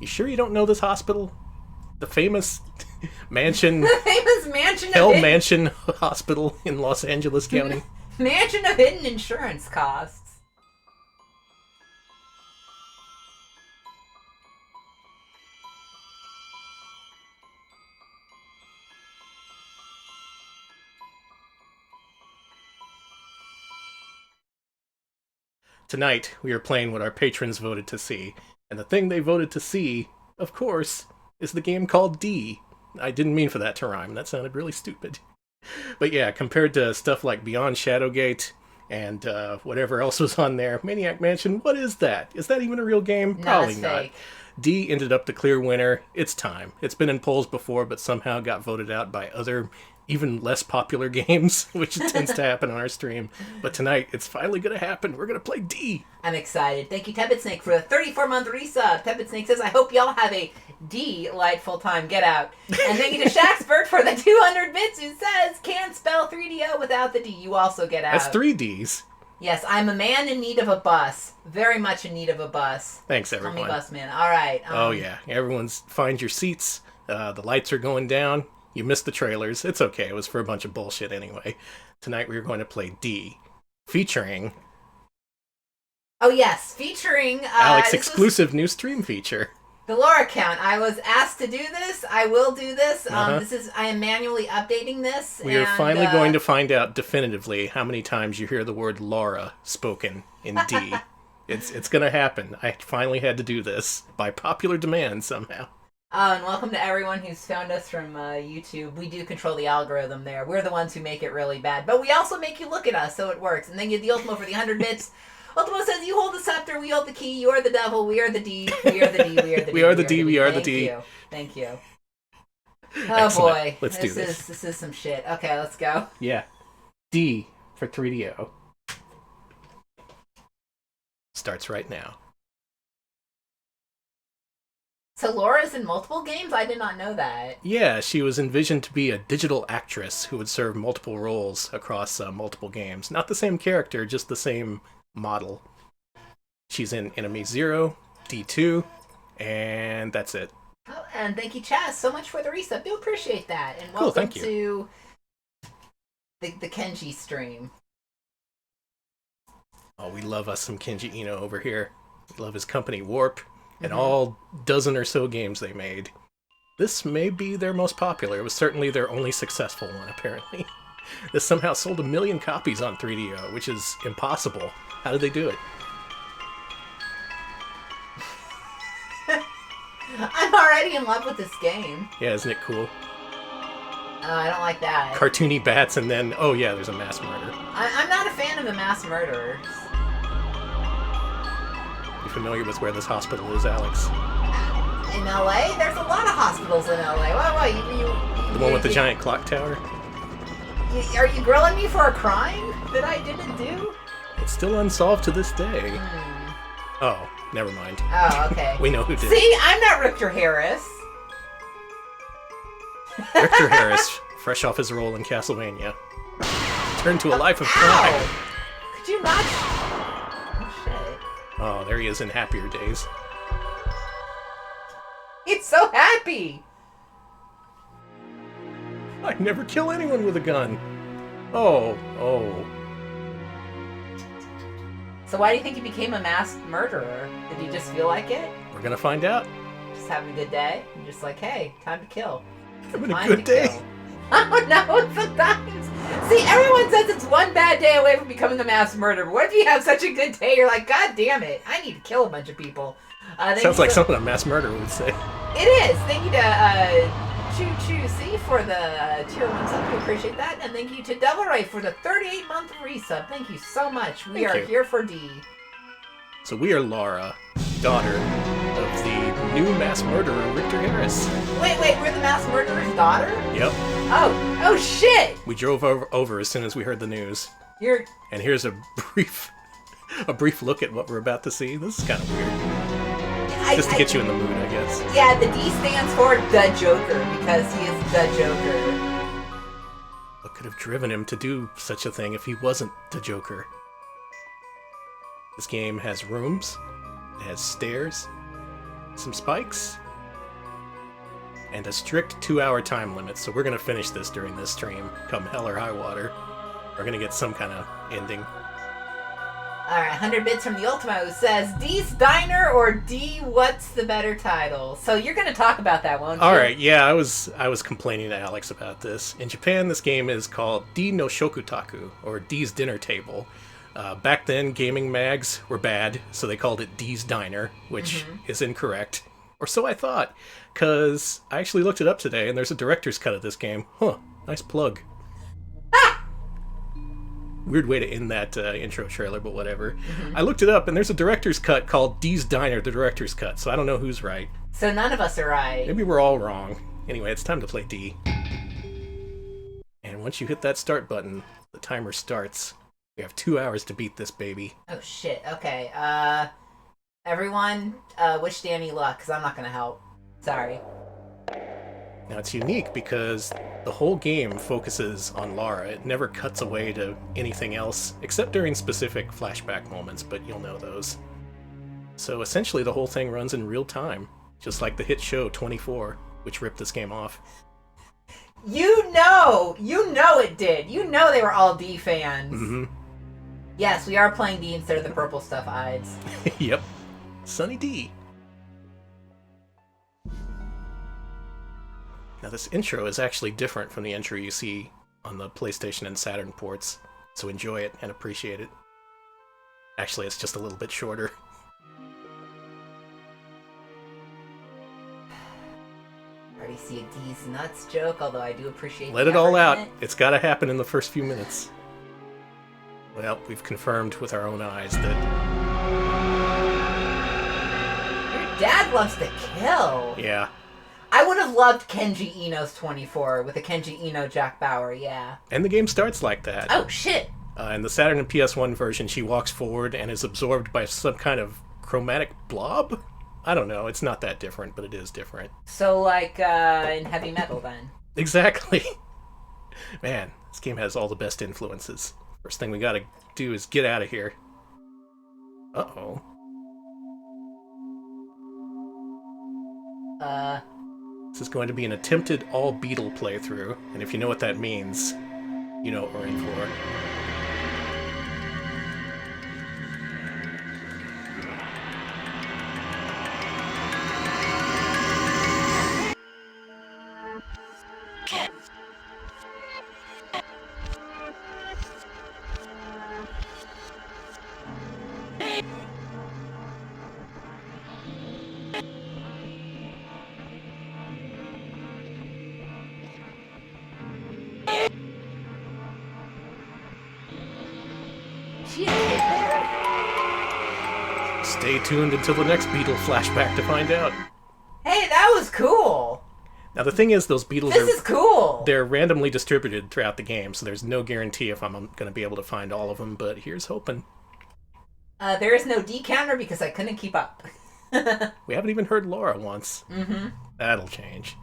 You sure you don't know this hospital? The famous mansion... The famous mansion Hell of hidden... Mansion Hospital in Los Angeles County. Mansion of hidden insurance costs. Tonight, we are playing what our patrons voted to see. And the thing they voted to see, of course, is the game called D. I didn't mean for that to rhyme. That sounded really stupid. But yeah, compared to stuff like Beyond Shadowgate and whatever else was on there, Maniac Mansion, what is that? Is that even a real game? No, Probably it's not. fake. D ended up the clear winner. It's time. It's been in polls before, but somehow got voted out by other, even less popular games, which tends to happen on our stream. But tonight, it's finally going to happen. We're going to play D. I'm excited. Thank you, Tepid Snake, for a 34-month resub. Tepid Snake says, I hope y'all have a delightful time. Get out. And thank you to Shaxpert for the 200 bits, who says, can't spell 3DO without the D. You also get out. That's 3 Ds. Yes, I'm a man in need of a bus. Very much in need of a bus. Thanks, everyone. Call me bus man. All right. Oh, yeah. Everyone's find your seats. The lights are going down. You missed the trailers. It's okay. It was for a bunch of bullshit anyway. Tonight we're going to play D, featuring... Oh, yes. Featuring... Alex exclusive new stream feature. The lore account. I was asked to do this. I will do this. I am manually updating this. We are finally going to find out definitively how many times you hear the word Laura spoken in D. It's going to happen. I finally had to do this by popular demand somehow. And welcome to everyone who's found us from YouTube. We do control the algorithm there. We're the ones who make it really bad. But we also make you look at us, so it works. And then you get the Ultimo for the 100 bits. Ultimo says, you hold the scepter, we hold the key, you are the devil, we are the D, we are the D, we are the D. We are the D, we are the D. D. Thank you. Oh Excellent. boy. Let's do this. This is some shit. Okay, let's go. Yeah. D for 3DO. Starts right now. So Laura's in multiple games? I did not know that. Yeah, she was envisioned to be a digital actress who would serve multiple roles across multiple games. Not the same character, just the same model. She's in Enemy Zero, D2, and that's it. Oh, and thank you, Chaz, so much for the resub. Do appreciate that. And welcome Cool, thank you. to the Kenji stream. Oh, we love us some Kenji Ino over here. We love his company, Warp, and all dozen or so games they made. This may be their most popular. It was certainly their only successful one, apparently. This somehow sold 1 million copies on 3DO, which is impossible. How did they do it? I'm already in love with this game. Yeah, isn't it cool? I don't like that. Cartoony bats and then, oh yeah, there's a mass murder. I'm not a fan of the mass murderers. You familiar with where this hospital is, Alex? In LA? There's a lot of hospitals in LA. What, The one with the giant clock tower? Are you grilling me for a crime that I didn't do? It's still unsolved to this day. Oh, never mind. Oh, okay. We know who did it. See, I'm not Richter Harris. Richter Harris, fresh off his role in Castlevania, turned to a life of crime. Ow. Could you not? Oh, shit. Oh, there he is in happier days. He's so happy. I'd never kill anyone with a gun. Oh. So why do you think he became a mass murderer? Did he just feel like it? We're gonna find out. Just having a good day? And just like, hey, time to kill. Having a good day. Oh no, sometimes. See, everyone says it's one bad day away from becoming a mass murderer. But what if you have such a good day? You're like, God damn it, I need to kill a bunch of people. Sounds like something a mass murderer would say. It is. Thank you to Choo Choo C for the tier 1 sub. We appreciate that. And thank you to Devil Ray for the 38-month resub. Thank you so much. We are here for D. So we are Laura, daughter of the new mass murderer, Richter Harris. Wait, we're the mass murderer's daughter? Yep. Oh shit! We drove over as soon as we heard the news. You're... And here's a brief look at what we're about to see. This is kind of weird. Just to get you in the mood, I guess. Yeah, the D stands for the Joker, because he is the Joker. What could have driven him to do such a thing if he wasn't the Joker? This game has rooms, it has stairs, some spikes, and a strict 2-hour time limit. So we're going to finish this during this stream, come hell or high water. We're going to get some kind of ending. Alright, 100 bits from the Ultimo who says, D's Diner or D What's the Better Title? So you're going to talk about that, won't you? Alright, yeah, I was complaining to Alex about this. In Japan, this game is called D no Shokutaku, or D's Dinner Table. Back then, gaming mags were bad, so they called it D's Diner, which is incorrect. Or so I thought, because I actually looked it up today, and there's a director's cut of this game. Huh, nice plug. Weird way to end that intro trailer, but whatever. I looked it up, and there's a director's cut called D's Diner, the director's cut, so I don't know who's right. So none of us are right. Maybe we're all wrong. Anyway, it's time to play D. And once you hit that start button, the timer starts. We have 2 hours to beat this baby. Oh, shit. Okay, everyone, wish Danny luck, because I'm not going to help. Sorry. Now, it's unique because the whole game focuses on Lara. It never cuts away to anything else, except during specific flashback moments, but you'll know those. So essentially, the whole thing runs in real time, just like the hit show 24, which ripped this game off. You know it did. You know they were all D fans. Mm-hmm. Yes, we are playing D instead of the purple stuff eyes. Yep. Sunny D. Now this intro is actually different from the intro you see on the PlayStation and Saturn ports, so enjoy it and appreciate it. Actually, it's just a little bit shorter. Already see a D's nuts joke, although I do appreciate Let it all out. It's gotta happen in the first few minutes. Well, we've confirmed with our own eyes that... Your dad loves to kill! Yeah. I would have loved Kenji Ino's 24 with a Kenji Ino Jack Bauer, yeah. And the game starts like that. Oh, shit! In the Saturn and PS1 version, she walks forward and is absorbed by some kind of chromatic blob? I don't know, it's not that different, but it is different. So, like, in heavy metal, then? Exactly. Man, this game has all the best influences. First thing we gotta do is get out of here. Uh-oh. This is going to be an attempted all-Beetle playthrough, and if you know what that means, you know what we're in for. Stay tuned until the next Beetle flashback to find out. Hey, that was cool! Now the thing is, those Beetles This is cool! They're randomly distributed throughout the game, so there's no guarantee if I'm going to be able to find all of them, but here's hoping. There is no D counter because I couldn't keep up. We haven't even heard Laura once. Mm-hmm. That'll change.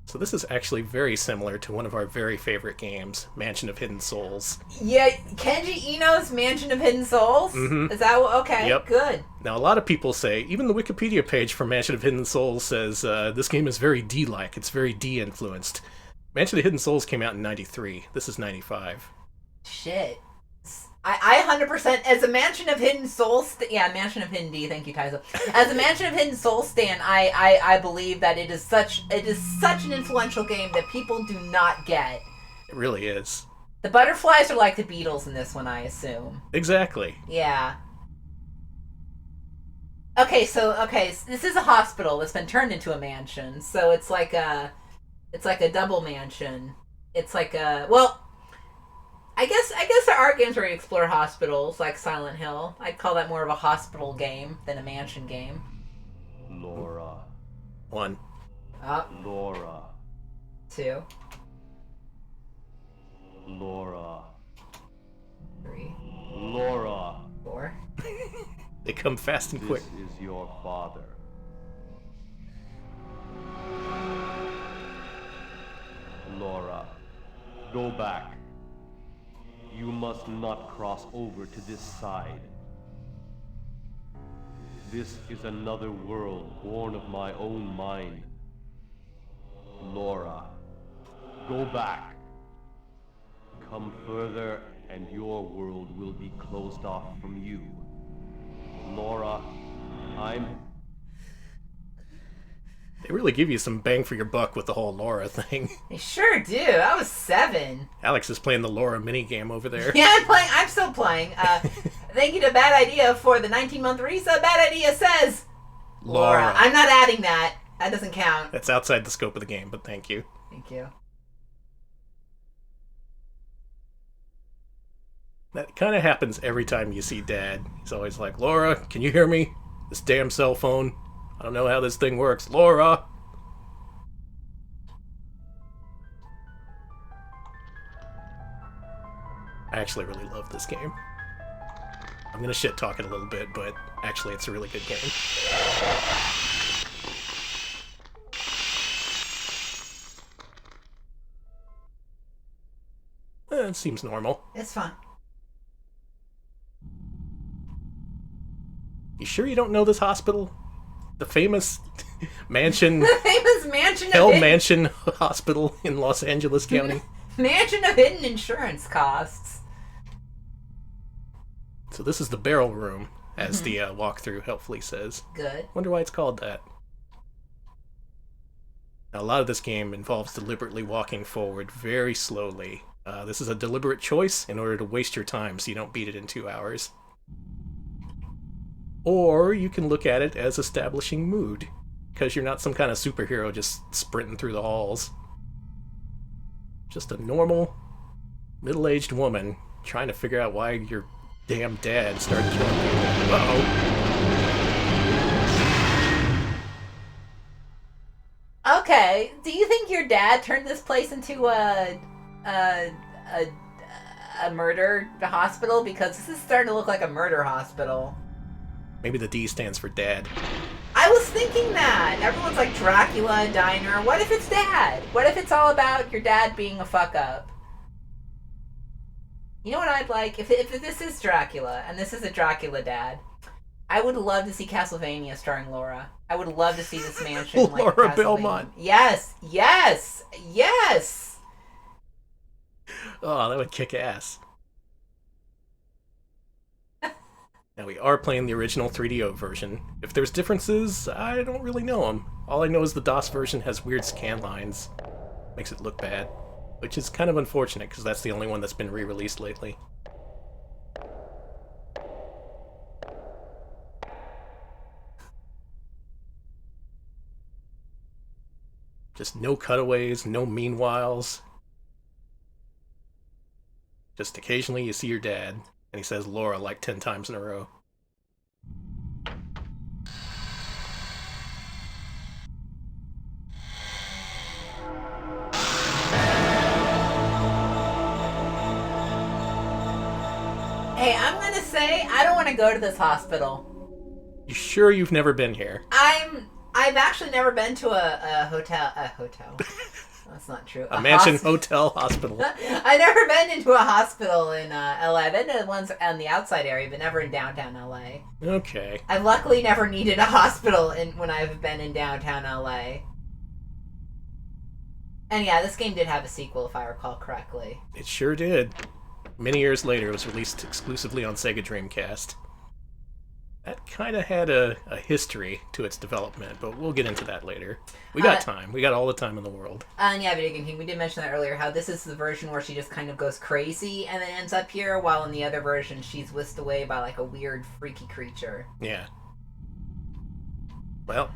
So this is actually very similar to one of our very favorite games, Mansion of Hidden Souls. Yeah, Kenji Ino's Mansion of Hidden Souls? Mm-hmm. Is that okay? Yep. Good. Now, a lot of people say, even the Wikipedia page for Mansion of Hidden Souls says this game is very D-like. It's very D-influenced. Mansion of Hidden Souls came out in 93. This is 95. Shit. I 100%, as a Mansion of Hidden Souls, Mansion of Hidden D, thank you, Tyzo. As a Mansion of Hidden Souls stan, I believe that it is such an influential game that people do not get. It really is. The butterflies are like the Beatles in this one, I assume. Exactly. Yeah. Okay, so this is a hospital that's been turned into a mansion, so it's like a double mansion. It's like a, well, I guess there are games where you explore hospitals, like Silent Hill. I'd call that more of a hospital game than a mansion game. Laura. 1. Laura. 2. Laura. 3. Laura. 4. They come fast and quick. This is your father. Laura, go back. You must not cross over to this side. This is another world born of my own mind. Laura, go back. Come further, and your world will be closed off from you. Laura, They really give you some bang for your buck with the whole Laura thing. They sure do. I was 7. Alex is playing the Laura minigame over there. Yeah, I'm still playing. Thank you to Bad Idea for the 19-month resub. Bad Idea says Laura. I'm not adding that. That doesn't count. That's outside the scope of the game, but thank you. Thank you. That kind of happens every time you see Dad. He's always like, Laura, can you hear me? This damn cell phone. I don't know how this thing works. Laura! I actually really love this game. I'm gonna shit talk it a little bit, but actually it's a really good game. It seems normal. It's fine. You sure you don't know this hospital? The famous mansion... The famous mansion Hell of hidden... Mansion Hospital in Los Angeles County. Mansion of hidden insurance costs. So this is the barrel room, as the walkthrough helpfully says. Good. Wonder why it's called that. Now, a lot of this game involves deliberately walking forward very slowly. This is a deliberate choice in order to waste your time so you don't beat it in 2 hours. Or you can look at it as establishing mood, because you're not some kind of superhero just sprinting through the halls. Just a normal, middle-aged woman trying to figure out why your damn dad started killing people. Uh-oh. Okay, do you think your dad turned this place into a murder hospital? Because this is starting to look like a murder hospital. Maybe the D stands for Dad. I was thinking that. Everyone's like Dracula, Diner. What if it's Dad? What if it's all about your dad being a fuck-up? You know what I'd like? If this is Dracula, and this is a Dracula dad, I would love to see Castlevania starring Laura. I would love to see this mansion like Laura Castlevania. Belmont. Yes! Yes! Yes! Oh, that would kick ass. Now, we are playing the original 3DO version. If there's differences, I don't really know them. All I know is the DOS version has weird scan lines. Makes it look bad. Which is kind of unfortunate, because that's the only one that's been re-released lately. Just no cutaways, no meanwhiles. Just occasionally you see your dad, and he says Laura like 10 times in a row. Hey, I'm gonna say, I don't want to go to this hospital. You sure you've never been here? I've actually never been to a hotel. That's not true. A mansion, hotel, hospital. I've never been into a hospital in LA. I've been to ones on the outside area, but never in downtown LA. Okay. I've luckily never needed a hospital when I've been in downtown LA. And yeah, this game did have a sequel, if I recall correctly. It sure did. Many years later, it was released exclusively on Sega Dreamcast. That kind of had a history to its development, but we'll get into that later. We got time. We got all the time in the world. And yeah, Video Game King, we did mention that earlier, how this is the version where she just kind of goes crazy and then ends up here, while in the other version, she's whisked away by like a weird, freaky creature. Yeah. Well,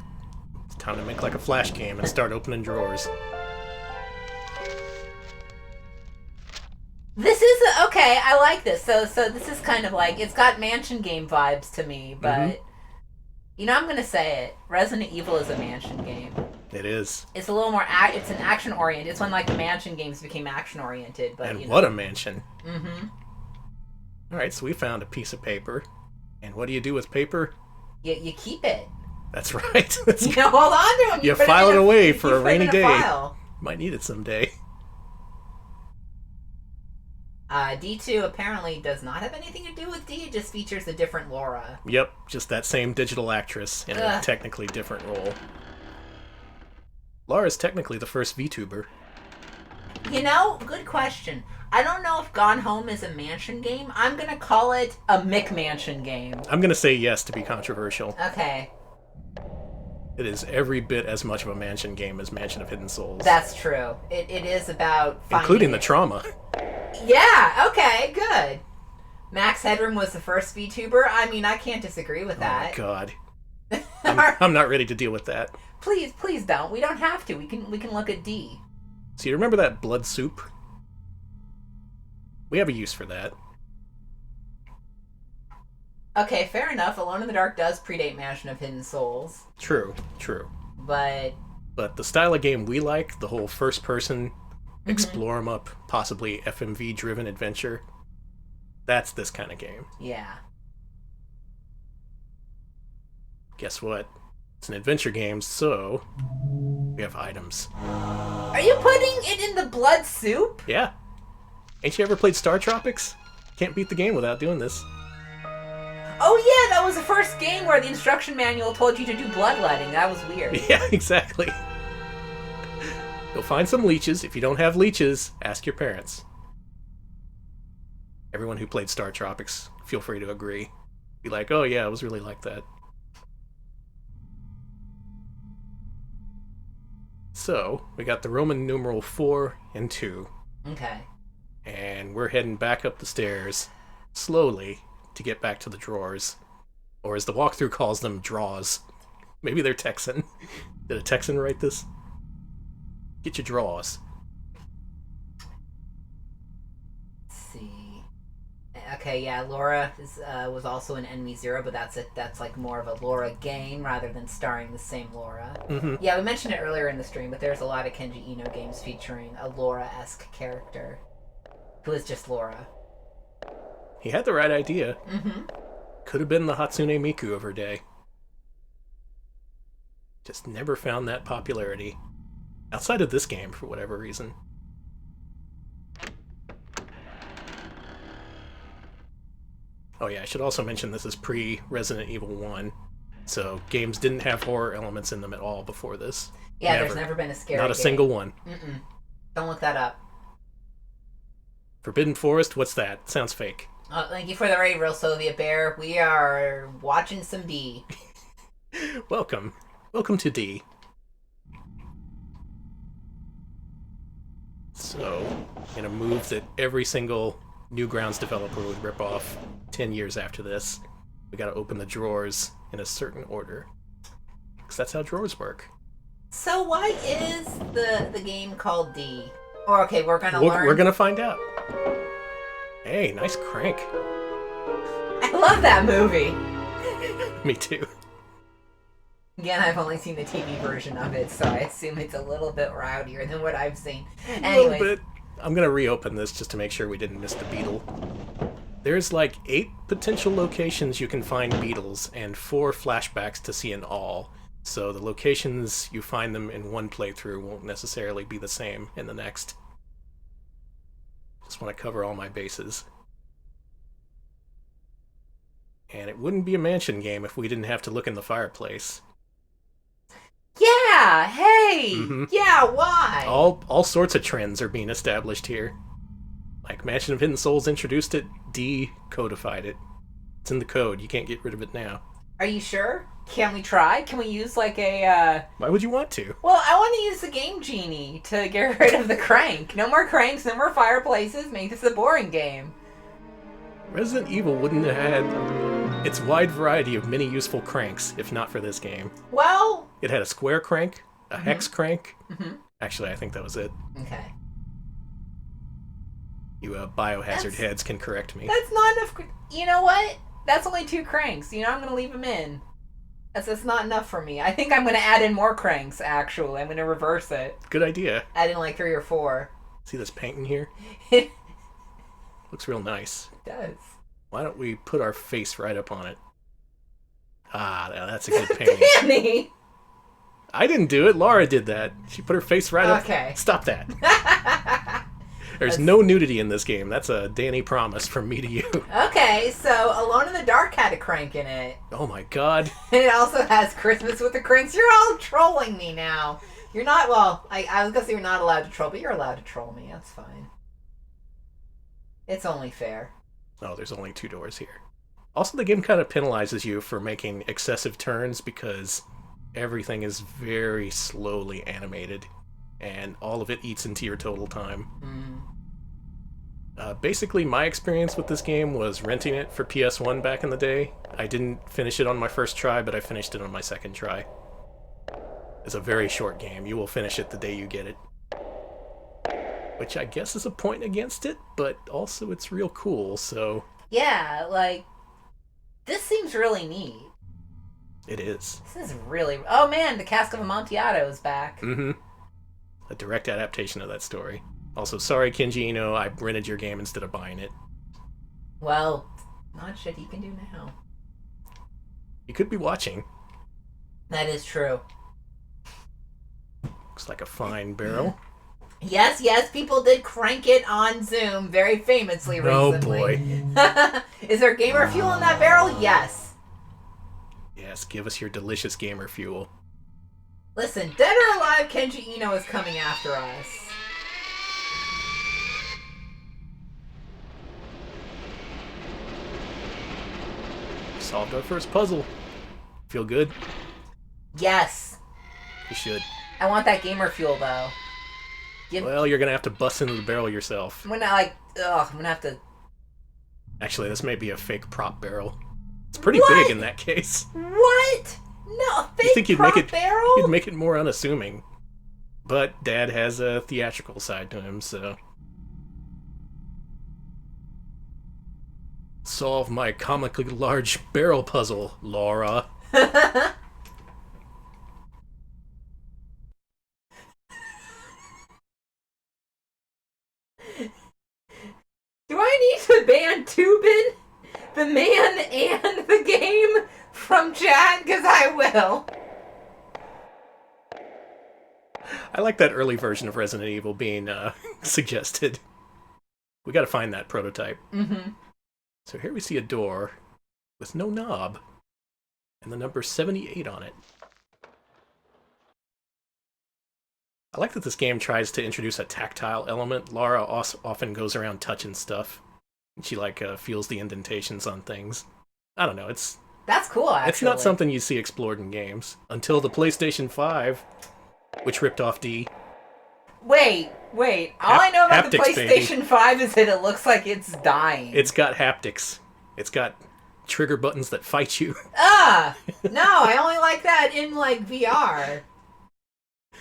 it's time to make like a Flash game and start opening drawers. This is okay. I like this. So this is kind of like, it's got mansion game vibes to me, but you know, I'm gonna say it. Resident Evil is a mansion game. It is. It's a little more. It's an action oriented. It's when like the mansion games became action oriented. But And what a mansion! Mm-hmm. All right, so we found a piece of paper, and what do you do with paper? You keep it. That's right. You hold on to them. You put file it in away for a you put it rainy in day. file. Might need it someday. D2 apparently does not have anything to do with D, it just features a different Laura. Yep, just that same digital actress in a technically different role. Laura's technically the first VTuber. You know, good question. I don't know if Gone Home is a mansion game. I'm gonna call it a McMansion game. I'm gonna say yes to be controversial. Okay. It is every bit as much of a mansion game as Mansion of Hidden Souls. That's true. It is about finding including the trauma. Yeah, okay, good. Max Headroom was the first VTuber. I mean, I can't disagree with that. Oh my god. I'm not ready to deal with that. Please don't. We don't have to. We can look at D. So you remember that blood soup? We have a use for that. Okay, fair enough. Alone in the Dark does predate Mansion of Hidden Souls. True. But the style of game we like, the whole first-person, explore 'em up, possibly FMV-driven adventure, that's this kind of game. Yeah. Guess what? It's an adventure game, so we have items. Are you putting it in the blood soup? Yeah. Ain't you ever played Star Tropics? Can't beat the game without doing this. Oh yeah, that was the first game where the instruction manual told you to do bloodletting. That was weird. Yeah, exactly. Go find some leeches. If you don't have leeches, ask your parents. Everyone who played Star Tropics, feel free to agree. Be like, oh yeah, it was really like that. So, we got the Roman numeral 4 and 2. Okay. And we're heading back up the stairs, slowly, to get back to the drawers. Or as the walkthrough calls them, draws. Maybe they're Texan. Did a Texan write this? Get your draws. Let's see. Okay, yeah, Laura was also in Enemy Zero, but that's like more of a Laura game rather than starring the same Laura. Mm-hmm. Yeah, we mentioned it earlier in the stream, but there's a lot of Kenji Eno games featuring a Laura-esque character who is just Laura. He had the right idea. Mm-hmm. Could have been the Hatsune Miku of her day. Just never found that popularity. Outside of this game, for whatever reason. Oh yeah, I should also mention this is pre-Resident Evil 1, so games didn't have horror elements in them at all before this. Yeah, there's never been a scary Not a game. single one. Mm-mm. Don't look that up. Forbidden Forest? What's that? Sounds fake. Thank you for the raid, Real Soviet Bear. We are watching some D. Welcome. Welcome to D. So, in a move that every single Newgrounds developer would rip off 10 years after this, we gotta open the drawers in a certain order. Because that's how drawers work. So why is the game called D? Or, okay, we're gonna learn. We're gonna find out. Hey, nice crank. I love that movie. Me too. Again, I've only seen the TV version of it, so I assume it's a little bit rowdier than what I've seen. A Anyways. little bit. I'm gonna reopen this just to make sure we didn't miss the beetle. There's like 8 potential locations you can find beetles, and 4 flashbacks to see in all. So the locations you find them in one playthrough won't necessarily be the same in the next. Just want to cover all my bases. And it wouldn't be a mansion game if we didn't have to look in the fireplace. Yeah, hey! Mhm. Yeah, why? All sorts of trends are being established here. Like Mansion of Hidden Souls introduced it, D codified it. It's in the code, you can't get rid of it now. Are you sure? Can we try? Can we use like a, Why would you want to? Well, I want to use the Game Genie to get rid of the crank. No more cranks, no more fireplaces. Make this a boring game. Resident Evil wouldn't have had its wide variety of many useful cranks if not for this game. Well... It had a square crank, a hex crank. Mm-hmm. Actually, I think that was it. Okay. You biohazard heads can correct me. That's not enough... You know what? That's only 2 cranks. You know, I'm going to leave them in. That's not enough for me. I think I'm going to add in more cranks, actually. I'm going to reverse it. Good idea. Add in like 3 or 4. See this paint in here? It Looks real nice. does. Why don't we put our face right up on it? Ah, that's a good painting. Danny! I didn't do it. Laura did that. She put her face right up. Okay. Stop that. There's no nudity in this game. That's a Danny promise from me to you. Okay, so Alone in the Dark had a crank in it. Oh my god. And it also has Christmas with the Cranks. You're all trolling me now. You're not, well, I was going to say you're not allowed to troll, but you're allowed to troll me. That's fine. It's only fair. Oh, there's only 2 doors here. Also, the game kind of penalizes you for making excessive turns because everything is very slowly animated, and all of it eats into your total time. Basically, my experience with this game was renting it for PS1 back in the day. I didn't finish it on my first try, but I finished it on my second try. It's a very short game. You will finish it the day you get it. Which I guess is a point against it, but also it's real cool, so... Yeah, like, this seems really neat. It is. This is really... Oh man, the Cask of Amontillado is back. Mm-hmm. A direct adaptation of that story. Also, sorry, Kenji, I rented your game instead of buying it. Well, not shit you can do now. You could be watching. That is true. Looks like a fine barrel. Yes, people did crank it on Zoom very famously recently. Oh boy. Is there gamer fuel in that barrel? Yes. Yes, give us your delicious gamer fuel. Listen, dead or alive, Kenji Eno is coming after us. Solved our first puzzle. Feel good? Yes. You should. I want that gamer fuel, though. Well, you're gonna have to bust into the barrel yourself. I'm gonna have to... Actually, this may be a fake prop barrel. It's pretty What? big in that case. What? No, a fake You think barrel? you'd make it more unassuming. But Dad has a theatrical side to him, so... Solve my comically large barrel puzzle, Laura. Do I need to ban Tubin, the man, and the game from chat? Because I will. I like that early version of Resident Evil being suggested. We gotta find that prototype. Mm-hmm. So here we see a door with no knob, and the number 78 on it. I like that this game tries to introduce a tactile element. Lara often goes around touching stuff. She, feels the indentations on things. I don't know, That's cool, actually. It's not something you see explored in games. Until the PlayStation 5, which ripped off D. Wait. All I know about the haptics, PlayStation baby. 5 is that it looks like it's dying. It's got haptics. It's got trigger buttons that fight you. No, I only like that in, VR.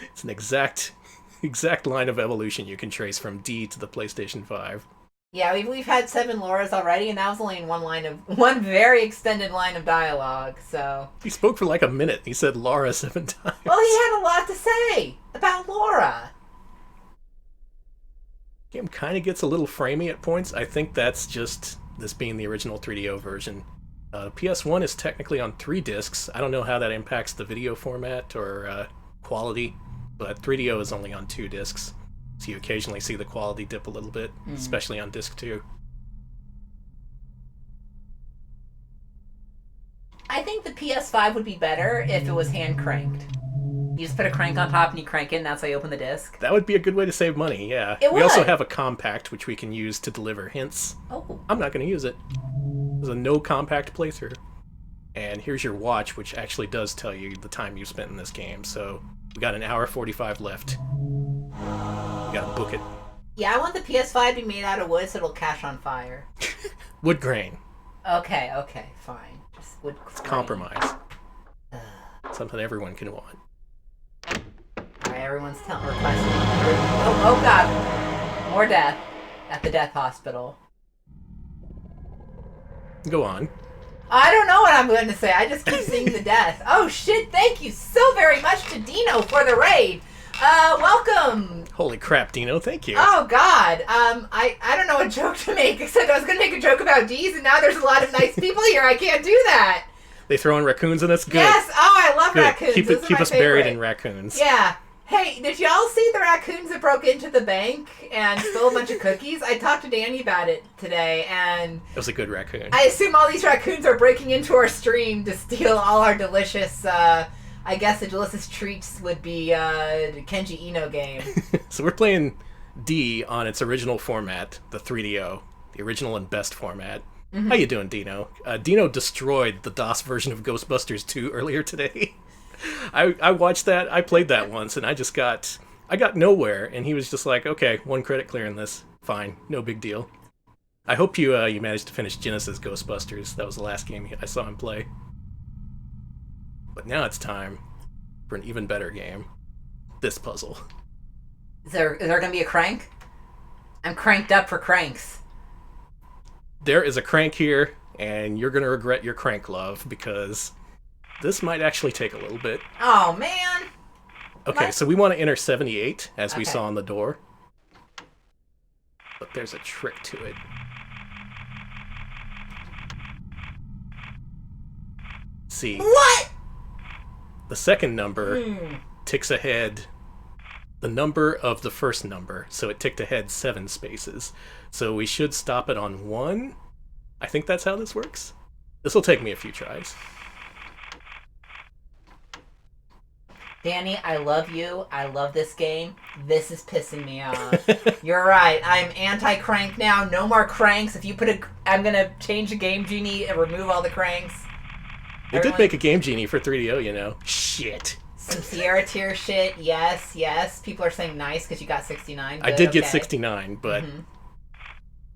It's an exact line of evolution you can trace from D to the PlayStation 5. Yeah, we've had 7 Lauras already, and that was only in one very extended line of dialogue, so... He spoke for a minute. He said Laura 7 times. Well, he had a lot to say about Laura. Game kind of gets a little framey at points. I think that's just this being the original 3DO version. PS1 is technically on 3 discs. I don't know how that impacts the video format or quality, but 3DO is only on 2 discs. So you occasionally see the quality dip a little bit, especially on disc 2. I think the PS5 would be better if it was hand cranked. You just put a crank on top and you crank it, and that's how you open the disc. That would be a good way to save money, yeah. It We also would. have a compact, which we can use to deliver hints. Oh. I'm not going to use it. There's a no compact playthrough. And here's your watch, which actually does tell you the time you spent in this game. So we got 1:45 left. We gotta book it. Yeah, I want the PS5 to be made out of wood so it'll catch on fire. Wood grain. Okay, fine. Just wood It's grain. compromise. Something everyone can want. Alright, everyone's requesting. Oh god. More death at the death hospital. Go on. I don't know what I'm going to say. I just keep seeing the death. Oh shit, thank you so very much to Dino for the raid. Welcome. Holy crap, Dino, thank you. Oh god. I don't know what joke to make, except I was going to make a joke about D's, and now there's a lot of nice people here. I can't do that. They throwing raccoons in us? Good. Yes. Oh, I love Good. raccoons. Those are Keep my us buried favorite. in raccoons. Yeah. Hey, did y'all see the raccoons that broke into the bank and stole a bunch of cookies? I talked to Danny about it today, and... It was a good raccoon. I assume all these raccoons are breaking into our stream to steal all our delicious, I guess the delicious treats would be, the Kenji Eno game. So we're playing D on its original format, the 3DO, the original and best format. Mm-hmm. How you doing, Dino? Dino destroyed the DOS version of Ghostbusters 2 earlier today. I watched that. I played that once, and I got nowhere. And he was just like, "Okay, 1 credit clearing this. Fine, no big deal." I hope you managed to finish Genesis Ghostbusters. That was the last game I saw him play. But now it's time for an even better game. This puzzle. Is there gonna be a crank? I'm cranked up for cranks. There is a crank here, and you're gonna regret your crank love because this might actually take a little bit. Oh, man! Okay, so we want to enter 78, as we saw on the door. But there's a trick to it. See. What? The second number ticks ahead the number of the first number, so it ticked ahead 7 spaces. So we should stop it on 1. I think that's how this works. This will take me a few tries. Danny, I love you. I love this game. This is pissing me off. You're right. I'm anti-crank now. No more cranks. If you I'm gonna change the Game Genie and remove all the cranks. They did make a Game Genie for 3DO, you know. Shit. Some Sierra tier shit. Yes, yes. People are saying nice because you got 69. I did get 69, but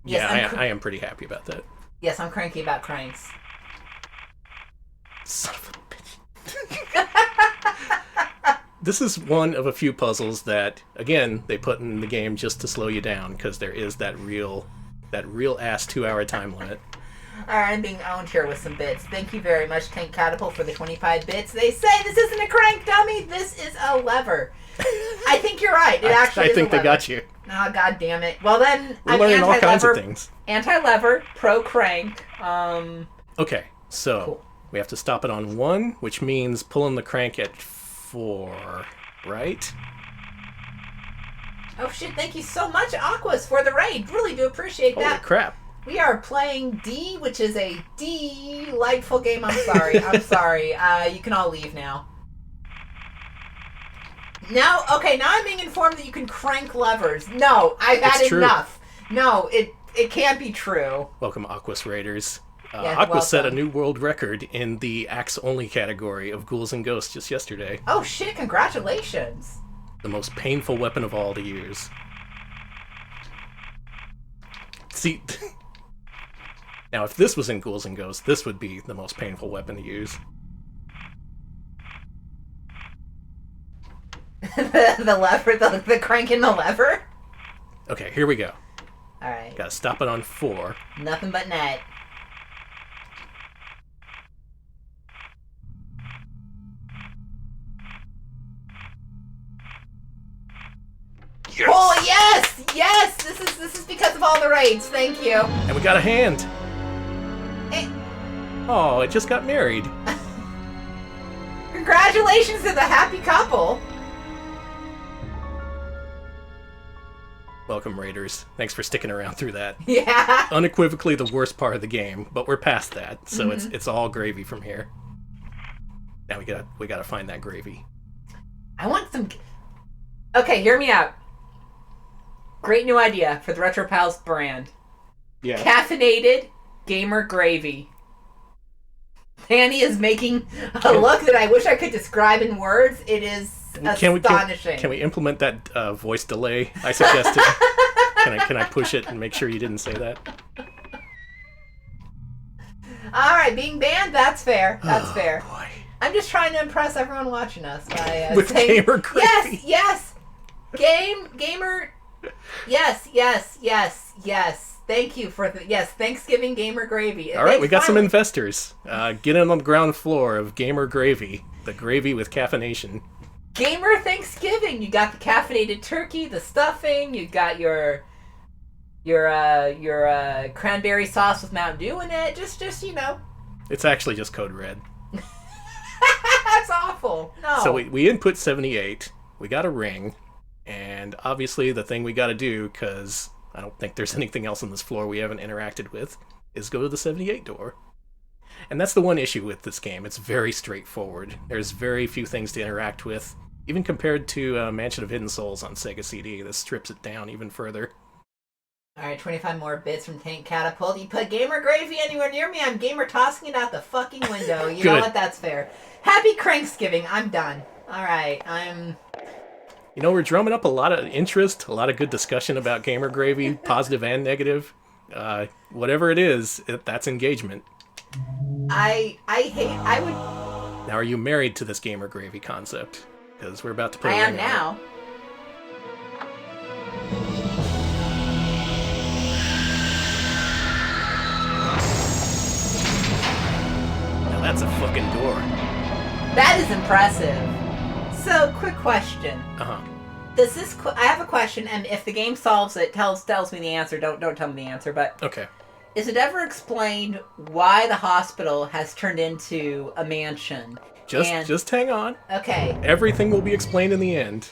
yes, yeah, I am pretty happy about that. Yes, I'm cranky about cranks. Son of a bitch. This is one of a few puzzles that, again, they put in the game just to slow you down, because there is that real ass 2-hour time limit. Alright, I'm being owned here with some bits. Thank you very much, Tank Catapult, for the 25 bits. They say this isn't a crank, dummy. This is a lever. I think you're right. It actually is a lever. I think they got you. Oh, god damn it. Well then, I'm learning all kinds of things. Anti-lever, pro-crank. Okay, so cool. We have to stop it on 1, which means pulling the crank at 4, right? Oh shit, thank you so much, Aquas, for the raid. Really do appreciate that. Holy crap. We are playing D, which is a delightful game. I'm sorry. I'm sorry. You can all leave now. Now I'm being informed that you can crank levers. No, I've had enough. No, it can't be true. Welcome, Aquas Raiders. Yeah, Aquas set a new world record in the axe-only category of Ghouls and Ghosts just yesterday. Oh shit, congratulations. The most painful weapon of all to use. See... Now, if this was in Ghouls and Ghosts, this would be the most painful weapon to use. The lever, the crank in the lever? Okay, here we go. Alright. Gotta stop it on 4. Nothing but net. Yes! Oh, yes! Yes! This is because of all the raids. Thank you. And we got a hand. Oh, it just got married. Congratulations to the happy couple. Welcome, Raiders. Thanks for sticking around through that. Yeah. Unequivocally the worst part of the game, but we're past that, so it's all gravy from here. Now we gotta find that gravy. I want some... Okay, hear me out. Great new idea for the Retro Pals brand. Yeah. Caffeinated gamer gravy. Danny is making a look that I wish I could describe in words. It is astonishing. Can we implement that voice delay I suggested? Can I push it and make sure you didn't say that? Alright, being banned, that's fair. That's fair. Boy. I'm just trying to impress everyone watching us by with saying, gamer gravy. Yes! Gamer... Yes. Thank you for Thanksgiving gamer gravy. All right, we got some investors. Get in on the ground floor of gamer gravy, the gravy with caffeination. Gamer Thanksgiving. You got the caffeinated turkey, the stuffing. You got your cranberry sauce with Mountain Dew in it. Just you know. It's actually just Code Red. That's awful. No. So we input 78. we got a ring, and obviously the thing we got to do, because I don't think there's anything else on this floor we haven't interacted with, is go to the 78 door. And that's the one issue with this game. It's very straightforward. There's very few things to interact with. Even compared to Mansion of Hidden Souls on Sega CD, this strips it down even further. Alright, 25 more bits from Tank Catapult. You put Gamer Gravy anywhere near me, I'm gamer tossing it out the fucking window. You know what? That's fair. Happy Cranksgiving. I'm done. Alright, You know, we're drumming up a lot of interest, a lot of good discussion about Gamer Gravy, positive and negative. Whatever it is, that's engagement. I would... Now, are you married to this Gamer Gravy concept? Because we're about to put I am now. Now that's a fucking door. That is impressive. So, quick question. Does this... I have a question, and if the game solves it, tells me the answer. Don't tell me the answer, but... Okay. Is it ever explained why the hospital has turned into a mansion? Just hang on. Okay. Everything will be explained in the end.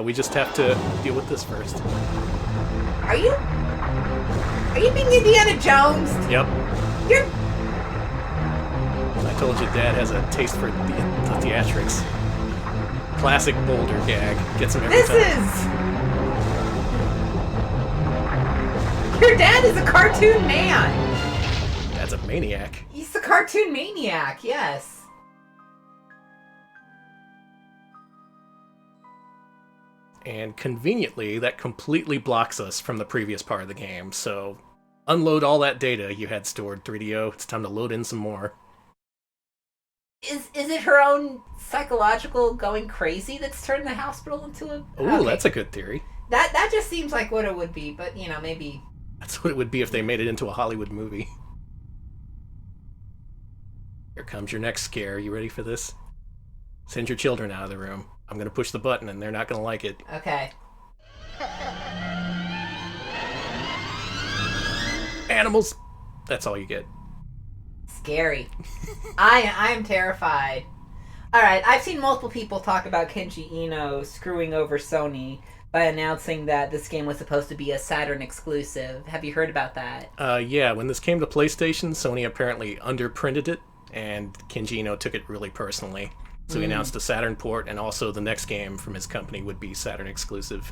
We just have to deal with this first. Are you being Indiana Jones? Yep. You're... I told you Dad has a taste for the theatrics. Classic Boulder gag. Gets him every time. Your dad is a cartoon man! Dad's a maniac. He's a cartoon maniac, yes. And conveniently, that completely blocks us from the previous part of the game, so unload all that data you had stored, 3DO. It's time to load in some more. Is it her own psychological going crazy that's turned the hospital into a... Ooh, that's a good theory. That just seems like what it would be, but, you know, maybe... That's what it would be if they made it into a Hollywood movie. Here comes your next scare. You ready for this? Send your children out of the room. I'm going to push the button and they're not going to like it. Okay. Animals! That's all you get. Scary. I am terrified. Alright, I've seen multiple people talk about Kenji Eno screwing over Sony by announcing that this game was supposed to be a Saturn exclusive. Have you heard about that? Yeah, when this came to PlayStation, Sony apparently underprinted it, and Kenji Eno took it really personally. So he announced a Saturn port, and also the next game from his company would be Saturn exclusive.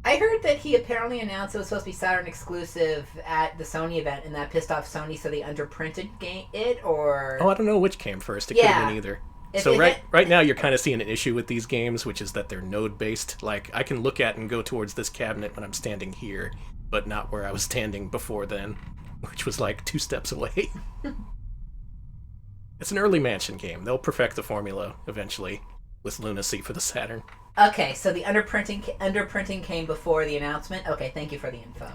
I heard that he apparently announced it was supposed to be Saturn exclusive at the Sony event, and that pissed off Sony, so they underprinted it, or... Oh, I don't know which came first. It could have been either. So right now you're kind of seeing an issue with these games, which is that they're node-based. Like, I can look at and go towards this cabinet when I'm standing here, but not where I was standing before then, which was like 2 steps away. It's an early Mansion game. They'll perfect the formula eventually with Lunacy for the Saturn. Okay, so the underprinting came before the announcement? Okay, thank you for the info.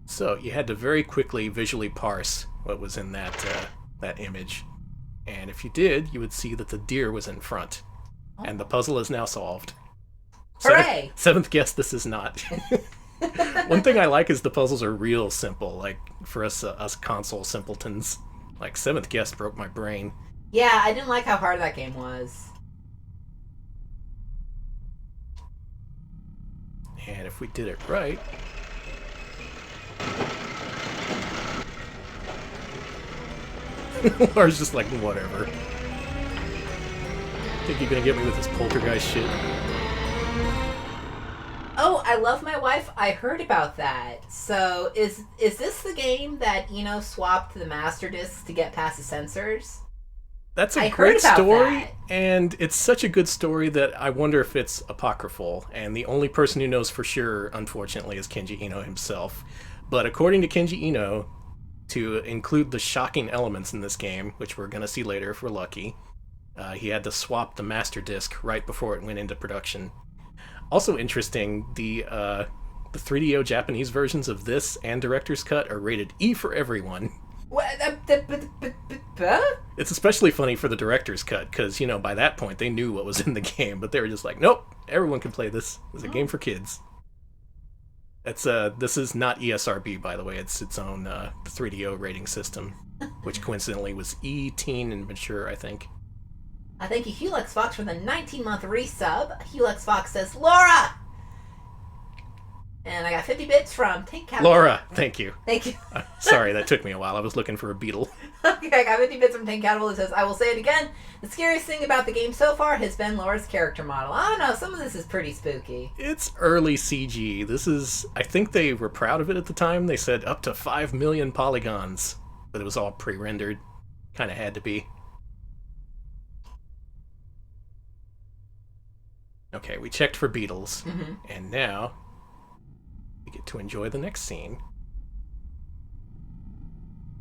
So you had to very quickly visually parse what was in that image. And if you did, you would see that the deer was in front. Oh. And the puzzle is now solved. Hooray! Seventh guess this is not. One thing I like is the puzzles are real simple, like for us console simpletons. Like, Seventh Guest broke my brain. Yeah, I didn't like how hard that game was. And if we did it right... Laura's just like, whatever. Think you're gonna get me with this poltergeist shit? Oh, I Love My Wife. I heard about that. So, is this the game that Eno swapped the master discs to get past the sensors? That's a great story, and it's such a good story that I wonder if it's apocryphal. And the only person who knows for sure, unfortunately, is Kenji Eno himself. But according to Kenji Eno, to include the shocking elements in this game, which we're going to see later if we're lucky, he had to swap the master disc right before it went into production. Also interesting, the 3DO Japanese versions of this and Director's Cut are rated E for everyone. It's especially funny for the Director's Cut, because, you know, by that point they knew what was in the game, but they were just like, nope, everyone can play this. It's a game for kids. This is not ESRB, by the way. It's its own 3DO rating system, which coincidentally was E-teen and mature, I think. Thank you, Hulux Fox, for the 19-month resub. Hulux Fox says, Laura! And I got 50 bits from Tank Capital. Laura, thank you. Thank you. Sorry, that took me a while. I was looking for a beetle. Okay, I got 50 bits from Tank Capital. It says, I will say it again. The scariest thing about the game so far has been Laura's character model. I don't know, some of this is pretty spooky. It's early CG. This is... I think they were proud of it at the time. They said up to 5 million polygons. But it was all pre-rendered. Kind of had to be. Okay, we checked for beetles. Mm-hmm. And now... we get to enjoy the next scene.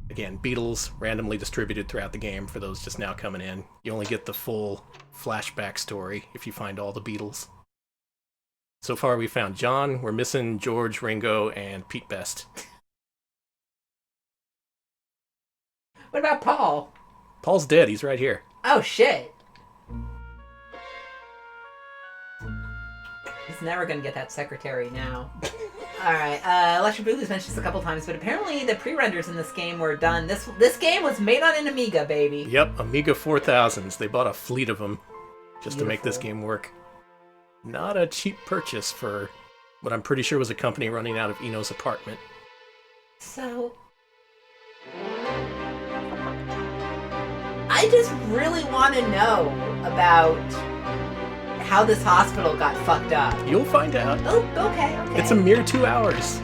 Again, beetles randomly distributed throughout the game for those just now coming in. You only get the full flashback story if you find all the beetles. So far we found John, we're missing George, Ringo, and Pete Best. What about Paul? Paul's dead, he's right here. Oh, shit. He's never gonna get that secretary now. Alright, Electric Boogaloo's mentioned this a couple times, but apparently the pre-renders in this game were done. This game was made on an Amiga, baby. Yep, Amiga 4000s. They bought a fleet of them just to make this Beautiful. game work. Not a cheap purchase for what I'm pretty sure was a company running out of Eno's apartment. So... I just really want to know about how this hospital got fucked up. You'll find out. Oh, okay. It's a mere 2 hours.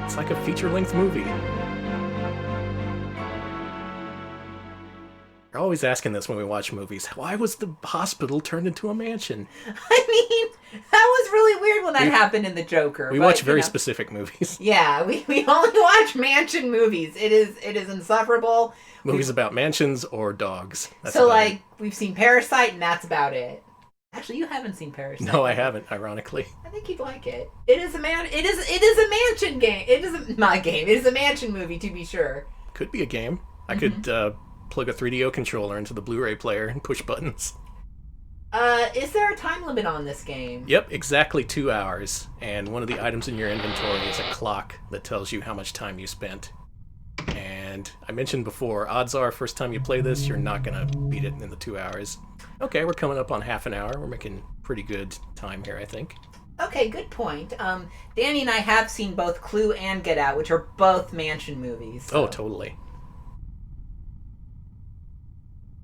It's like a feature-length movie. You're always asking this when we watch movies. Why was the hospital turned into a mansion? I mean, that was really weird when that happened in The Joker. We but, watch very you know. specific movies. Yeah, we only watch mansion movies. It is insufferable. Movies about mansions or dogs. That's So, about like, it. we've seen Parasite, and that's about it. Actually, you haven't seen Parasite. No, I haven't, ironically. I think you'd like it. It is a a mansion game. It is not a game. It is a mansion movie, to be sure. Could be a game. I could plug a 3DO controller into the Blu-ray player and push buttons. Is there a time limit on this game? Yep, exactly 2 hours. And one of the items in your inventory is a clock that tells you how much time you spent. And I mentioned before, odds are first time you play this, you're not going to beat it in the 2 hours. Okay, we're coming up on half an hour. We're making pretty good time here, I think. Okay, good point. Danny and I have seen both Clue and Get Out, which are both mansion movies. So. Oh, totally.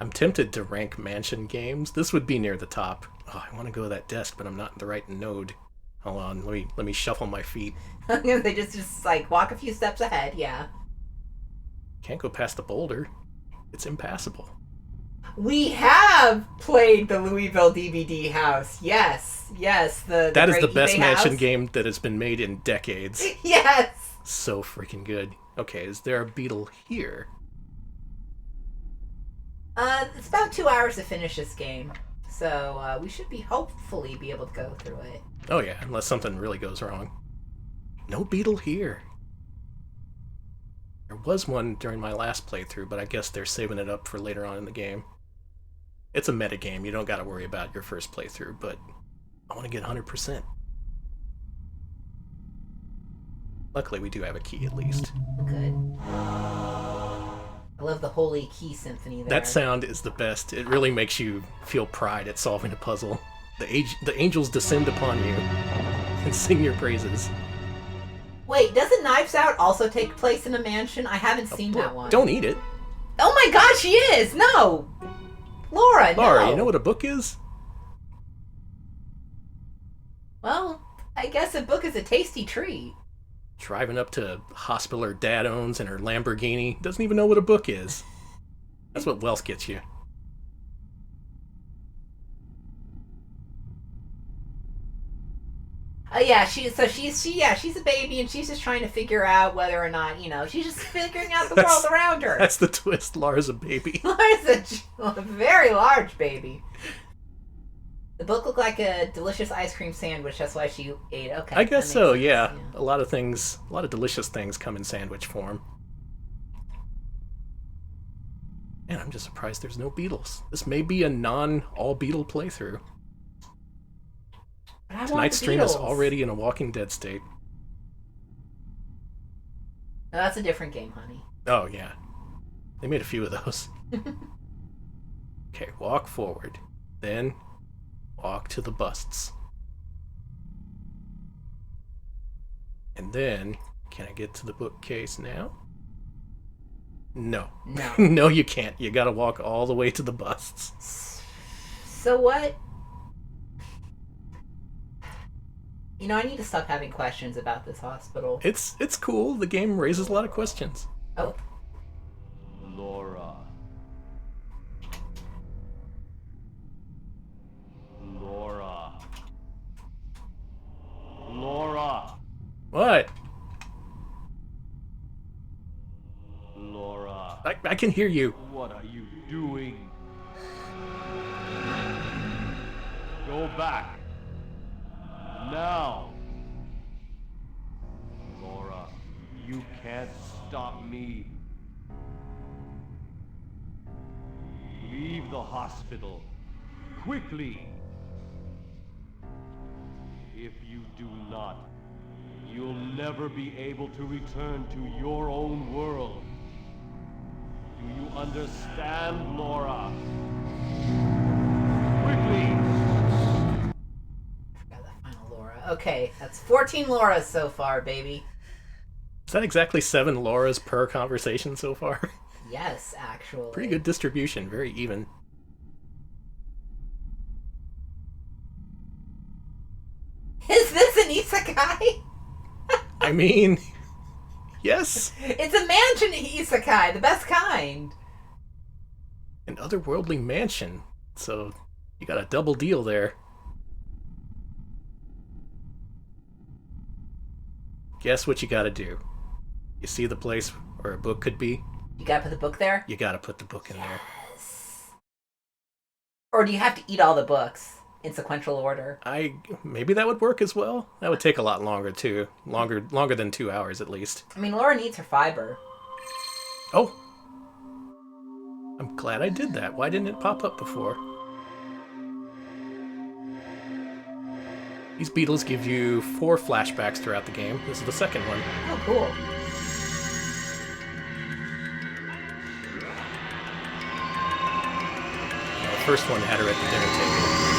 I'm tempted to rank mansion games. This would be near the top. Oh, I want to go to that desk, but I'm not in the right node. Hold on, let me shuffle my feet. They just like walk a few steps ahead, yeah. Can't go past the boulder. It's impassable. We have played the Louisville DVD house. Yes. That is the best eBay mansion house. game that has been made in decades. Yes. So freaking good. Okay, is there a beetle here? It's about 2 hours to finish this game, so we should hopefully be able to go through it. Oh yeah, unless something really goes wrong. No beetle here. There was one during my last playthrough, but I guess they're saving it up for later on in the game. It's a meta game, you don't gotta worry about your first playthrough, but I want to get 100%. Luckily we do have a key at least. Good. I love the Holy Key Symphony there. That sound is the best. It really makes you feel pride at solving a puzzle. The angels descend upon you and sing your praises. Wait, doesn't Knives Out also take place in a mansion? I haven't seen that one. Don't eat it. Oh my god, she is! No! Laura, no! You know what a book is? Well, I guess a book is a tasty treat. Driving up to a hospital her dad owns in her Lamborghini. Doesn't even know what a book is. That's what wealth gets you. Yeah, she's a baby and she's just trying to figure out whether or not, she's just figuring out the world around her. That's the twist. Laura's a baby. Laura's a very large baby. The book looked like a delicious ice cream sandwich. That's why she ate. Okay, I guess so. sense, Yeah. A lot of delicious things come in sandwich form. Man, I'm just surprised there's no beetles. This may be a non-all beetle playthrough. But I want Tonight's the stream is Beatles. already in a Walking Dead state. No, that's a different game, honey. Oh, yeah. They made a few of those. Okay, walk forward. Then, walk to the busts. And then, can I get to the bookcase now? No. No. No, you can't. You gotta walk all the way to the busts. So what? You know, I need to stop having questions about this hospital. It's cool. The game raises a lot of questions. Oh. Laura. Laura. Laura. What? Laura. I can hear you. What are you doing? Go back. Now. Laura, you can't stop me. Leave the hospital. Quickly. If you do not, you'll never be able to return to your own world. Do you understand, Laura? Quickly! Forgot that final Laura. Okay, that's 14 Lauras so far, baby. Is that exactly 7 Lauras per conversation so far? Yes, actually. Pretty good distribution. Very even. Is this an isekai? I mean, yes. It's a mansion isekai, the best kind. An otherworldly mansion. So, you got a double deal there. Guess what you gotta do? You see the place where a book could be? You gotta put the book there? You gotta put the book in there. Yes. Or do you have to eat all the books in sequential order? Maybe that would work as well. That would take a lot longer too. Longer than 2 hours at least. I mean, Laura needs her fiber. Oh! I'm glad I did that. Why didn't it pop up before? These beetles give you 4 flashbacks throughout the game. This is the second one. Oh, cool. The first one had her at the dinner table.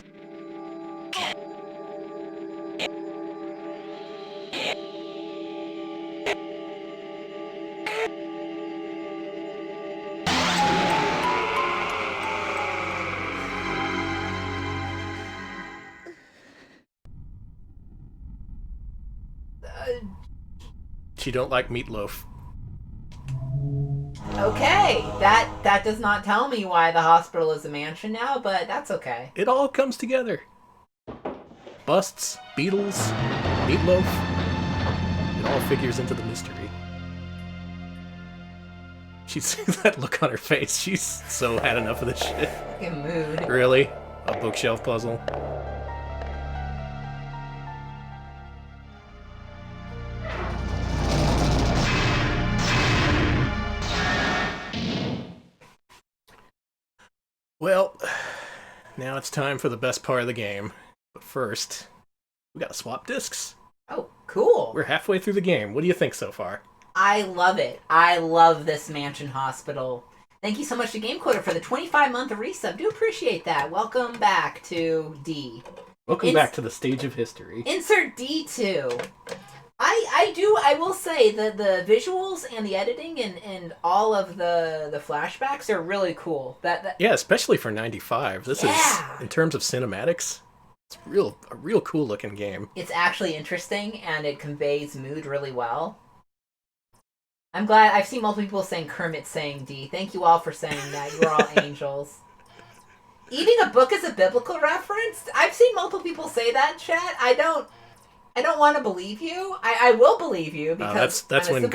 She don't like meatloaf. Okay, that does not tell me why the hospital is a mansion now, but that's okay. It all comes together. Busts, beetles, meatloaf. It all figures into the mystery. She's that look on her face. She's so had enough of this shit. Fucking mood. Really? A bookshelf puzzle? Well, now it's time for the best part of the game. But first, we gotta swap discs. Oh, cool. We're halfway through the game. What do you think so far? I love it. I love this mansion hospital. Thank you so much to Game Quoter for the 25-month resub. Do appreciate that. Welcome back to D. Welcome back to the stage of history. Insert D2. I will say that the visuals and the editing and all of the flashbacks are really cool. Yeah, especially for 95. This is, in terms of cinematics, it's a real cool looking game. It's actually interesting and it conveys mood really well. I'm glad I've seen multiple people saying Kermit saying D. Thank you all for saying that. You are all angels. Eating a book is a biblical reference? I've seen multiple people say that, chat. I don't want to believe you. I will believe you because that's when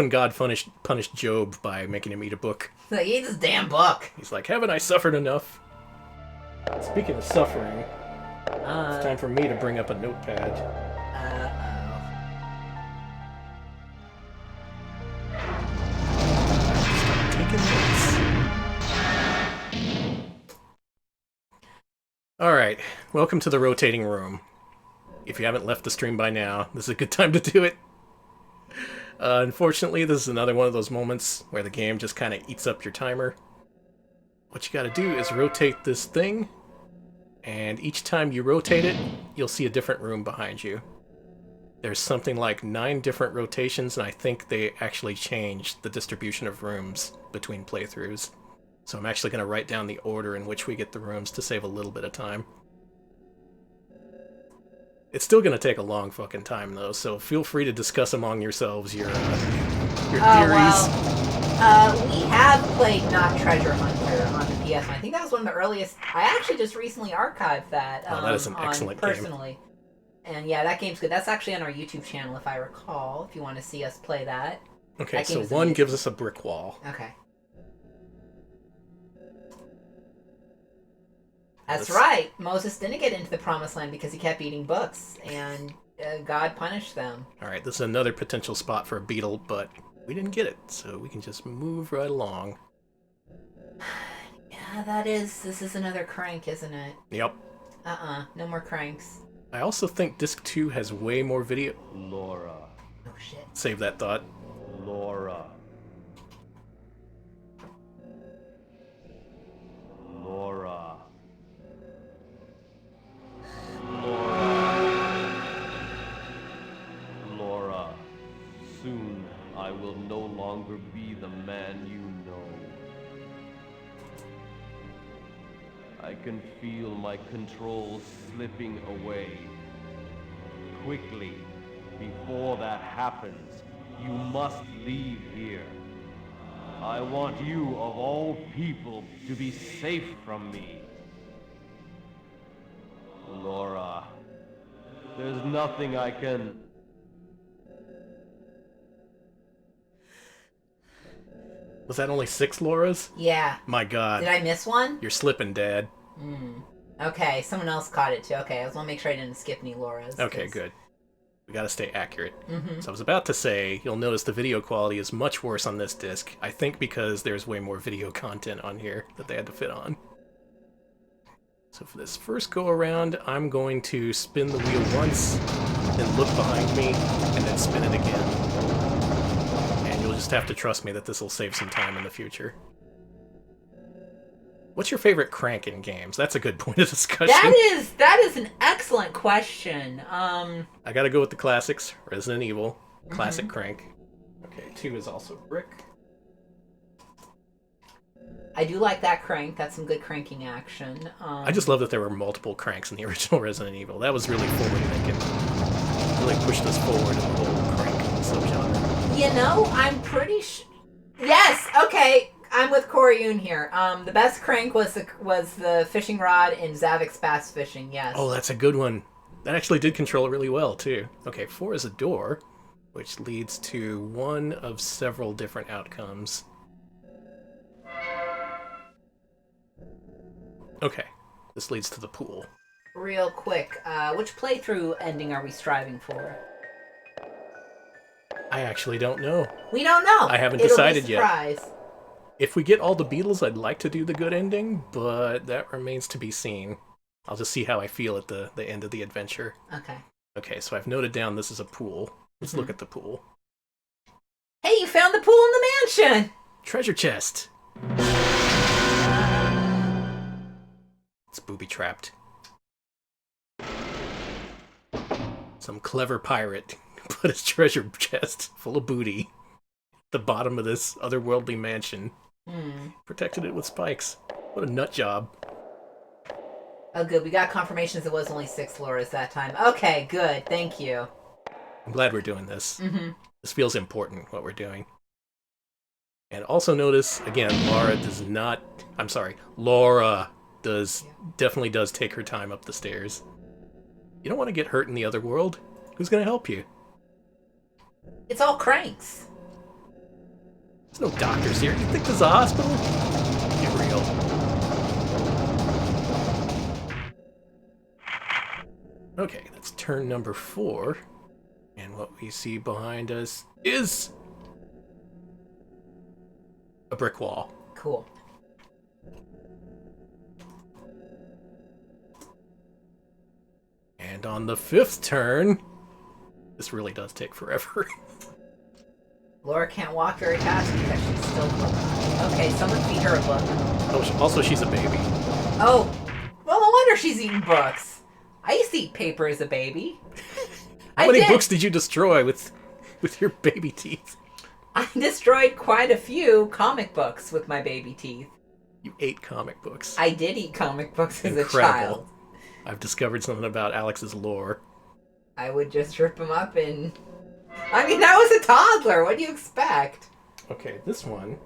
God punished Job by making him eat a book. Like, eat this damn book. He's like, haven't I suffered enough? Speaking of suffering, it's time for me to bring up a notepad. Start taking notes. All right, welcome to the rotating room. If you haven't left the stream by now, this is a good time to do it. Unfortunately, this is another one of those moments where the game just kind of eats up your timer. What you gotta do is rotate this thing, and each time you rotate it, you'll see a different room behind you. There's something like 9 different rotations, and I think they actually changed the distribution of rooms between playthroughs. So I'm actually going to write down the order in which we get the rooms to save a little bit of time. It's still going to take a long fucking time, though, so feel free to discuss among yourselves your theories. Well, we have played Not Treasure Hunter on the PS1. I think that was one of the earliest. I actually just recently archived that. Oh, that is an excellent game. Personally. And yeah, that game's good. That's actually on our YouTube channel, if I recall, if you want to see us play that. Okay, that so 1 gives us a brick wall. Okay. That's right. Moses didn't get into the Promised Land because he kept eating books, and God punished them. Alright, this is another potential spot for a beetle, but we didn't get it, so we can just move right along. Yeah, this is another crank, isn't it? Yep. No more cranks. I also think Disc 2 has way more video... Laura. Oh, shit. Save that thought. Laura. Laura. Laura. Laura. Soon I will no longer be the man you know. I can feel my control slipping away. Quickly, before that happens, you must leave here. I want you, of all people, to be safe from me. Laura, there's nothing I can... Was that only 6 Lauras? Yeah. My god. Did I miss one? You're slipping, Dad. Okay, someone else caught it too. Okay, I was want to make sure I didn't skip any Lauras. Okay, good. We gotta stay accurate. So I was about to say, you'll notice the video quality is much worse on this disc. I think because there's way more video content on here that they had to fit on. So for this first go around, I'm going to spin the wheel once, then look behind me, and then spin it again. And you'll just have to trust me that this will save some time in the future. What's your favorite crank in games? That's a good point of discussion. That is an excellent question. I gotta go with the classics. Resident Evil, classic crank. Okay, 2 is also brick. I do like that crank. That's some good cranking action. I just love that there were multiple cranks in the original Resident Evil. That was really forward thinking. Really pushed us forward in the whole crank subgenre. You know, I'm pretty sure. Yes. Okay. I'm with Koryun here. The best crank was the fishing rod in Zavik's Bass Fishing, yes. Oh, that's a good one. That actually did control it really well, too. Okay, 4 is a door, which leads to one of several different outcomes. Okay, this leads to the pool. Real quick, which playthrough ending are we striving for? I actually don't know. We don't know. I haven't decided yet. Surprise. If we get all the Beatles, I'd like to do the good ending, but that remains to be seen. I'll just see how I feel at the end of the adventure. Okay. Okay, so I've noted down this is a pool. Let's look at the pool. Hey, you found the pool in the mansion! Treasure chest! It's booby-trapped. Some clever pirate put his treasure chest full of booty at the bottom of this otherworldly mansion. Protected it with spikes. What a nut job. Oh, good. We got confirmations it was only 6 Lauras that time. Okay, good. Thank you. I'm glad we're doing this. This feels important, what we're doing. And also notice, again, Laura definitely does take her time up the stairs. You don't want to get hurt in the other world. Who's going to help you? It's all cranks. There's no doctors here. You think this is a hospital? Get real. Okay, that's turn number 4. And what we see behind us is a brick wall. Cool. And on the 5th turn, this really does take forever. Laura can't walk very fast because she's still book. Okay, someone feed her a book. Oh, also she's a baby. Oh, well, no wonder she's eating books. I used to eat paper as a baby. How many books did you destroy with your baby teeth? I destroyed quite a few comic books with my baby teeth. You ate comic books. I did eat comic books as Incredible. a child. I've discovered something about Alex's lore. I would just rip them up and... I mean, that was a toddler. What do you expect? Okay, this one...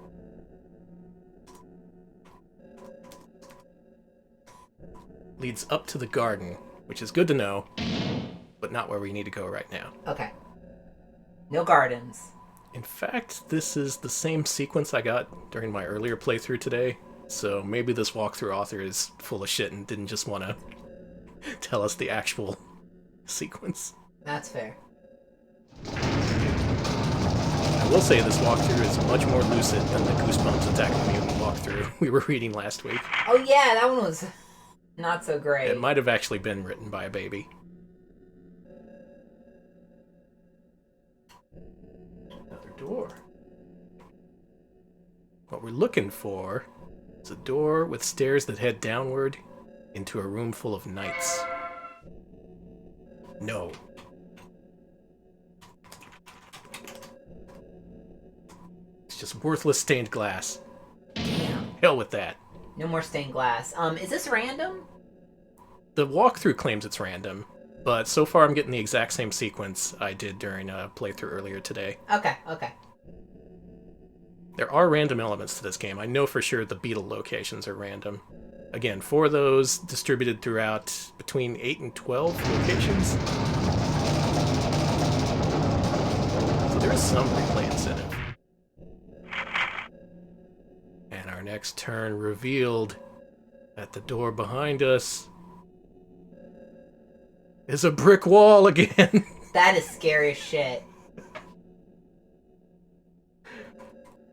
leads up to the garden, which is good to know, but not where we need to go right now. Okay. No gardens. In fact, this is the same sequence I got during my earlier playthrough today, so maybe this walkthrough author is full of shit and didn't just want to tell us the actual sequence. That's fair. I will say this walkthrough is much more lucid than the Goosebumps Attack of the Mutant walkthrough we were reading last week. Oh yeah, that one was not so great. It might have actually been written by a baby. Another door. What we're looking for is a door with stairs that head downward into a room full of knights. No. It's just worthless stained glass. Damn. Hell with that. No more stained glass. Is this random? The walkthrough claims it's random, but so far I'm getting the exact same sequence I did during a playthrough earlier today. Okay, okay. There are random elements to this game. I know for sure the beetle locations are random. Again, 4 of those distributed throughout between 8 and 12 locations. So there is some replay incentive. And our next turn revealed at the door behind us is a brick wall again. That is scary as shit.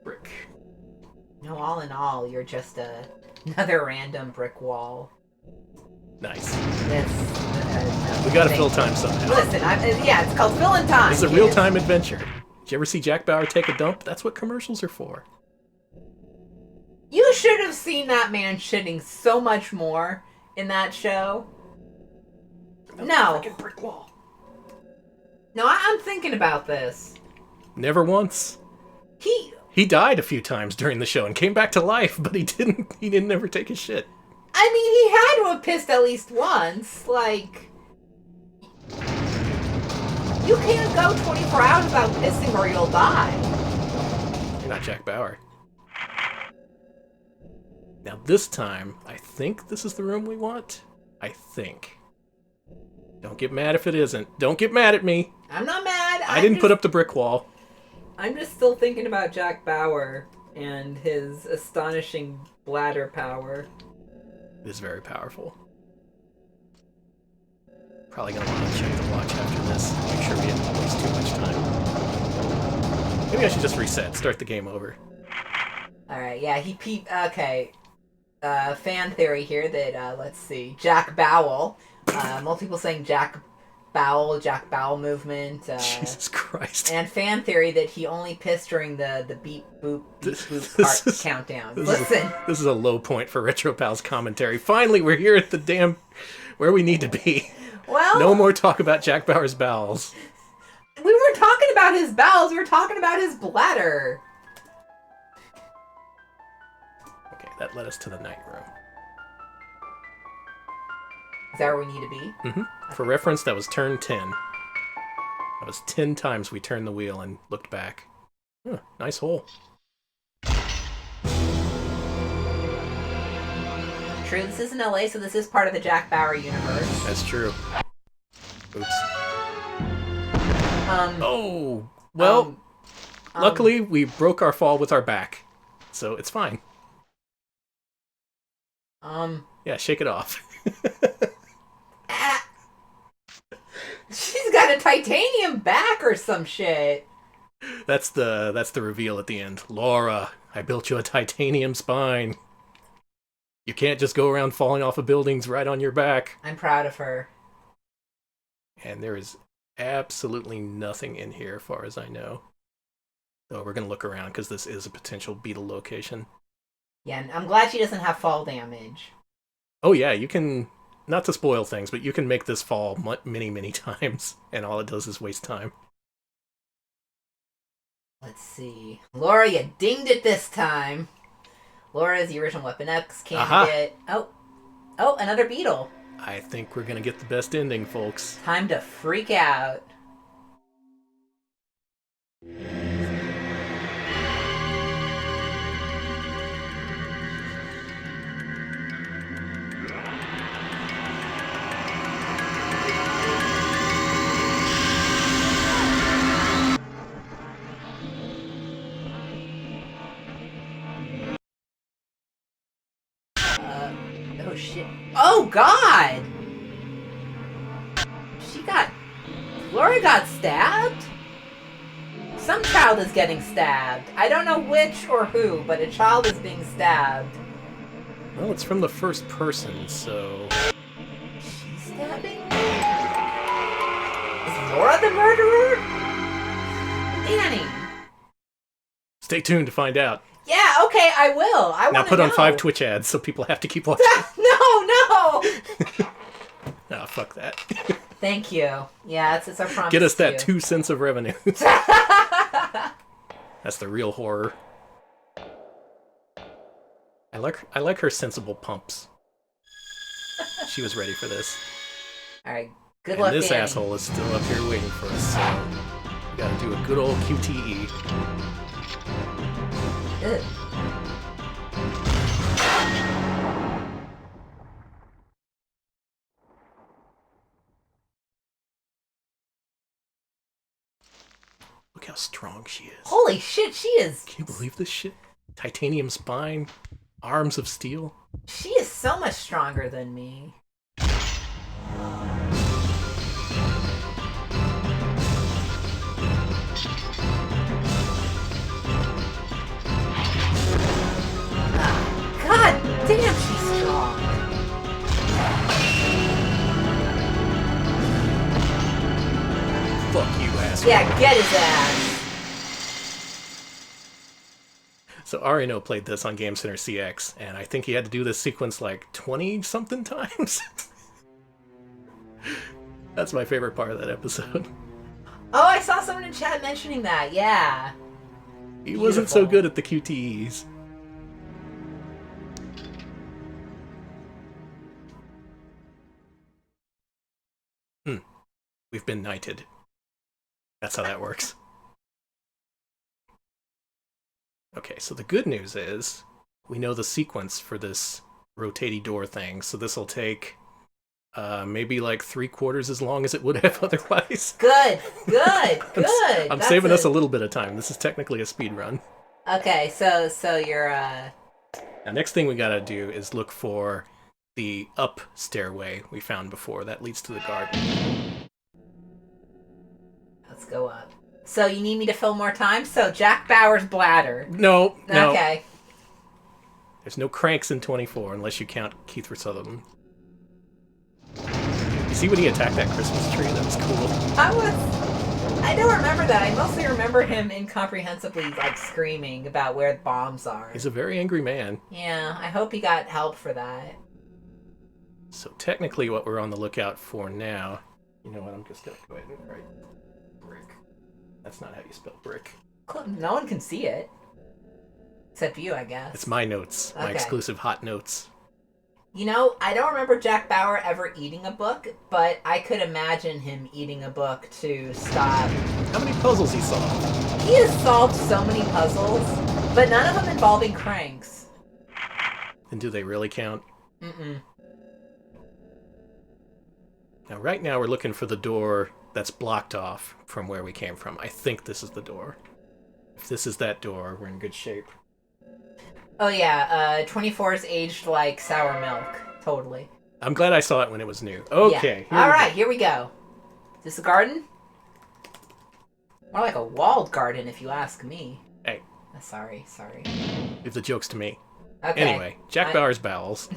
Brick. No, all in all, you're just another random brick wall. Nice. That's, We gotta fill time somehow. Listen, yeah, it's called filling time. It's a real-time adventure. Did you ever see Jack Bauer take a dump? That's what commercials are for. You should have seen that man shitting so much more in that show. No. Freaking brick wall. No, I'm thinking about this. Never once. He died a few times during the show and came back to life, but he didn't ever take a shit. I mean, he had to have pissed at least once. Like, you can't go 24 hours without pissing or you'll die. You're not Jack Bauer. Now this time, I think this is the room we want. I think. Don't get mad if it isn't. Don't get mad at me. I'm not mad. I didn't put up the brick wall. I'm just still thinking about Jack Bauer and his astonishing bladder power. It is very powerful. Probably gonna want to check the watch after this. Make sure we didn't waste too much time. Maybe I should just reset. Start the game over. Alright, yeah, he peeped. Okay. Fan theory here that, let's see. Jack Bowell. Most people saying Jack Bowell movement. Jesus Christ. And fan theory that he only pissed during the beep boop part countdown. Listen. This is a low point for RetroPal's commentary. Finally, we're here at the damn where we need to be. Well, no more talk about Jack Bauer's bowels. We were talking about his bowels. We were talking about his bladder. Okay, that led us to the night room. Is that where we need to be? Mm-hmm. Okay. For reference, that was turn 10. That was 10 times we turned the wheel and looked back. Huh, nice hole. True, this isn't LA, so this is part of the Jack Bauer universe. That's true. Oops. Oh! Well, luckily we broke our fall with our back. So it's fine. Yeah, shake it off. She's got a titanium back or some shit. That's the reveal at the end. Laura, I built you a titanium spine. You can't just go around falling off of buildings right on your back. I'm proud of her. And there is absolutely nothing in here, as far as I know. So we're going to look around because this is a potential beetle location. Yeah, and I'm glad she doesn't have fall damage. Oh yeah, you can, not to spoil things, but you can make this fall many, many times, and all it does is waste time. Let's see. Laura, you dinged it this time. Laura is the original Weapon X candidate. Aha. Oh, another beetle. I think we're going to get the best ending, folks. Time to freak out. Oh shit. Oh god! Laura got stabbed? Some child is getting stabbed. I don't know which or who, but a child is being stabbed. Well, it's from the first person, so... She's stabbing? Is Laura the murderer? Danny. Stay tuned to find out. Yeah, okay, I will. I want to Now put on know. 5 Twitch ads so people have to keep watching. No! Oh, fuck that. Thank you. Yeah, it's our promise. Get us that to 2 cents of revenue. That's the real horror. I like her sensible pumps. She was ready for this. Alright, good and luck, this Danny. asshole is still up here waiting for us, so we gotta do a good old QTE. Ugh. Look how strong she is. Holy shit, she is... Can you believe this shit? Titanium spine, arms of steel. She is so much stronger than me. God damn, she's strong. Fuck you, asshole. Yeah, get his ass. So Arino played this on Game Center CX, and I think he had to do this sequence like 20-something times. That's my favorite part of that episode. Oh, I saw someone in chat mentioning that. Yeah. He wasn't so good at the QTEs. We've been knighted. That's how that works. Okay, so the good news is we know the sequence for this rotating door thing, so this will take maybe like 3/4 as long as it would have otherwise. Good. I'm saving us a little bit of time. This is technically a speed run. Okay, so you're Now, next thing we gotta do is look for the up stairway we found before that leads to the garden. Let's go up. So you need me to fill more time? So Jack Bauer's bladder. No. Okay. There's no cranks in 24 unless you count Keith Sutherland. You see when he attacked that Christmas tree? That was cool. I don't remember that. I mostly remember him incomprehensibly like screaming about where the bombs are. He's a very angry man. Yeah, I hope he got help for that. So technically what we're on the lookout for now... You know what, I'm just gonna go ahead and write brick. That's not how you spell brick. No one can see it. Except you, I guess. It's my notes. My Okay. exclusive hot notes. You know, I don't remember Jack Bauer ever eating a book, but I could imagine him eating a book to stop. How many puzzles he solved? He has solved so many puzzles, but none of them involving cranks. And do they really count? Mm-mm. Now, right now we're looking for the door that's blocked off from where we came from. I think this is the door. If this is that door, we're in good shape. Oh yeah, 24 is aged like sour milk. Totally. I'm glad I saw it when it was new. Okay. Yeah. Alright, here we go. Is this a garden? More like a walled garden, if you ask me. Hey. Sorry. Leave the jokes to me. Okay. Anyway, Jack Bauer's bowels.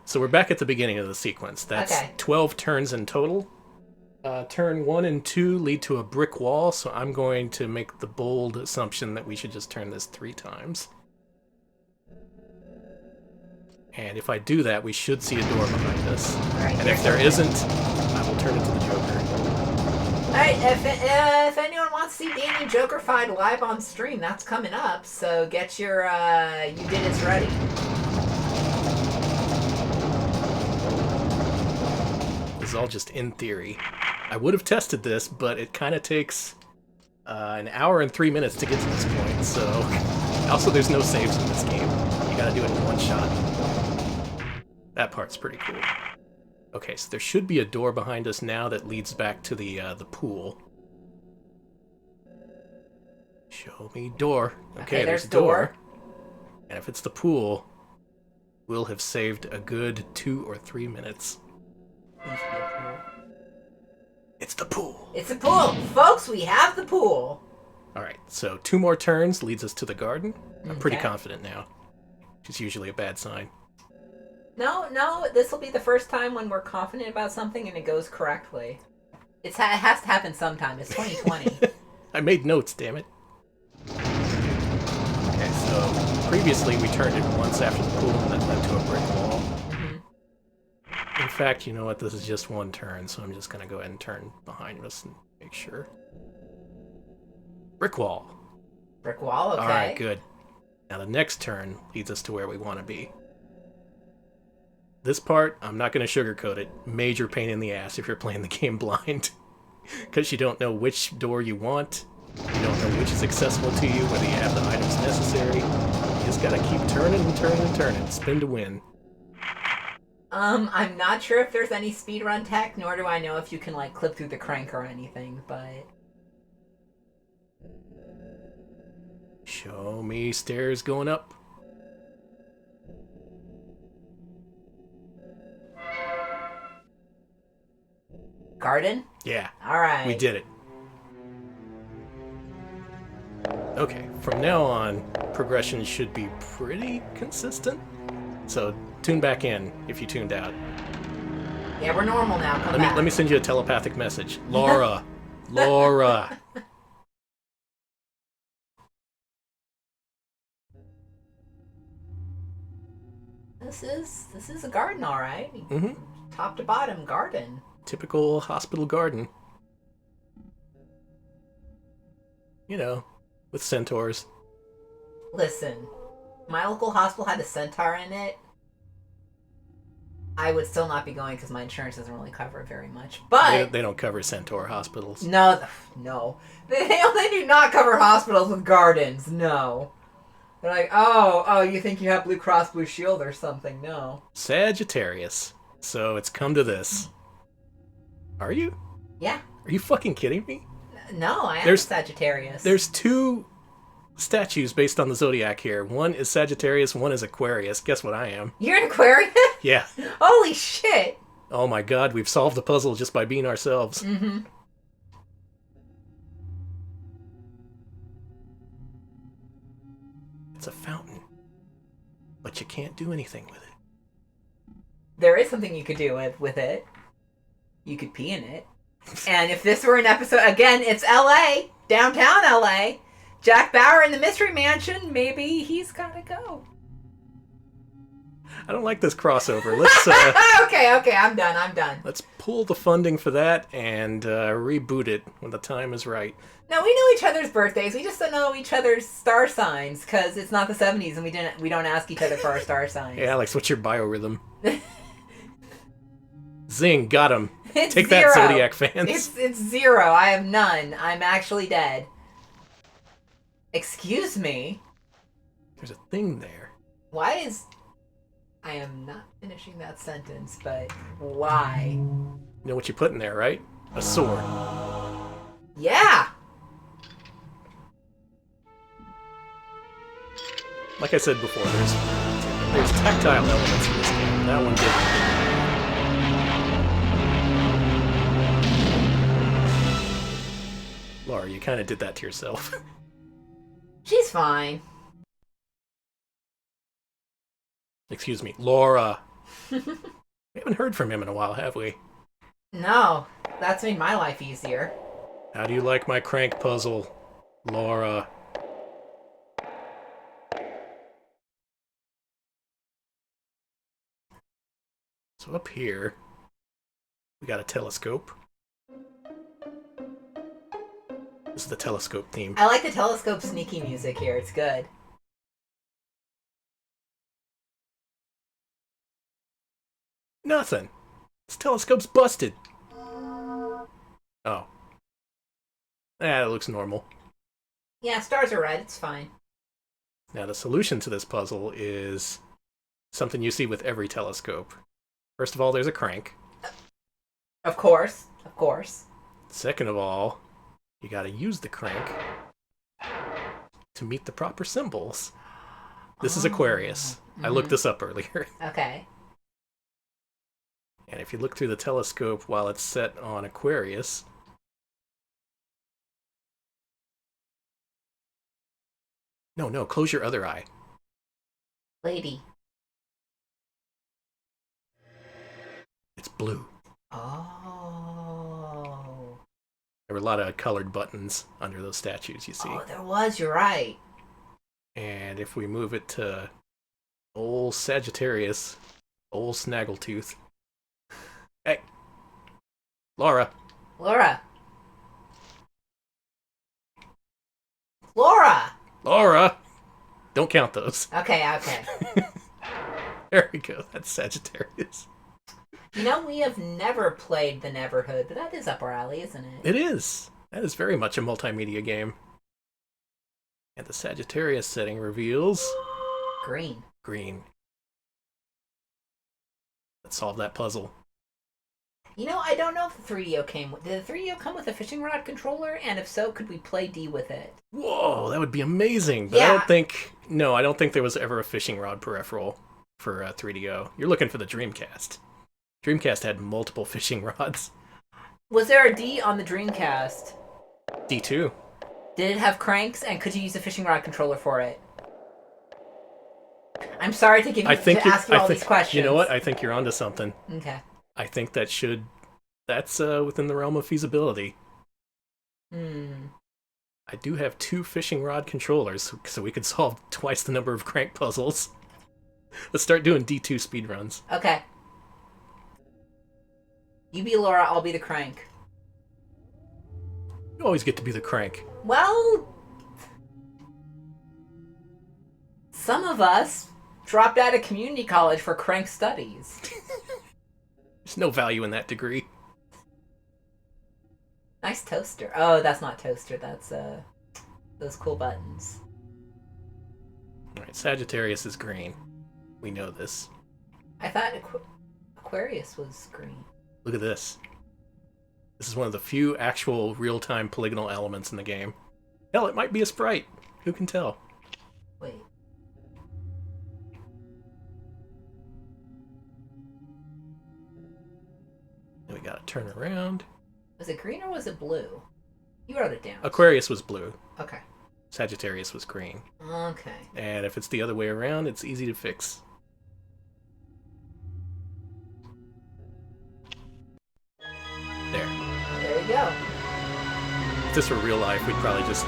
So we're back at the beginning of the sequence. That's Okay. 12 turns in total. Turn 1 and 2 lead to a brick wall, so I'm going to make the bold assumption that we should just turn this 3 times. And if I do that, we should see a door behind us. Alright, And if there isn't, I will turn it to the Joker. Alright, if anyone wants to see Danny Joker-fied live on stream, that's coming up, so get your, you did it's ready. This is all just in theory. I would have tested this, but it kind of takes an hour and 3 minutes to get to this point, so... Also, there's no saves in this game. You gotta do it in one shot. That part's pretty cool. Okay, so there should be a door behind us now that leads back to the pool. Show me door. Okay, there's door. And if it's the pool, we'll have saved a good 2 or 3 minutes. It's the pool. It's the pool! Folks, we have the pool! Alright, so 2 more turns leads us to the garden. I'm pretty Okay. confident now. Which is usually a bad sign. No, this will be the first time when we're confident about something and it goes correctly. It has to happen sometime. It's 2020. I made notes, damn it. Okay, so previously we turned it once after the pool and that led to a brick wall. In fact, you know what? This is just one turn, so I'm just going to go ahead and turn behind us and make sure. Brick wall. Brick wall, okay. Alright, good. Now the next turn leads us to where we want to be. This part, I'm not going to sugarcoat it. Major pain in the ass if you're playing the game blind. Because you don't know which door you want. You don't know which is accessible to you, whether you have the items necessary. You just gotta keep turning and turning and turning. Spin to win. I'm not sure if there's any speedrun tech, nor do I know if you can, like, clip through the crank or anything, but... Show me stairs going up. Garden? Yeah, Alright. we did it. Okay, from now on, progression should be pretty consistent. So tune back in if you tuned out. Yeah, we're normal now. Come back. Let me send you a telepathic message. Laura. Laura. This is a garden, alright. Mm-hmm. Top to bottom garden. Typical hospital garden. You know, with centaurs. Listen, my local hospital had a centaur in it. I would still not be going because my insurance doesn't really cover it very much. But They don't cover centaur hospitals. no, they do not cover hospitals with gardens. No, they're like, oh, you think you have Blue Cross Blue Shield or something? No. Sagittarius. So it's come to this. Are you? Yeah. Are you fucking kidding me? No, I am There's- Sagittarius. There's 2 statues based on the zodiac here. One is Sagittarius, one is Aquarius. Guess what I am? You're an Aquarius? Yeah. Holy shit! Oh my god, we've solved the puzzle just by being ourselves. Mm-hmm. It's a fountain. But you can't do anything with it. There is something you could do with it. You could pee in it. And if this were an episode, again, it's LA, downtown LA. Jack Bauer in the Mystery Mansion, maybe he's gotta go. I don't like this crossover. Let's Okay, I'm done. let's pull the funding for that and reboot it when the time is right. No, we know each other's birthdays. We just don't know each other's star signs because it's not the 70s and we don't ask each other for our star signs. Hey Alex, what's your biorhythm? Zing, got him. It's Take zero. that, Zodiac fans. It's 0. I have none. I'm actually dead. Excuse me. There's a thing there. Why is... I am not finishing that sentence, but why? You know what you put in there, right? A sword. Yeah! Like I said before, there's tactile elements in this game. That one didn't. Laura, you kind of did that to yourself. She's fine. Excuse me, Laura. We haven't heard from him in a while, have we? No, that's made my life easier. How do you like my crank puzzle, Laura? So up here, we got a telescope. This is the telescope theme. I like the telescope sneaky music here. It's good. Nothing. This telescope's busted. Oh. That looks normal. Yeah, stars are red. It's fine. Now the solution to this puzzle is something you see with every telescope. First of all, there's a crank. Of course. Of course. Second of all, you gotta use the crank to meet the proper symbols. This is Aquarius. I looked this up earlier. Okay. And if you look through the telescope while it's set on Aquarius, no, close your other eye. Lady. It's blue. Oh. There were a lot of colored buttons under those statues, you see. Oh, there was. You're right. And if we move it to old Sagittarius, old Snaggletooth. Hey! Laura! Laura. Laura! Laura! Don't count those. Okay, okay. There we go. That's Sagittarius. You know, we have never played the Neverhood, but that is up our alley, isn't it? It is. That is very much a multimedia game. And the Sagittarius setting reveals... Green. Green. Let's solve that puzzle. You know, I don't know if the 3DO came with... Did the 3DO come with a fishing rod controller? And if so, could we play D with it? Whoa, that would be amazing. But Yeah. I don't think... No, I don't think there was ever a fishing rod peripheral for 3DO. You're looking for the Dreamcast. Dreamcast had multiple fishing rods. Was there a D on the Dreamcast? D2. Did it have cranks, and could you use a fishing rod controller for it? I'm sorry to ask you all these questions. You know what? I think you're onto something. Okay. I think that's within the realm of feasibility. I do have 2 fishing rod controllers, so we could solve twice the number of crank puzzles. Let's start doing D2 speedruns. Okay. You be Laura, I'll be the crank. You always get to be the crank. Well, some of us dropped out of community college for crank studies. There's no value in that degree. Nice toaster. Oh, that's not toaster. That's those cool buttons. Alright, Sagittarius is green. We know this. I thought Aquarius was green. Look at this. This is one of the few actual real-time polygonal elements in the game. Hell, it might be a sprite. Who can tell? Wait. Then we gotta turn around. Was it green or was it blue? You wrote it down. Aquarius was blue. Okay. Sagittarius was green. Okay. And if it's the other way around, it's easy to fix. There. There you go. If this were real life, we'd probably just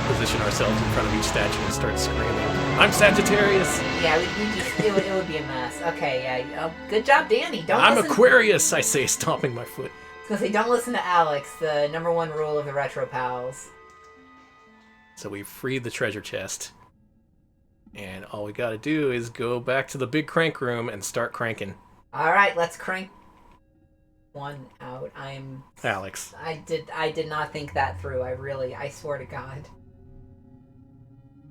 position ourselves in front of each statue and start screaming, "I'm Sagittarius!" Yeah, it would be a mess. Okay, yeah. Good job, Danny. I'm listen. Aquarius, I say, stomping my foot. I was gonna say, don't listen to Alex, the #1 rule of the Retro Pals. So we freed the treasure chest. And all we gotta do is go back to the big crank room and start cranking. Alright, let's crank one out. Alex. I did not think that through. I swear to God.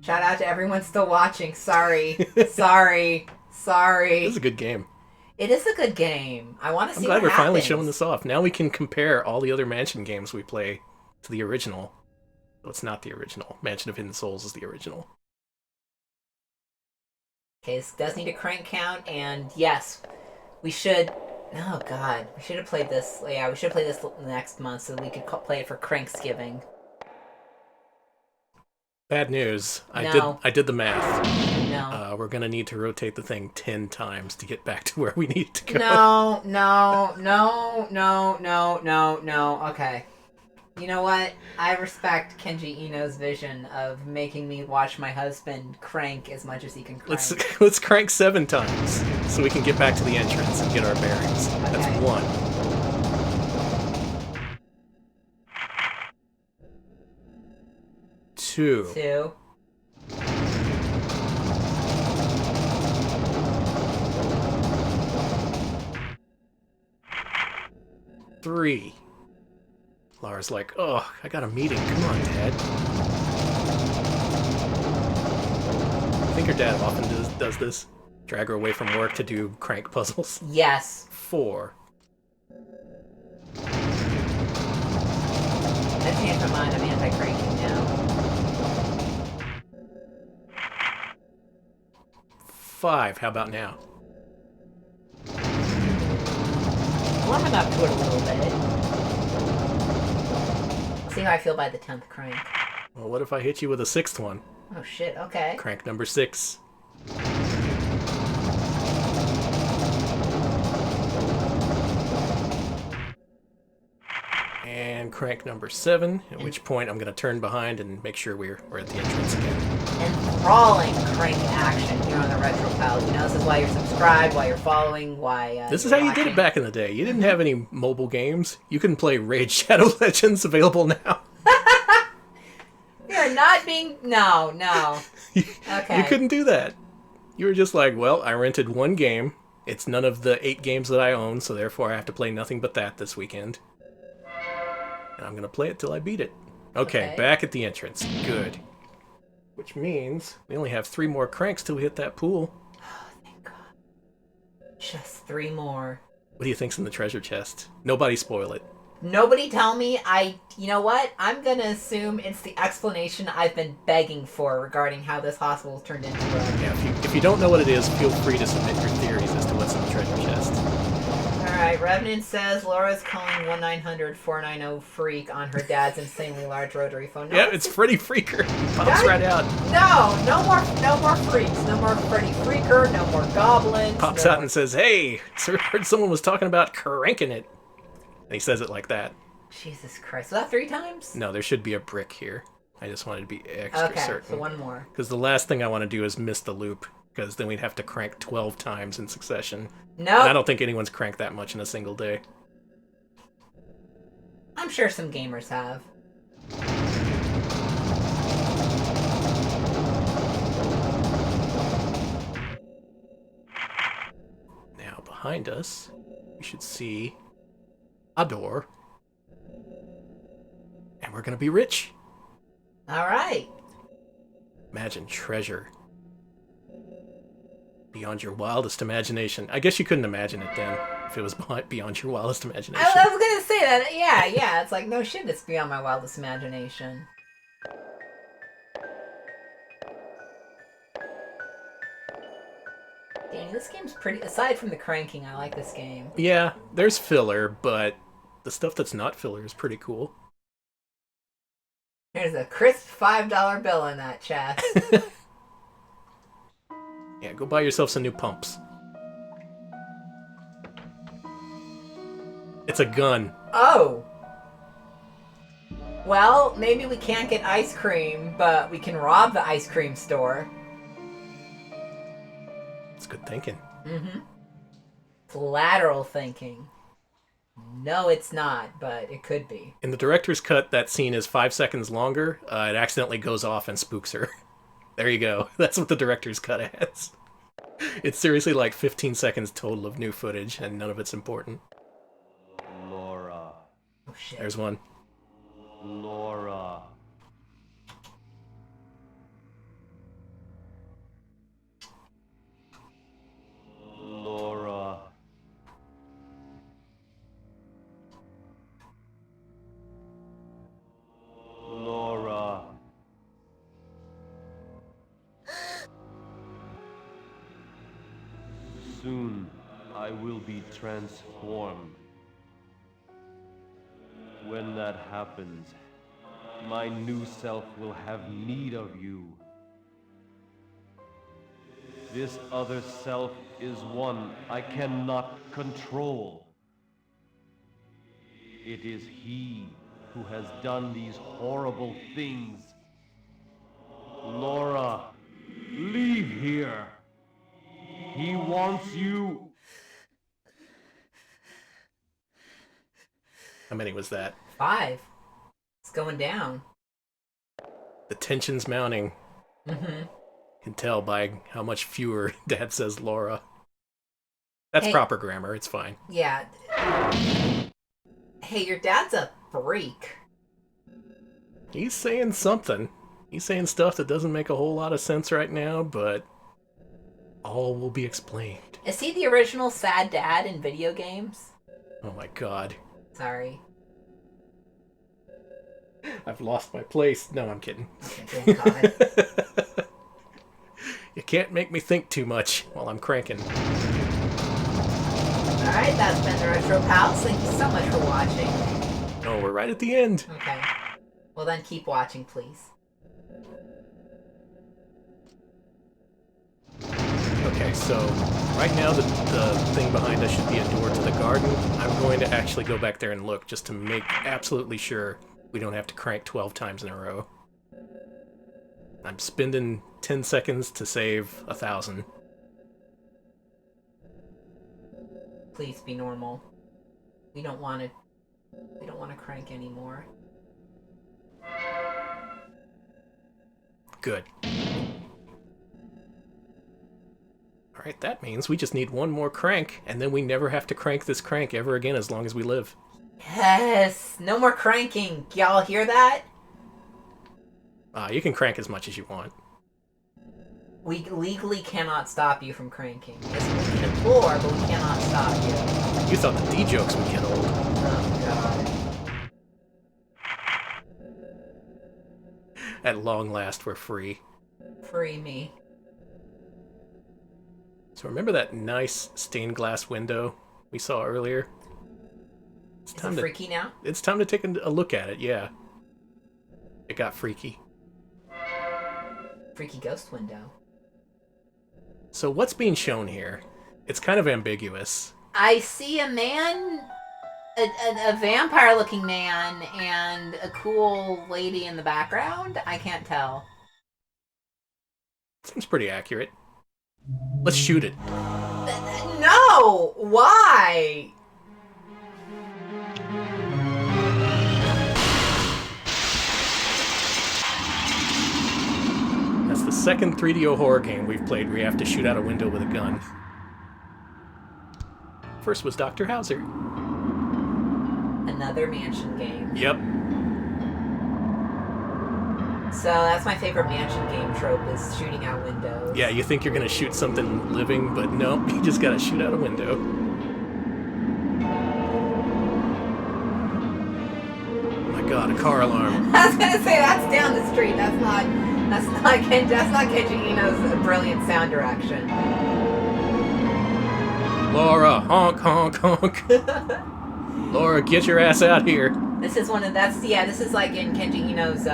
Shout out to everyone still watching. Sorry. Sorry. This is a good game. It is a good game. I want to see what I'm glad we're finally happens. showing this off. Now we can compare all the other Mansion games we play to the original. So it's not the original. Mansion of Hidden Souls is the original. Okay, this does need a crank count, and yes, we should... Oh, God. We should have played this... Yeah, we should play this next month so we could play it for Cranksgiving. Bad news. No. I did the math. No. No. We're gonna need to rotate the thing 10 times to get back to where we need to go. No, no, no, no, no, no, no. Okay. You know what? I respect Kenji Ino's vision of making me watch my husband crank as much as he can crank. Let's crank 7 times so we can get back to the entrance and get our bearings. That's Okay. 1. 2. 2. 3. Lara's like, oh, I got a meeting. Come on, Dad. I think her dad often does this. Drag her away from work to do crank puzzles. Yes. 4. I changed my mind. I'm anti-cranking now. 5. How about now? Warming up to it a little bit. See how I feel by the 10th crank. Well, what if I hit you with a 6th one? Oh shit, okay. Crank number 6. And crank number 7, at which point I'm going to turn behind and make sure we're at the entrance again. Enthralling crank action here on the Retro Pals. You know, this is why you're subscribed, why you're following, why this is you're how you did watching. it back in the day. You didn't have any mobile games. You couldn't play Raid Shadow Legends, available now. You're not being... No. Okay. You couldn't do that. You were just like, well, I rented one game. It's none of the 8 games that I own, so therefore I have to play nothing but that this weekend. And I'm going to play it till I beat it. Okay, back at the entrance. Good. Which means we only have 3 more cranks till we hit that pool. Oh, thank God. Just 3 more. What do you think's in the treasure chest? Nobody spoil it. Nobody tell me. You know what? I'm gonna assume it's the explanation I've been begging for regarding how this hospital turned into a... Yeah, if you don't know what it is, feel free to submit your theories as to what's in the treasure chest. Alright, Revenant says Laura's calling 1-900-490-FREAK on her dad's insanely large rotary phone. No, Yeah, it's Freddy Freaker. He pops right out. No more freaks. No more Freddy Freaker, no more goblins. Pops out and says, hey, sir, heard someone was talking about cranking it. And he says it like that. Jesus Christ. Was that 3 times? No, there should be a brick here. I just wanted to be extra certain. So 1 more. Because the last thing I want to do is miss the loop, because then we'd have to crank 12 times in succession. No. And I don't think anyone's cranked that much in a single day. I'm sure some gamers have. Now, behind us, we should see a door. And we're going to be rich. Alright. Imagine treasure. Beyond your wildest imagination. I guess you couldn't imagine it then, if it was beyond your wildest imagination. I was gonna say that. Yeah. It's like, no shit, it's beyond my wildest imagination. Danny, this game's pretty... Aside from the cranking, I like this game. Yeah, there's filler, but the stuff that's not filler is pretty cool. There's a crisp $5 bill in that chest. Yeah, go buy yourself some new pumps. It's a gun. Oh! Well, maybe we can't get ice cream, but we can rob the ice cream store. It's good thinking. Mm-hmm. It's lateral thinking. No, it's not, but it could be. In the director's cut, that scene is 5 seconds longer. It accidentally goes off and spooks her. There you go. That's what the director's cut has. It's seriously like 15 seconds total of new footage, and none of it's important. Laura. Oh, shit. There's one. Laura. Laura. Laura. Soon I will be transformed. When that happens, my new self will have need of you. This other self is one I cannot control. It is he who has done these horrible things. Laura, leave here. He wants you. How many was that? 5. It's going down. The tension's mounting. Mm-hmm. Can tell by how much fewer Dad says Laura. That's Hey. proper grammar, it's fine. Yeah. Hey, your dad's a freak. He's saying something. He's saying stuff that doesn't make a whole lot of sense right now, but all will be explained. Is he the original sad dad in video games? Oh my god. Sorry. I've lost my place. No, I'm kidding. Okay, thank God. You can't make me think too much while I'm cranking. Alright, that's been the Retro Pals. Thank you so much for watching. Oh, we're right at the end. Okay. Well then, keep watching, please. Okay, so right now the thing behind us should be a door to the garden. I'm going to actually go back there and look just to make absolutely sure we don't have to crank 12 times in a row. I'm spending 10 seconds to save 1,000. Please be normal. We don't want to crank anymore. Good. Alright, that means we just need one more crank, and then we never have to crank this crank ever again as long as we live. Yes! No more cranking! Y'all hear that? You can crank as much as you want. We legally cannot stop you from cranking. Yes, we can implore, but we cannot stop you. You thought the D-jokes would get old. Oh, God. At long last, we're free. Free me. So remember that nice stained glass window we saw earlier? It's Is it freaky now? It's time to take a look at it, yeah. It got freaky. Freaky ghost window. So what's being shown here? It's kind of ambiguous. I see a man, a vampire-looking man, and a cool lady in the background. I can't tell. Seems pretty accurate. Let's shoot it. No! Why? That's the second 3DO horror game we've played where you have to shoot out a window with a gun. First was Dr. Hauser. Another mansion game. Yep. So that's my favorite mansion game trope, is shooting out windows. Yeah, you think you're gonna shoot something living, but no, you just gotta shoot out a window. Oh my god, a car alarm. I was gonna say, that's down the street. That's not Kenji Ino's brilliant sound direction. Laura, honk, honk, honk. Laura, get your ass out here. This is this is like in Kenji Ino's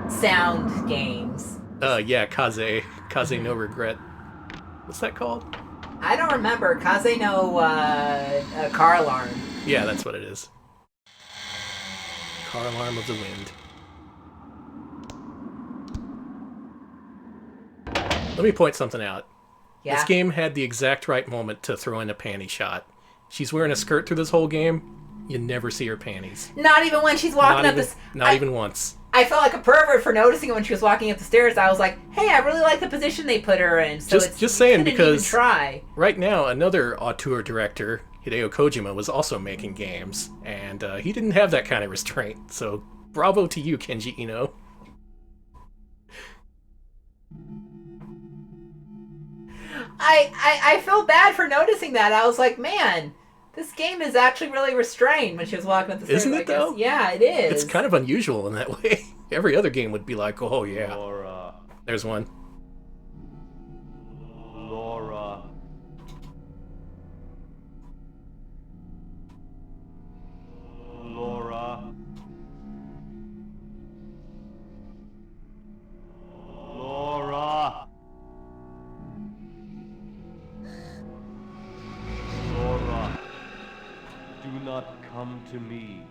sound games. Yeah, Kaze. Kaze no regret. What's that called? I don't remember. Kaze no car alarm. Yeah, that's what it is. Car alarm of the wind. Let me point something out. Yeah. This game had the exact right moment to throw in a panty shot. She's wearing a skirt through this whole game. You never see her panties. Not even when she's walking up this. Not even once. I felt like a pervert for noticing it when she was walking up the stairs. I was like, "Hey, I really like the position they put her in." So just saying, because even try. Right now another auteur director, Hideo Kojima, was also making games, and he didn't have that kind of restraint. So bravo to you, Kenji Ino. I felt bad for noticing that. I was like, man, this game is actually really restrained when she was walking up the stairs. Isn't it, though? Yeah, it is. It's kind of unusual in that way. Every other game would be like, oh yeah. Laura. There's one. Laura. Laura. Laura. not come to me.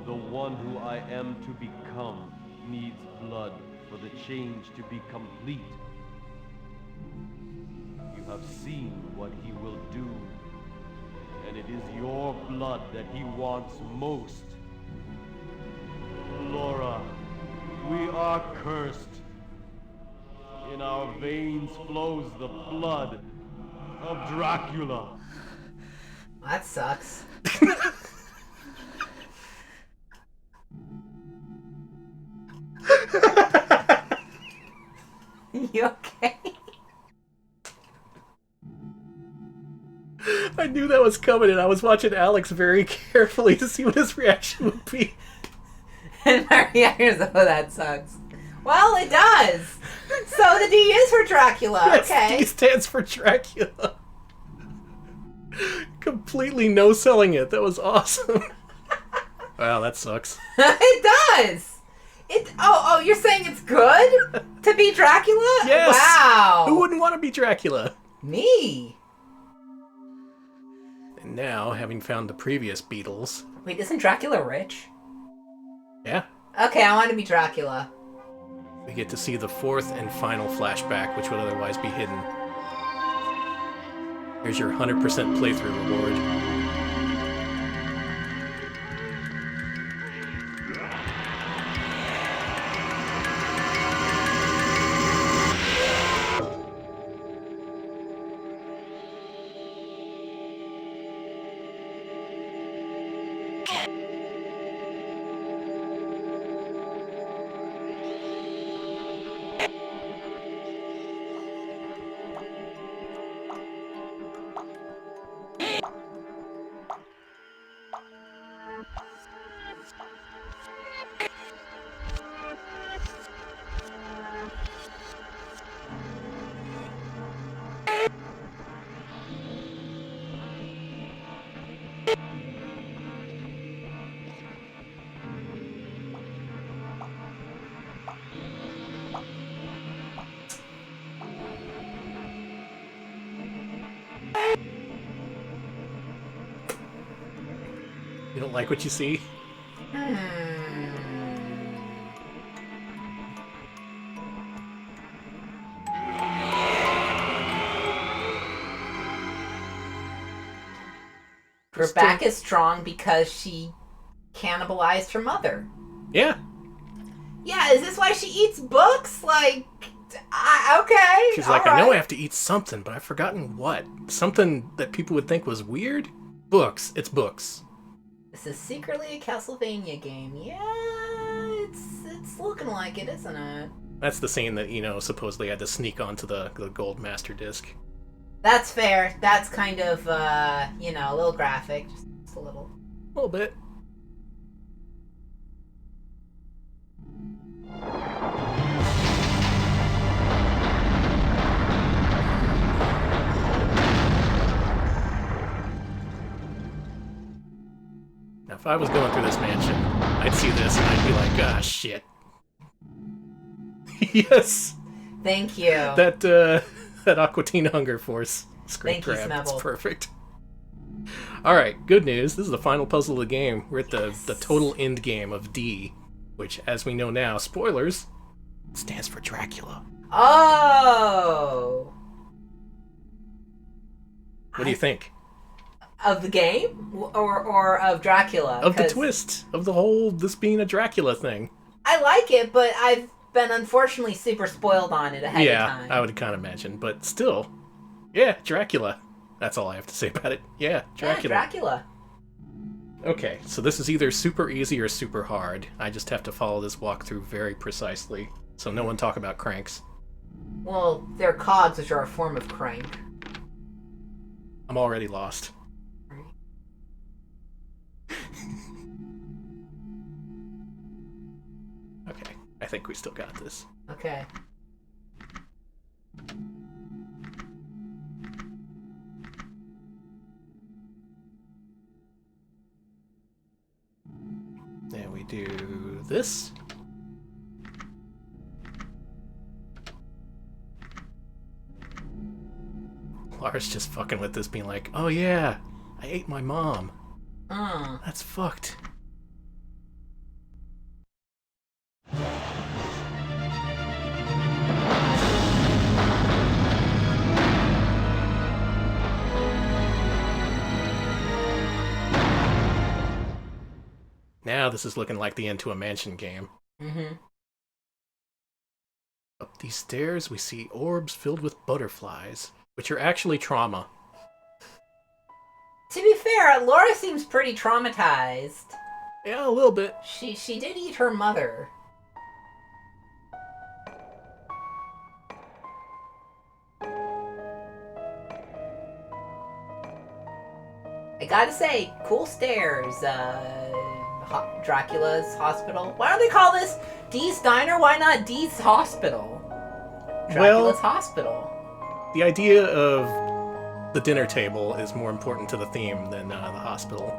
The one who I am to become needs blood for the change to be complete. You have seen what he will do, and it is your blood that he wants most. Laura, we are cursed. In our veins flows the blood of Dracula. That sucks. You okay? I knew that was coming, and I was watching Alex very carefully to see what his reaction would be. And my reaction is, oh, that sucks. Well, it does. So the D is for Dracula. Yes, Okay. D stands for Dracula. Completely no selling it. That was awesome. Wow, that sucks. It does. Oh, you're saying it's good to be Dracula? Yes. Wow. Who wouldn't want to be Dracula? Me. And now, having found the previous Beatles. Wait, isn't Dracula rich? Yeah. Okay, I want to be Dracula. We get to see the fourth and final flashback, which would otherwise be hidden. Here's your 100% playthrough reward. You don't like what you see? Rebecca's strong because she cannibalized her mother. Yeah. Yeah, is this why she eats books? Like, okay. She's like, I know I have to eat something, but I've forgotten what. Something that people would think was weird? Books. It's books. This is secretly a Castlevania game. Yeah, it's looking like it, isn't it? That's the scene that, supposedly had to sneak onto the gold master disc. That's fair. That's kind of, a little graphic. Just a little. A little bit. Now, if I was going through this mansion, I'd see this and I'd be like, ah, shit. Yes! Thank you. That Aqua Teen Hunger Force screen Thank you, grab. That's Smebble. perfect. Alright, good news. This is the final puzzle of the game. We're at the total end game of D, which, as we know now, spoilers, stands for Dracula. Oh! What do you think? Of the game? Or of Dracula? Of the twist, of the whole this being a Dracula thing. I like it, but I've been unfortunately super spoiled on it ahead of time. Yeah, I would kind of imagine, but still. Yeah, Dracula. That's all I have to say about it. Yeah, Dracula. Yeah, Dracula. Okay, so this is either super easy or super hard. I just have to follow this walkthrough very precisely, so no one talk about cranks. Well, they're cogs, which are a form of crank. I'm already lost. Okay, I think we still got this. Okay. Then we do this. Lara's just fucking with this, being like, oh yeah, I ate my mom. Uh. That's fucked. Now this is looking like the Into a Mansion game. Mm-hmm. Up these stairs, we see orbs filled with butterflies, which are actually trauma. To be fair, Laura seems pretty traumatized. Yeah, a little bit. She did eat her mother. I gotta say, cool stairs. Dracula's hospital. Why don't they call this Dee's Diner? Why not Dee's Hospital? Dracula's hospital. The idea of the dinner table is more important to the theme than the hospital.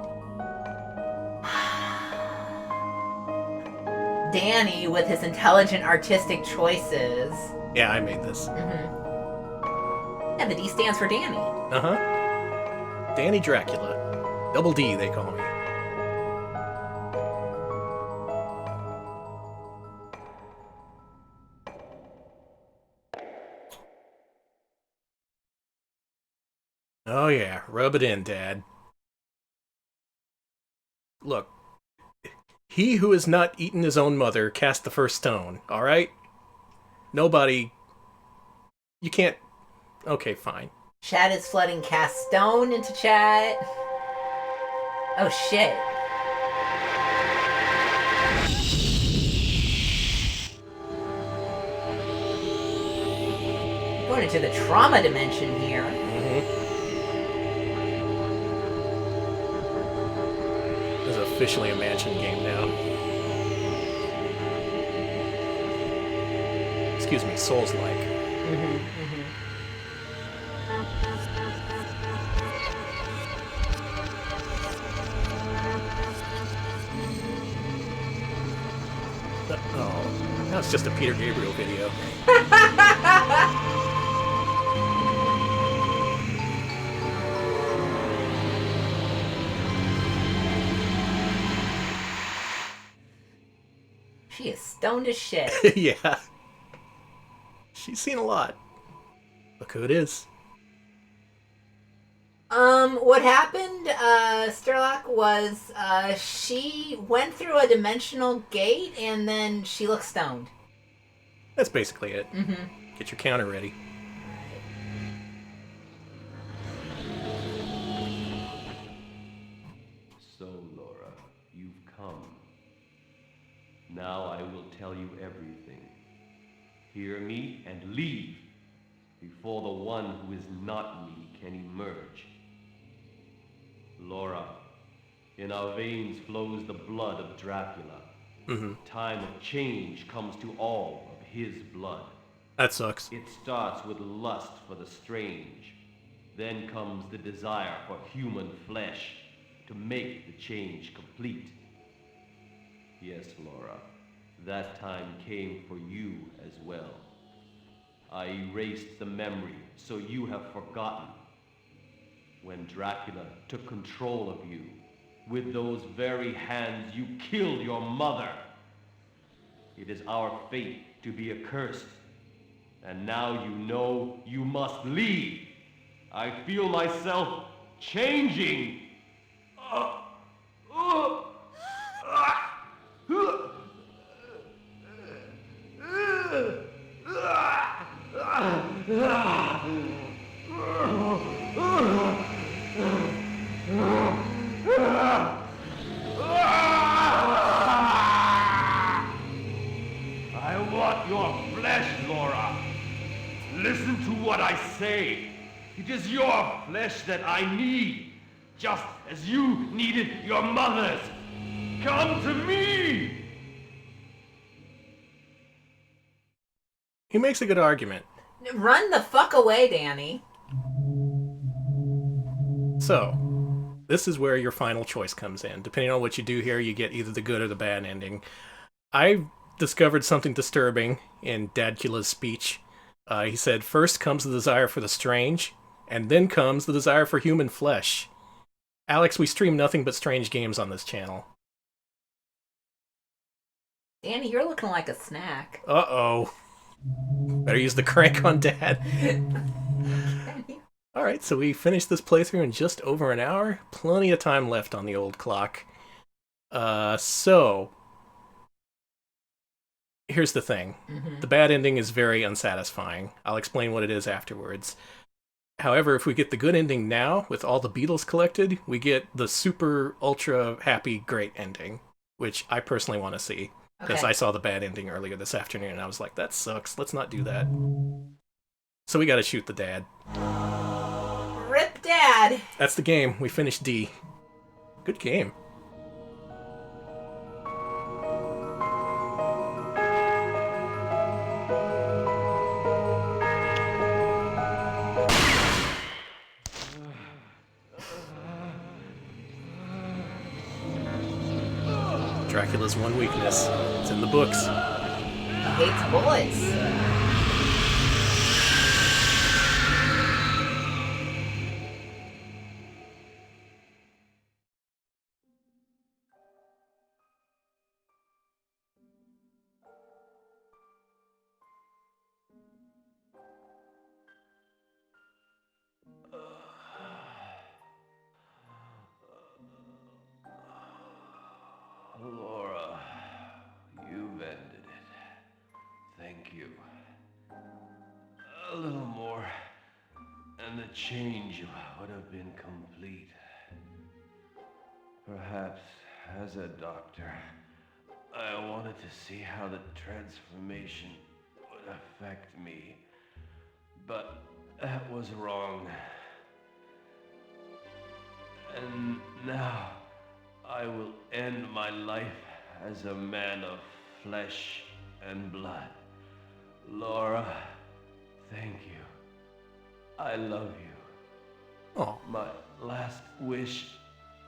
Danny with his intelligent artistic choices. Yeah, I made this. Mm-hmm. Yeah, the D stands for Danny. Uh-huh. Danny Dracula. Double D, they call me. Oh yeah, rub it in, Dad. Look, he who has not eaten his own mother cast the first stone, alright? Nobody... You can't... Okay, fine. Chat is flooding cast stone into chat. Oh shit. Going into the trauma dimension here. This is officially a mansion game now. Excuse me, Souls-like. Oh, now it's just a Peter Gabriel video. She is stoned as shit. Yeah. She's seen a lot. Look who it is. What happened, Sterlock, was, she went through a dimensional gate and then she looked stoned. That's basically it. Mm-hmm. Get your counter ready. So, Laura, you've come. Now I will tell you everything. Hear me and leave before the one who is not me can emerge. Laura, in our veins flows the blood of Dracula. Time of change comes to all of his blood. That sucks. It starts with lust for the strange. Then comes the desire for human flesh to make the change complete. Yes, Laura, that time came for you as well. I erased the memory so you have forgotten. When Dracula took control of you, with those very hands you killed your mother. It is our fate to be accursed. And now you know you must leave. I feel myself changing. I want your flesh, Laura. Listen to what I say. It is your flesh that I need, just as you needed your mother's. Come to me! He makes a good argument. Run the fuck away, Danny. So, this is where your final choice comes in. Depending on what you do here, you get either the good or the bad ending. I discovered something disturbing in Dadcula's speech. He said, first comes the desire for the strange, and then comes the desire for human flesh. Alex, we stream nothing but strange games on this channel. Danny, you're looking like a snack. Uh-oh. Better use the crank on Dad. Alright, so we finished this playthrough in just over an hour. Plenty of time left on the old clock. So... Here's the thing. The bad ending is very unsatisfying. I'll explain what it is afterwards. However, if we get the good ending now, with all the Beatles collected, we get the super, ultra, happy, great ending, which I personally want to see. Because Okay. I saw the bad ending earlier this afternoon, and I was like, that sucks, let's not do that. So we gotta shoot the dad. Rip Dad! That's the game. We finished D. Good game. Dracula's one weakness. It's in the books. He hates bullets. Laura, you've ended it. Thank you. A little more, and the change would have been complete. Perhaps, as a doctor, I wanted to see how the transformation would affect me. But that was wrong. And now, I will end my life as a man of flesh and blood. Laura, thank you. I love you. Oh, My last wish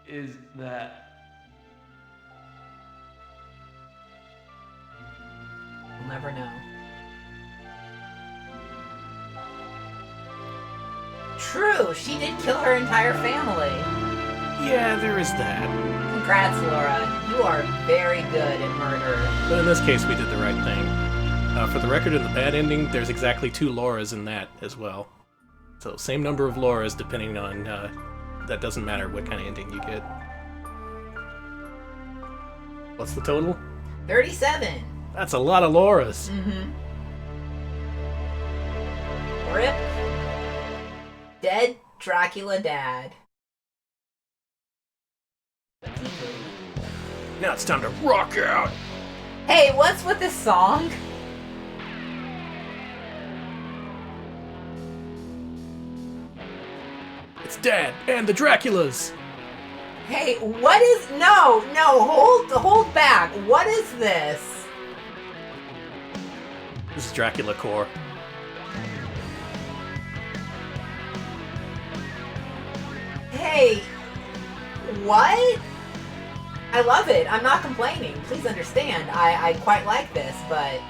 is that... We'll never know. True, she did kill her entire family. yeah, there is that. Congrats, Laura. You are very good at murder. But in this case, we did the right thing. For the record, in the bad ending, there's exactly 2 Lauras in that as well. So, same number of Lauras, depending on... that doesn't matter what kind of ending you get. What's the total? 37. That's a lot of Lauras. Rip. Dead Dracula Dad. Now it's time to rock out! Hey, what's with this song? It's Dad and the Draculas! Hey, what is... No, hold back. What is this? This is Dracula Core. Hey, what? I love it. I'm not complaining. Please understand. I quite like this, but...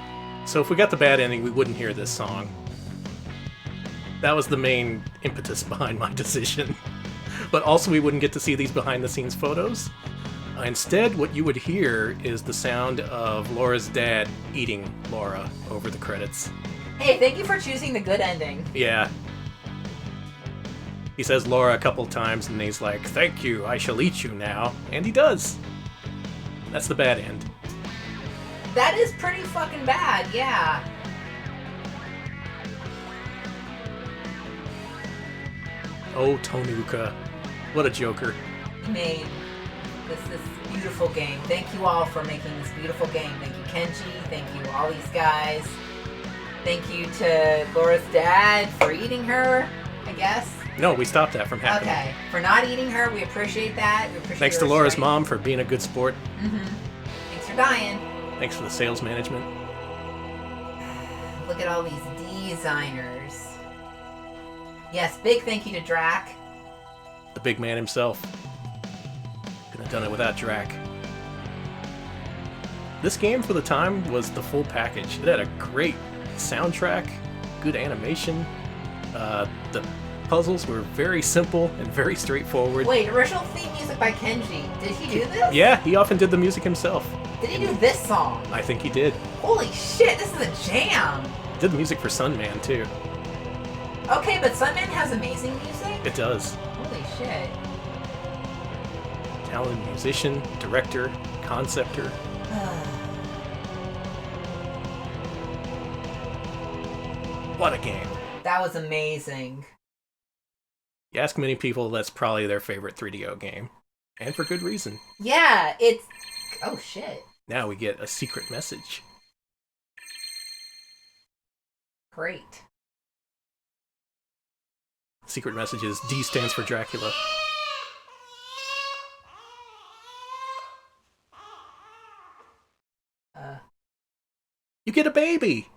So if we got the bad ending, we wouldn't hear this song. That was the main impetus behind my decision. But also we wouldn't get to see these behind-the-scenes photos. Instead, what you would hear is the sound of Laura's dad eating Laura over the credits. Hey, thank you for choosing the good ending. Yeah. He says Laura a couple times, and he's like, "Thank you, I shall eat you now." And he does. That's the bad end. That is pretty fucking bad, yeah. Oh, Tonuka. What a joker. You made this beautiful game. Thank you all for making this beautiful game. Thank you, Kenji. Thank you, all these guys. Thank you to Laura's dad for eating her, I guess. No, we stopped that from happening. Okay, for not eating her, we appreciate that. We appreciate Thanks to your Laura's strength. mom for being a good sport. Thanks for dying. Thanks for the sales management. Look at all these designers. Yes, big thank you to Drac. The big man himself. Couldn't have done it without Drac. This game, for the time, was the full package. It had a great soundtrack, good animation. The puzzles were very simple and very straightforward. Wait, original theme music by Kenji. Did he do this? Yeah, he often did the music himself. Did he do this song? I think he did. Holy shit, this is a jam! He did the music for Sunman, too. Okay, but Sunman has amazing music? It does. Holy shit. Talented musician, director, conceptor. What a game. That was amazing. You ask many people, that's probably their favorite 3DO game. And for good reason. Yeah, it's... Oh, shit. Now we get a secret message. Great. Secret message is D stands for Dracula. You get a baby!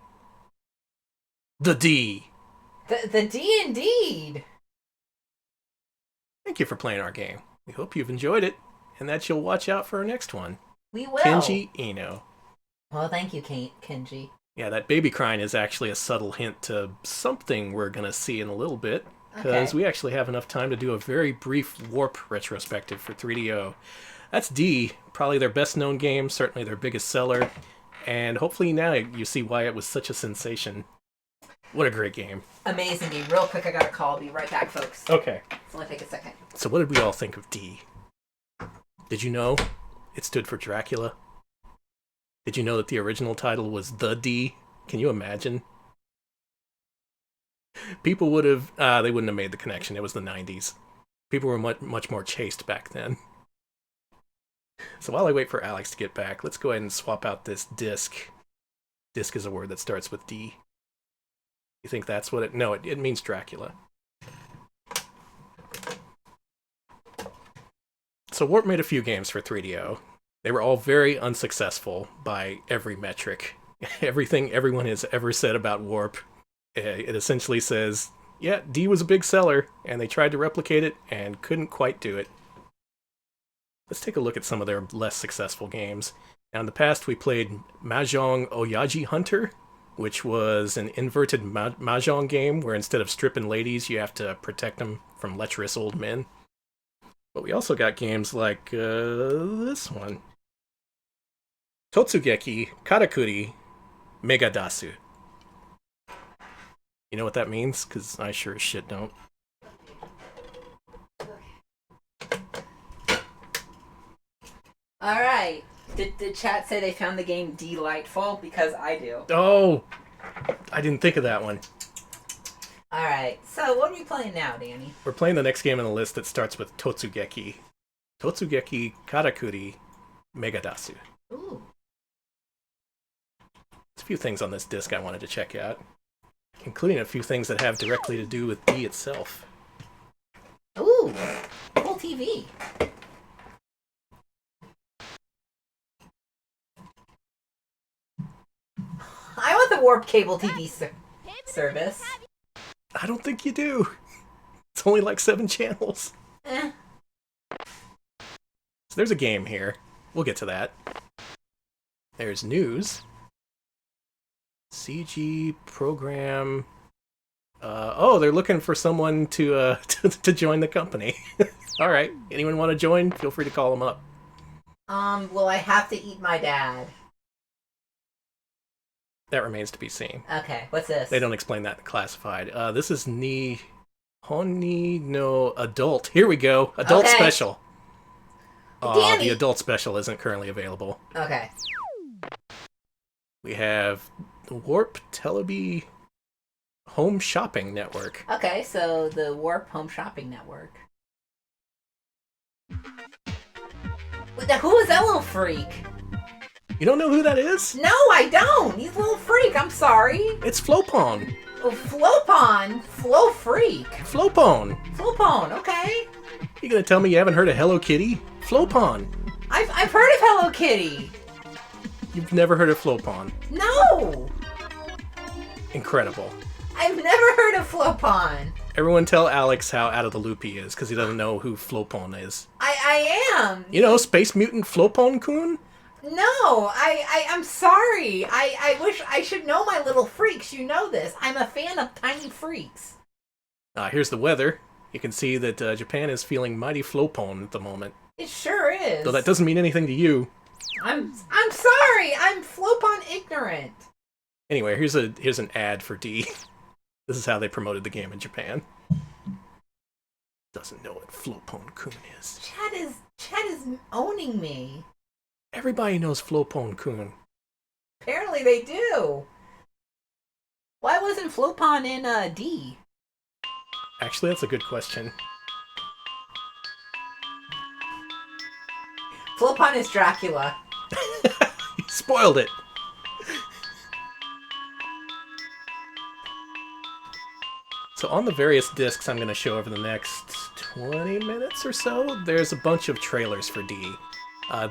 The D! The D indeed! Thank you for playing our game. We hope you've enjoyed it, and that you'll watch out for our next one. We will. Kenji Eno. Well, thank you, Kenji. Yeah, that baby crying is actually a subtle hint to something we're gonna see in a little bit, because we actually have enough time to do a very brief Warp retrospective for 3DO. That's D, probably their best known game, certainly their biggest seller, and hopefully now you see why it was such a sensation. What a great game. Amazing game. Real quick, I got a call. I'll be right back, folks. Okay. It's only take a second. So what did we all think of D? Did you know it stood for Dracula? Did you know that the original title was The D? Can you imagine? People would have, they wouldn't have made the connection. It was the 90s. People were much more chaste back then. So while I wait for Alex to get back, let's go ahead and swap out this disc. Disc is a word that starts with D. You think that's what it... No, it means Dracula. So Warp made a few games for 3DO. They were all very unsuccessful by every metric. Everything everyone has ever said about Warp, it essentially says, yeah, D was a big seller, and they tried to replicate it and couldn't quite do it. Let's take a look at some of their less successful games. Now, in the past, we played Mahjong Oyaji Hunter, which was an inverted mahjong game where instead of stripping ladies, you have to protect them from lecherous old men. But we also got games like this one. Totsugeki Karakuri Megadasu. You know what that means? Because I sure as shit don't. Alright. Did chat say they found the game delightful? Because I do. Oh! I didn't think of that one. Alright, so what are we playing now, Danny? We're playing the next game on the list that starts with Totsugeki. Totsugeki Karakuri Megadasu. Ooh. There's a few things on this disc I wanted to check out, including a few things that have directly to do with D itself. Ooh, cool TV. I want the Warp Cable TV service. I don't think you do. It's only like 7 channels. Eh. So there's a game here. We'll get to that. There's news. CG program. Oh, they're looking for someone to to join the company. All right. Anyone want to join? Feel free to call them up. Will I have to eat my dad? That remains to be seen. Okay, what's this? They don't explain that in classified. This is Nihoni no Adult. Here we go. Adult Okay. Special. Danny! The Adult Special isn't currently available. Okay. We have the Warp Telebi Home Shopping Network. Okay, so the Warp Home Shopping Network. Who is that little freak? You don't know who that is? No, I don't! He's a little freak, I'm sorry. It's Flopon. Oh, Flopon? Flo Freak. Flopon. Flopon, okay. You gonna tell me you haven't heard of Hello Kitty? Flopon. I've heard of Hello Kitty. You've never heard of Flopon. No! Incredible. I've never heard of Flopon. Everyone tell Alex how out of the loop he is, because he doesn't know who Flopon is. I am. You know, Space Mutant Flopon Coon? No, I'm sorry. I wish I should know my little freaks. You know this. I'm a fan of tiny freaks. Here's the weather. You can see that Japan is feeling mighty flopon at the moment. It sure is. Though that doesn't mean anything to you. I'm sorry. I'm Flopon ignorant. Anyway, here's an ad for D. This is how they promoted the game in Japan. Doesn't know what Flopon Coon is. Chad is owning me. Everybody knows Flopon Coon. Apparently they do. Why wasn't Flopon in D? Actually, that's a good question. Flopon is Dracula. You spoiled it. So on the various discs I'm going to show over the next 20 minutes or so, there's a bunch of trailers for D.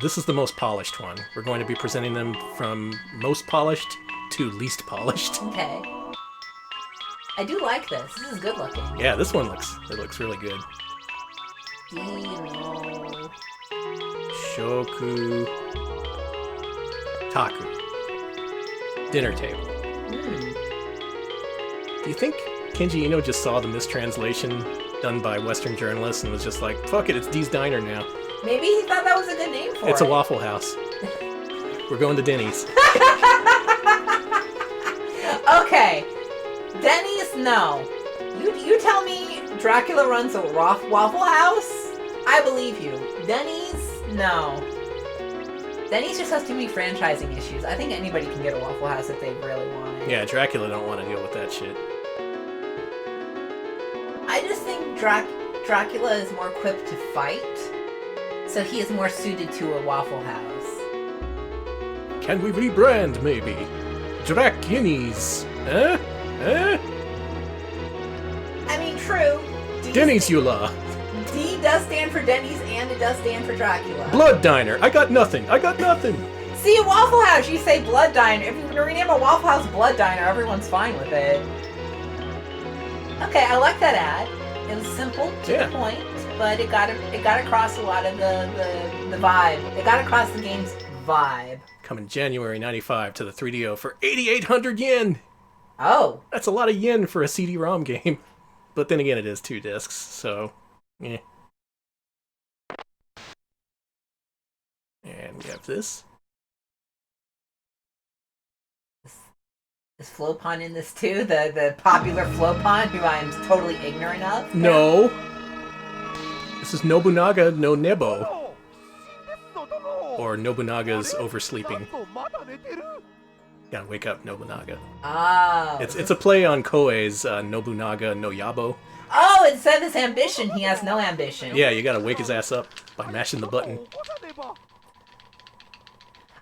This is the most polished one. We're going to be presenting them from most polished to least polished. Okay. I do like this. This is good looking. Yeah, this one looks really good. D, no. Shoku Taku. Dinner table. Do you think Kenji Eno just saw the mistranslation done by Western journalists and was just like, fuck it, it's D's Diner now. Maybe he thought that was a good name for it. It's a Waffle House. We're going to Denny's. Okay. Denny's, no. You tell me Dracula runs a Waffle House? I believe you. Denny's, no. Denny's just has too many franchising issues. I think anybody can get a Waffle House if they really want it. Yeah, Dracula don't want to deal with that shit. I just think Dracula is more equipped to fight, so he is more suited to a Waffle House. Can we rebrand, maybe? Drac-Guineas. Huh? Huh? I mean, true. Denny's Eula. D does stand for Denny's and it does stand for Dracula. Blood Diner. I got nothing. See, a Waffle House, you say Blood Diner. If you rename a Waffle House Blood Diner, everyone's fine with it. Okay, I like that ad. It was simple, to the point, but it got across a lot of the vibe. It got across the game's vibe. Coming January 95 to the 3DO for 8,800 yen! Oh. That's a lot of yen for a CD-ROM game. But then again, it is 2 discs, so... eh. And we have this. Is Flopon in this too? The popular Flopon who I am totally ignorant of? No! This is Nobunaga no Nebo. Or Nobunaga's oversleeping. Gotta wake up, Nobunaga. Oh. It's a play on Koei's Nobunaga no Yabo. Oh, instead of his ambition, he has no ambition. Yeah, you gotta wake his ass up by mashing the button.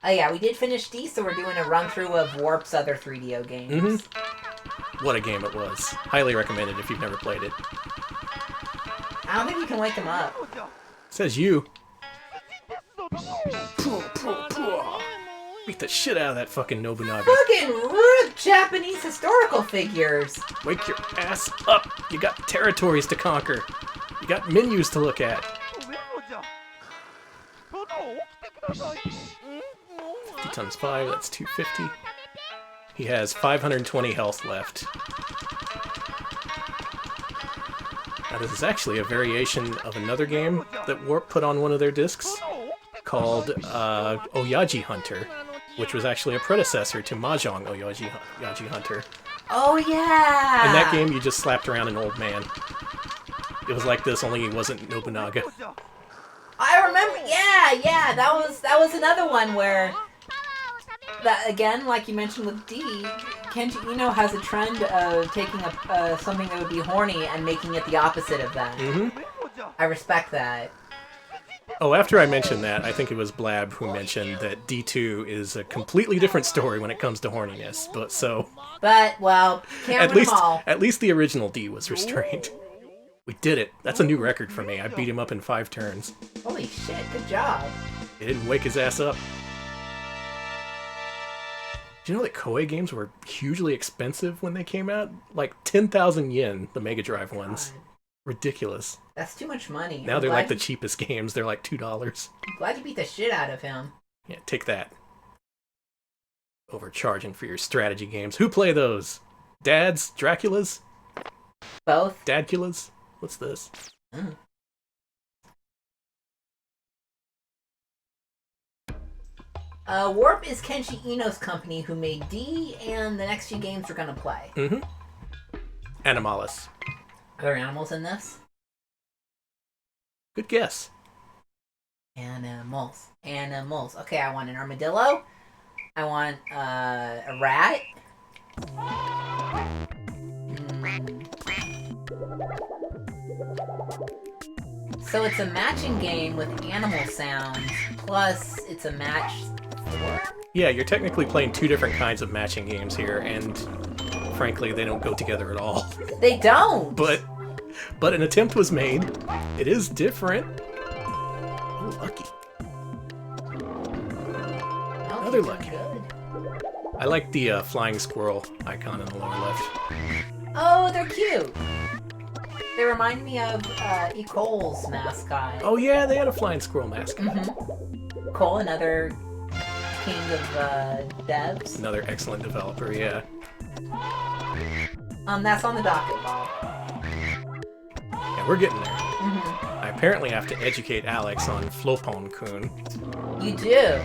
Oh yeah, we did finish D, so we're doing a run-through of Warp's other 3DO games. What a game it was. Highly recommended if you've never played it. I don't think you can wake him up. Says you. Beat the shit out of that fucking Nobunaga. Fucking rude Japanese historical figures. Wake your ass up. You got territories to conquer. You got menus to look at. 50 times 5, that's 250. He has 520 health left. Now this is actually a variation of another game that Warp put on one of their discs called Oyaji Hunter, which was actually a predecessor to Mahjong Oyaji Hunter. Oh yeah! In that game, you just slapped around an old man. It was like this, only he wasn't Nobunaga. I remember, yeah, that was another one where, that again, like you mentioned with D, Kenji Eno has a trend of taking something that would be horny and making it the opposite of that. I respect that. Oh, after I mentioned that, I think it was Blab who mentioned that D2 is a completely different story when it comes to horniness, But, well, can't win them all. At least the original D was restrained. We did it. That's a new record for me. I beat him up in 5 turns. Holy shit, good job. It didn't wake his ass up. Do you know that Koei games were hugely expensive when they came out? Like 10,000 yen, the Mega Drive ones. God. Ridiculous. That's too much money. Now they're like the cheapest games. They're like $2. I'm glad you beat the shit out of him. Yeah, take that. Overcharging for your strategy games. Who play those? Dads? Draculas? Both? Dadculas? What's this? Mm. Warp is Kenji Ino's company who made D and the next few games we're gonna play. Mm-hmm. Animalis. Are there animals in this? Good guess. Animals. Animals. Okay, I want an armadillo. I want a rat. So it's a matching game with animal sounds, plus it's a match. Yeah, you're technically playing two different kinds of matching games here, and frankly, they don't go together at all. They don't! But an attempt was made. It is different. Oh, lucky. Oh, Another you're lucky. doing good. I like the flying squirrel icon in the lower left. Oh, they're cute. They remind me of E. Cole's mascot. Oh yeah, they had a flying squirrel mascot. Mm-hmm. Cole, another king of devs. Another excellent developer, yeah. That's on the docket, Bob. Yeah, we're getting there. Mm-hmm. I apparently have to educate Alex on Flopon Coon. You do.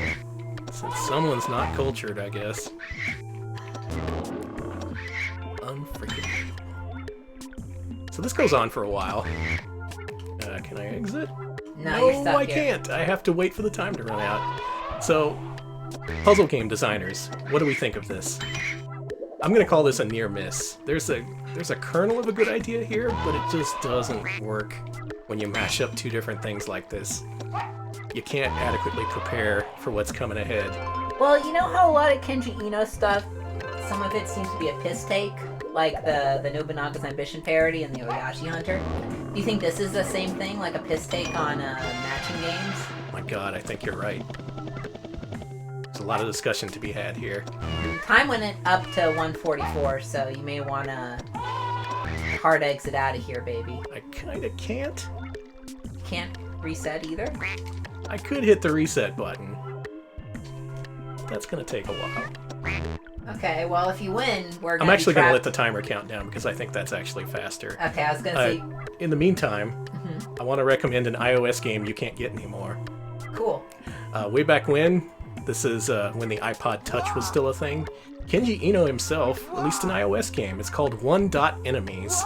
Since someone's not cultured, I guess. Unforgivable. So this goes on for a while. Can I exit? No, you're stuck I here. can't. I have to wait for the time to run out. So, puzzle game designers, what do we think of this? I'm gonna call this a near miss. There's a kernel of a good idea here, but it just doesn't work when you mash up two different things like this. You can't adequately prepare for what's coming ahead. Well, you know how a lot of Kenji Ino stuff, some of it seems to be a piss take? Like the Nobunaga's Ambition parody and the Oyashi Hunter? Do you think this is the same thing, like a piss take on matching games? My god, I think you're right. There's a lot of discussion to be had here. Time went up to 144, so you may want to hard exit out of here, baby. I kinda can't. Can't reset either? I could hit the reset button. That's gonna take a while. Okay, well, if you win, we're gonna I'm actually be gonna trapped. let the timer count down because I think that's actually faster. Okay, I was gonna say... In the meantime, Mhm. I want to recommend an iOS game you can't get anymore. Cool. Way back when, this is when the iPod Touch was still a thing, Kenji Ino himself released an iOS game. It's called One Dot Enemies.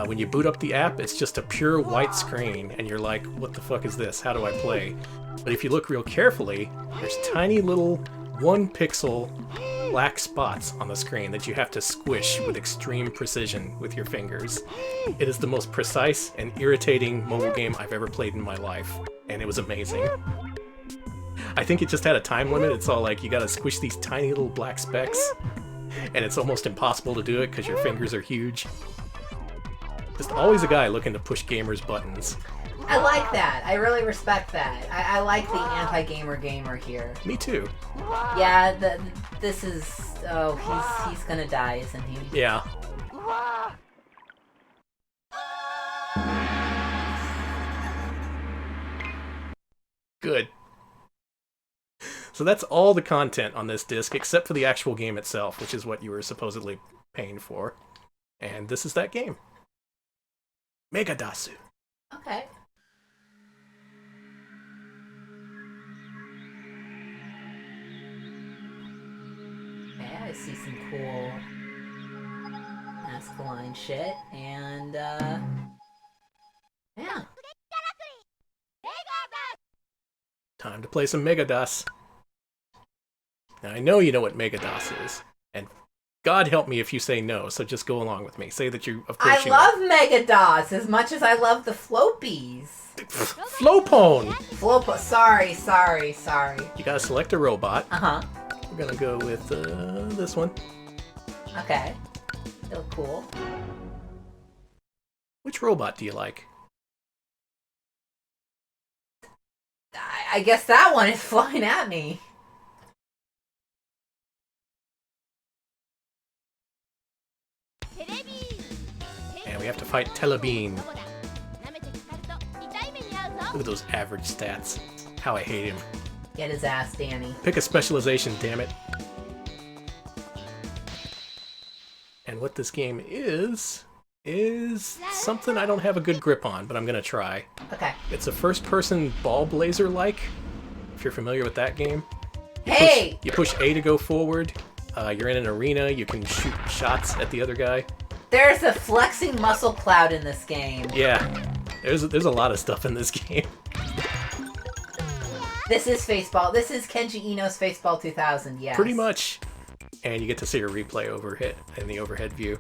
When you boot up the app, it's just a pure white screen, and you're like, what the fuck is this? How do I play? But if you look real carefully, there's tiny little 1-pixel black spots on the screen that you have to squish with extreme precision with your fingers. It is the most precise and irritating mobile game I've ever played in my life, and it was amazing. I think it just had a time limit. It's all like, you gotta squish these tiny little black specks, and it's almost impossible to do it because your fingers are huge. Just always a guy looking to push gamers' buttons. I like that. I really respect that. I like the anti-gamer gamer here. Me too. Yeah, this is... Oh, he's gonna die, isn't he? Yeah. Good. So that's all the content on this disc, except for the actual game itself, which is what you were supposedly paying for. And this is that game. Megadasu. Okay. Okay, I see some cool masculine shit, and yeah. Time to play some Megadas. Now, I know you know what Megadas is, and God help me if you say no, so just go along with me. Say that you, of course I you love Megados as much as I love the Flopies. Flopon! Sorry. You gotta select a robot. Uh-huh. We're gonna go with this one. Okay. They look cool. Which robot do you like? I guess that one is flying at me. And we have to fight Telebean. Look at those average stats. How I hate him. Get his ass, Danny. Pick a specialization, damn it. And what this game is is something I don't have a good grip on, but I'm gonna try. Okay. It's a first-person ball blazer-like, if you're familiar with that game. You push A to go forward. You're in an arena. You can shoot shots at the other guy. There's a flexing muscle cloud in this game. Yeah, there's a lot of stuff in this game. This is Faceball. This is Kenji Ino's Faceball 2000, yes. Pretty much. And you get to see a replay overhead in the overhead view.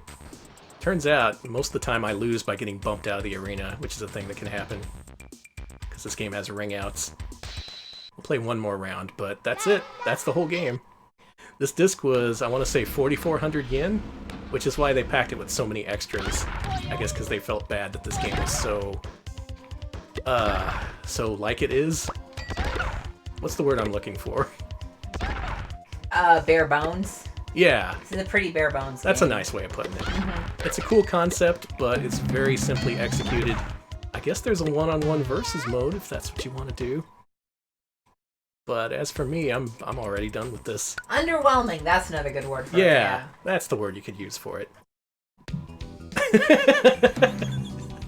Turns out, most of the time I lose by getting bumped out of the arena, which is a thing that can happen. Because this game has ring outs. We'll play one more round, but that's it. That's the whole game. This disc was, I want to say, 4,400 yen, which is why they packed it with so many extras. I guess because they felt bad that this game was so like it is. What's the word I'm looking for? Bare bones. Yeah. This is a pretty bare bones That's game. a nice way of putting it. It's a cool concept, but it's very simply executed. I guess there's a one-on-one versus mode if that's what you want to do. But as for me, I'm already done with this. Underwhelming. That's another good word for it. Yeah, that's the word you could use for it.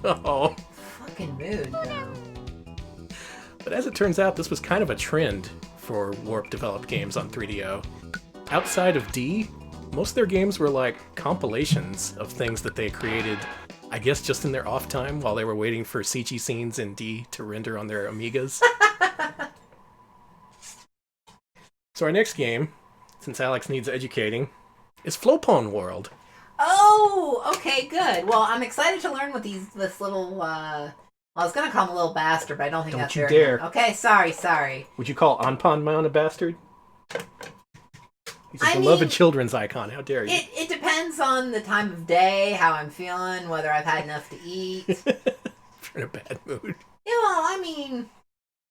Oh. Fucking mood, though. But as it turns out, this was kind of a trend for Warp-developed games on 3DO. Outside of D, most of their games were like compilations of things that they created, I guess just in their off time while they were waiting for CG scenes in D to render on their Amigas. So our next game, since Alex needs educating, is Flopon World. Oh, okay, good. Well, I'm excited to learn what this little, I was gonna call him a little bastard, but I don't think that's Don't very you dare. good. Okay, sorry. Would you call Anpan Mount a bastard? He's a beloved children's icon. How dare you? It depends on the time of day, how I'm feeling, whether I've had enough to eat. If you're in a bad mood. Yeah, well, I mean...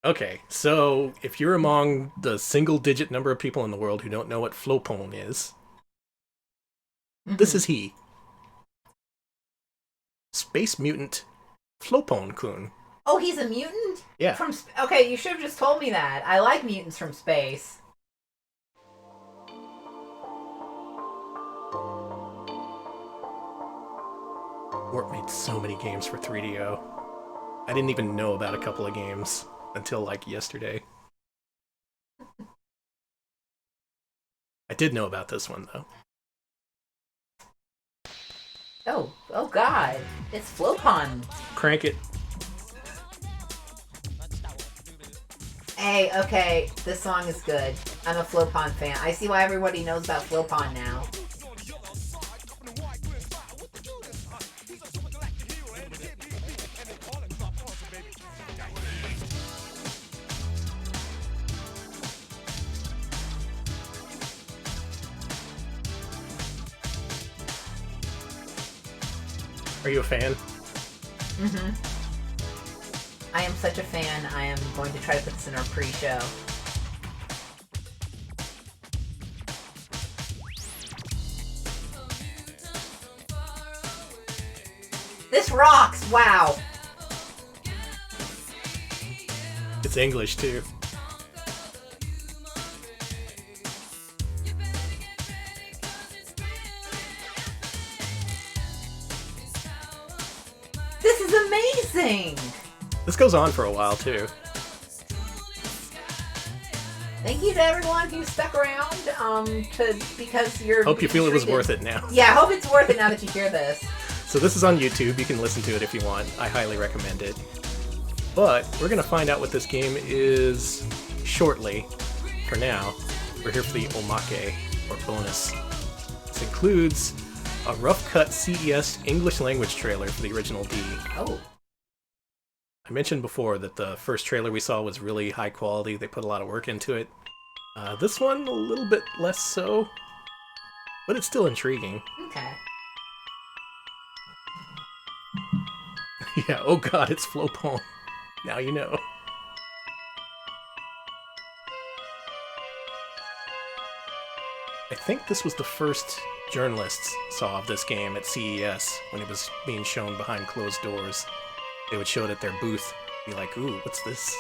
Okay, so if you're among the single-digit number of people in the world who don't know what Flopon is, this is he. Space mutant Flopon Coon. Oh, he's a mutant? Yeah. Okay, you should have just told me that. I like mutants from space. Warp made so many games for 3DO. I didn't even know about a couple of games until, like, yesterday. I did know about this one, though. Oh God. It's Flopon. Crank it. Hey, okay, this song is good. I'm a Flopon fan. I see why everybody knows about Flopon now. Are you a fan? Mm-hmm. I am such a fan, I am going to try to put this in our pre-show. This rocks! Wow! It's English, too. This is amazing! This goes on for a while, too. Thank you to everyone who stuck around, because you're... Hope you feel it was worth it now. Yeah, I hope it's worth it now that you hear this. So this is on YouTube. You can listen to it if you want. I highly recommend it. But we're going to find out what this game is shortly. For now, we're here for the omake, or bonus. This includes a rough-cut CES English language trailer for the original D. Oh. I mentioned before that the first trailer we saw was really high quality. They put a lot of work into it. This one, a little bit less so, but it's still intriguing. Okay. Yeah, oh god, it's Flopon. Now you know. I think this was the first journalists saw of this game at CES when it was being shown behind closed doors. They would show it at their booth, be like, ooh, what's this?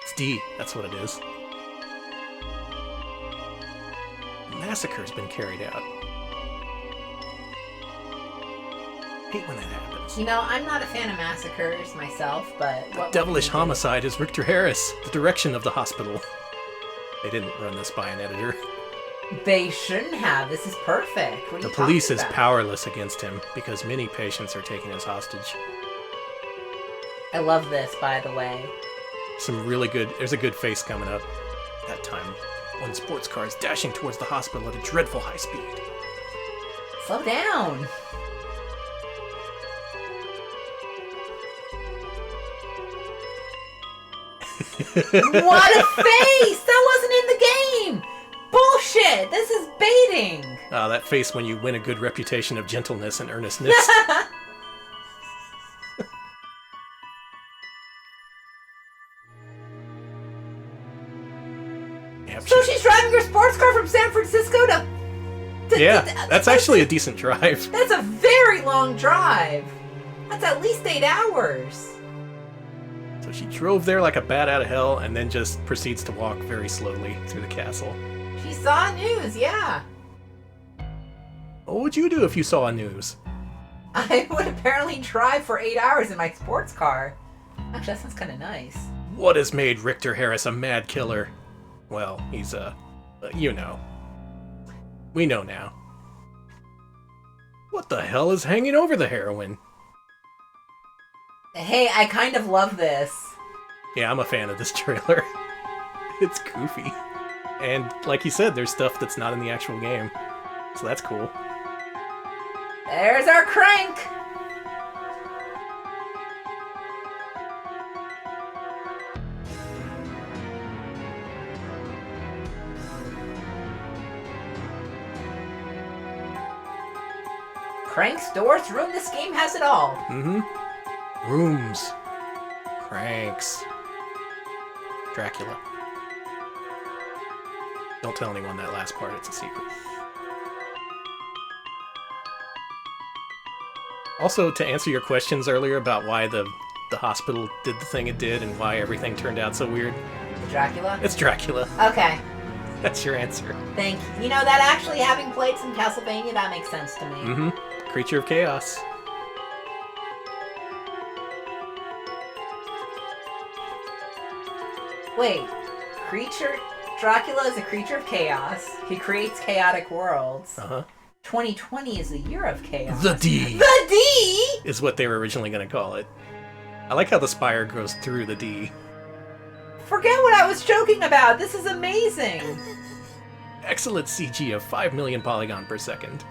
It's D, that's what it is. Massacre's been carried out. Hate when that happens. You know, I'm not a fan of massacres myself, but what Devilish can you do? homicide is Richter Harris, the direction of the hospital. They didn't run this by an editor. They shouldn't have. This is perfect. What are The you police talking is about? powerless against him because many patients are taken as hostage. I love this, by the way. There's a good face coming up. That time, one sports car is dashing towards the hospital at a dreadful high speed. Slow down. What a face! That wasn't in the game! Bullshit! This is baiting! That face when you win a good reputation of gentleness and earnestness. Yep, So she's driving her sports car from San Francisco to... yeah, that's actually a decent drive. That's a very long drive! That's at least 8 hours! So she drove there like a bat out of hell and then just proceeds to walk very slowly through the castle. She saw news, yeah. What would you do if you saw news? I would apparently drive for 8 hours in my sports car. Actually, that sounds kind of nice. What has made Richter Harris a mad killer? Well, he's you know. We know now. What the hell is hanging over the heroine? Hey, I kind of love this. Yeah, I'm a fan of this trailer. It's goofy. And like you said, there's stuff that's not in the actual game. So that's cool. There's our crank! Crank's doors room, this game has it all. Mm-hmm. Rooms. Cranks. Dracula. Don't tell anyone that last part, it's a secret. Also, to answer your questions earlier about why the hospital did the thing it did and why everything turned out so weird, Dracula? it's Dracula. Okay, That's your answer. thank you. You know, that actually having played some Castlevania, that makes sense to me. Mm-hmm. Creature of Chaos. Wait, Dracula is a creature of chaos. He creates chaotic worlds. Uh-huh. 2020 is the year of chaos. The D The D? is what they were originally going to call it. I like how the spire goes through the D. Forget what I was joking about. This is amazing. Excellent CG of 5 million polygon per second.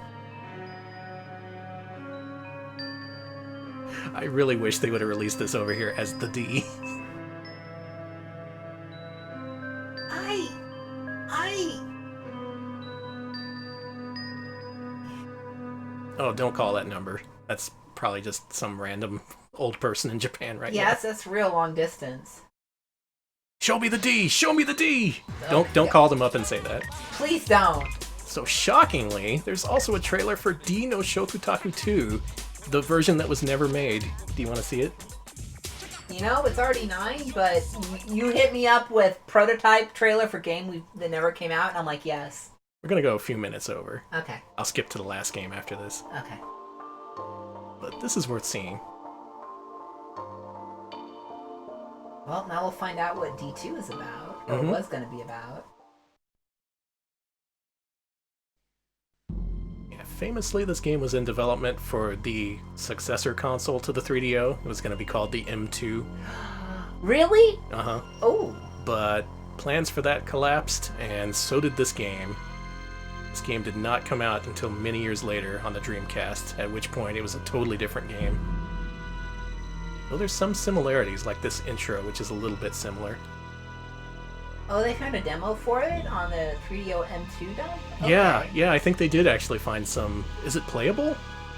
I really wish they would have released this over here as the D. Oh, don't call that number. That's probably just some random old person in Japan right now. Yes, that's real long distance. Show me the D! Show me the D! Don't call them up and say that. Please don't. So shockingly, there's also a trailer for D no Shokutaku 2, the version that was never made. Do you want to see it? You know, it's already 9, but you hit me up with prototype trailer for game that never came out, and I'm like, yes. We're gonna go a few minutes over. Okay. I'll skip to the last game after this. Okay. But this is worth seeing. Well, now we'll find out what D2 is about, or was going to be about. Yeah, famously, this game was in development for the successor console to the 3DO. It was gonna be called the M2. Really? Uh-huh. Oh. But plans for that collapsed, and so did this game. This game did not come out until many years later on the Dreamcast, at which point it was a totally different game. Though there's some similarities, like this intro, which is a little bit similar. Oh, they found a demo for it on the 3DO M2 demo? Okay. Yeah, I think they did actually find some... Is it playable?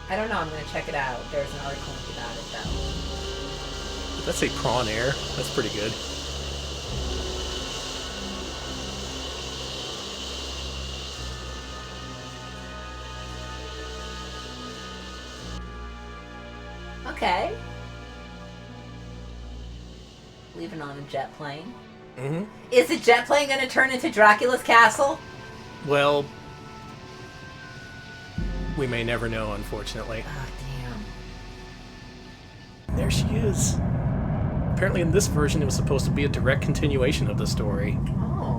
I don't know, I'm going to check it out. There's an article about it, though. That's a Prawn Air. That's pretty good. Okay. Leaving on a jet plane. Mm-hmm. Is the jet plane going to turn into Dracula's castle? Well, we may never know, unfortunately. Oh, damn. there she is. Apparently in this version, it was supposed to be a direct continuation of the story. Oh.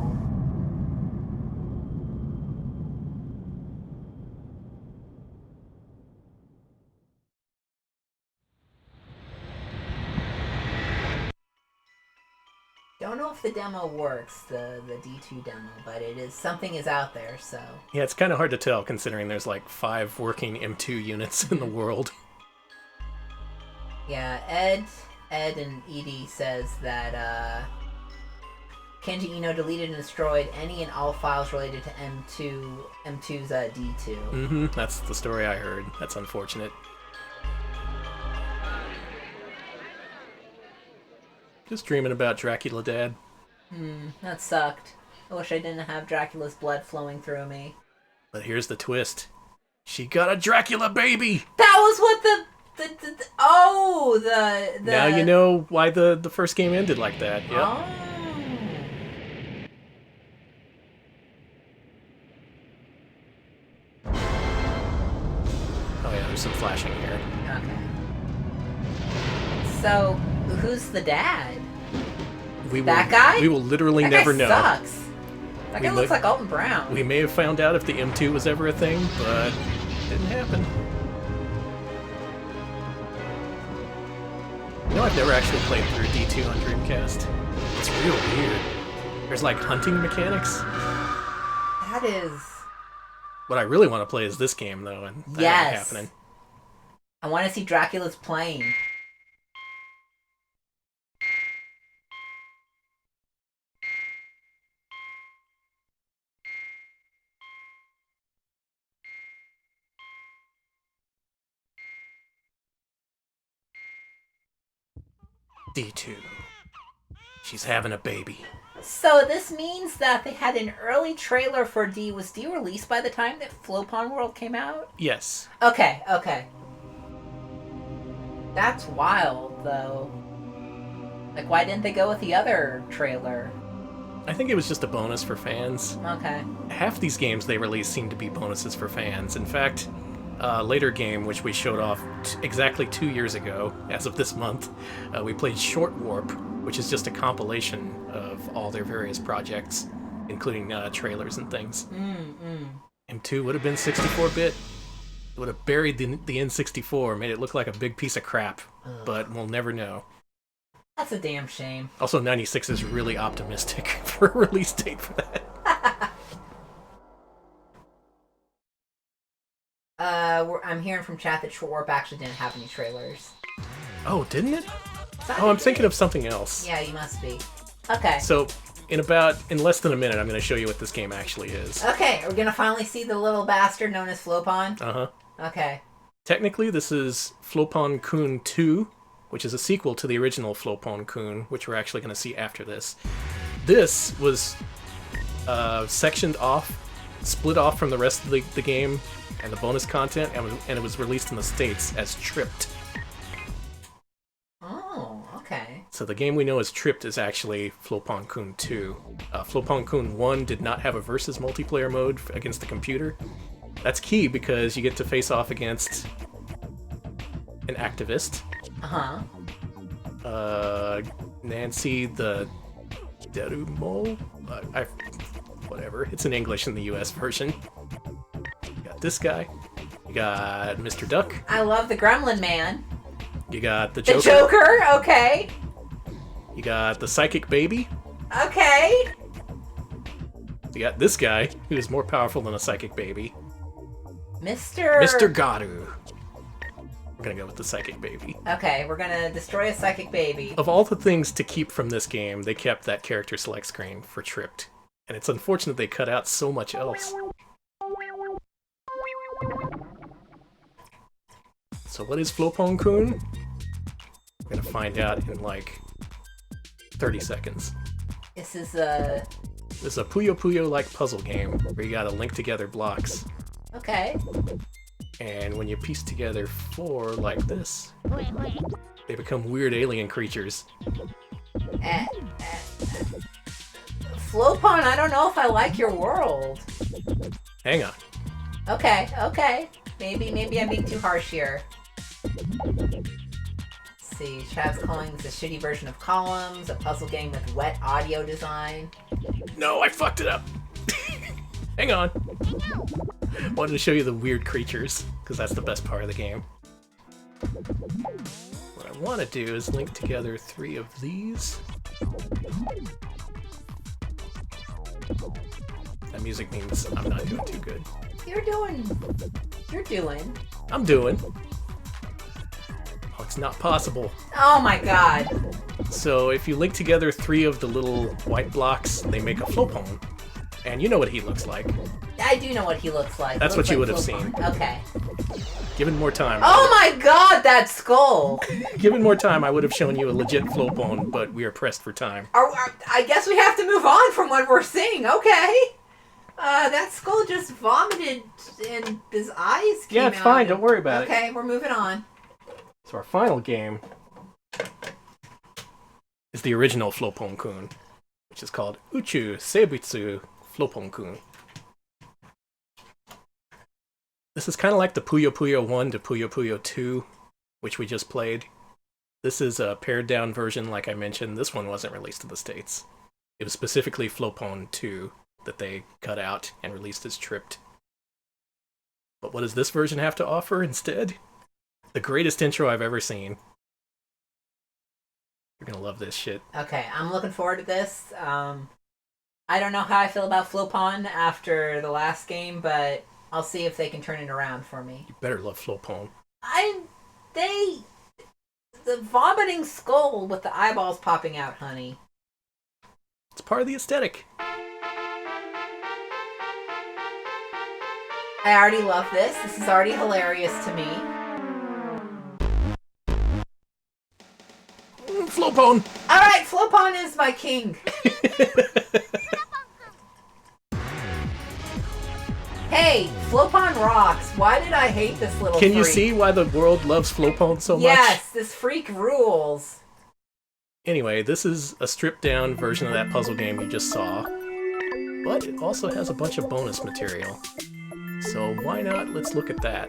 Don't know if the demo works, the D2 demo, but something is out there, so. Yeah, it's kind of hard to tell considering there's like 5 working M2 units in the world. Yeah, Ed and Edie says that Kenji Eno deleted and destroyed any and all files related to M2's D2. That's the story I heard. That's unfortunate. Just dreaming about Dracula, Dad. That sucked. I wish I didn't have Dracula's blood flowing through me. But here's the twist. She got a Dracula baby! That was what the Now you know why the first game ended like that. Yep. Oh. Oh yeah, there's some flashing here. Okay. So, who's the dad? That guy? We will literally That never guy know. Sucks. That guy looks like Alton Brown. We may have found out if the M2 was ever a thing, but it didn't happen. You know, I've never actually played through D2 on Dreamcast. It's real weird. There's like hunting mechanics. That is... What I really want to play is this game, though, and that ain't happening. I want to see Dracula's plane. D2. She's having a baby. So this means that they had an early trailer for D. Was D released by the time that Flopon World came out? Yes. Okay. That's wild, though. Like, why didn't they go with the other trailer? I think it was just a bonus for fans. Okay. Half these games they release seem to be bonuses for fans. In fact, a later game, which we showed off exactly 2 years ago, as of this month, we played Short Warp, which is just a compilation of all their various projects, including trailers and things. M2 would have been 64-bit. It would have buried the N64, made it look like a big piece of crap, but we'll never know. That's a damn shame. Also, 96 is really optimistic for a release date for that. I'm hearing from chat that Short Warp actually didn't have any trailers. Oh, didn't it? Oh, I'm thinking of something else. Yeah, you must be. Okay. So, in less than a minute, I'm going to show you what this game actually is. Okay, are we gonna finally see the little bastard known as Flopon? Uh-huh. Okay. Technically, this is Flopon Coon 2, which is a sequel to the original Flopon Coon, which we're actually going to see after this. This was sectioned off, split off from the rest of the game and the bonus content, and it was released in the States as Tripped. Oh, okay. So the game we know as Tripped is actually Flopon Coon 2. Flopon Coon 1 did not have a versus multiplayer mode against the computer. That's key because you get to face off against an activist. Nancy the Derumo? Whatever. It's in English in the US version. You got this guy. You got Mr. Duck. I love the Gremlin Man. You got the Joker. The Joker, okay. You got the Psychic Baby. Okay. You got this guy, who is more powerful than a Psychic Baby. Mr. Garu. We're gonna go with the Psychic Baby. Okay, we're gonna destroy a Psychic Baby. Of all the things to keep from this game, they kept that character select screen for Tripped. And it's unfortunate they cut out so much else. So what is Flopon Coon? We're gonna find out in like 30 seconds. This is a Puyo Puyo-like puzzle game where you gotta link together blocks. Okay. And when you piece together 4 like this, they become weird alien creatures. Flopon, I don't know if I like your world. Hang on. Okay. Maybe I'm being too harsh here. see. Chav's calling this a shitty version of Columns, a puzzle game with wet audio design. No, I fucked it up. Hang on. Wanted to show you the weird creatures, because that's the best part of the game. What I want to do is link together 3 of these. That music means I'm not doing too good. You're doing. I'm doing. Oh, it's not possible. Oh my god. So if you link together 3 of the little white blocks, they make a flopon. And you know what he looks like. I do know what he looks like. That's what you would have seen. Okay. Given more time. Oh my god, that skull! Given more time, I would have shown you a legit flopon, but we are pressed for time. I guess we have to move on from what we're seeing. Okay. That skull just vomited and his eyes came out. Yeah, it's fine. Don't worry about it. Okay, we're moving on. So our final game is the original Flopon Coon, which is called Uchu Seibutsu Flopon Coon. This is kind of like the Puyo Puyo 1 to Puyo Puyo 2, which we just played. This is a pared down version, like I mentioned. This one wasn't released in the States. It was specifically Flopon 2 that they cut out and released as Tripped. But what does this version have to offer instead? The greatest intro I've ever seen. You're gonna love this shit. Okay, I'm looking forward to this. I don't know how I feel about Flopon after the last game, but I'll see if they can turn it around for me. You better love Flopon. The vomiting skull with the eyeballs popping out, honey. It's part of the aesthetic. I already love this. This is already hilarious to me. Flopon! Alright, Flopon is my king. Hey, Flopon rocks. Why did I hate this little Can freak? you see why the world loves Flopon so much? Yes, this freak rules. Anyway, this is a stripped down version of that puzzle game you just saw. But it also has a bunch of bonus material. So why not? Let's look at that.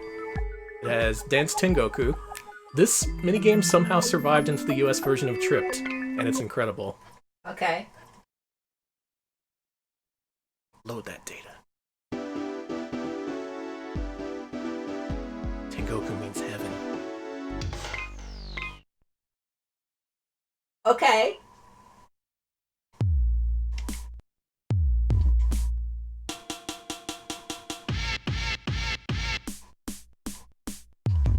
It has Dance Tengoku. This minigame somehow survived into the US version of Tripped, and it's incredible. Okay. Load that data. Tengoku means heaven. Okay.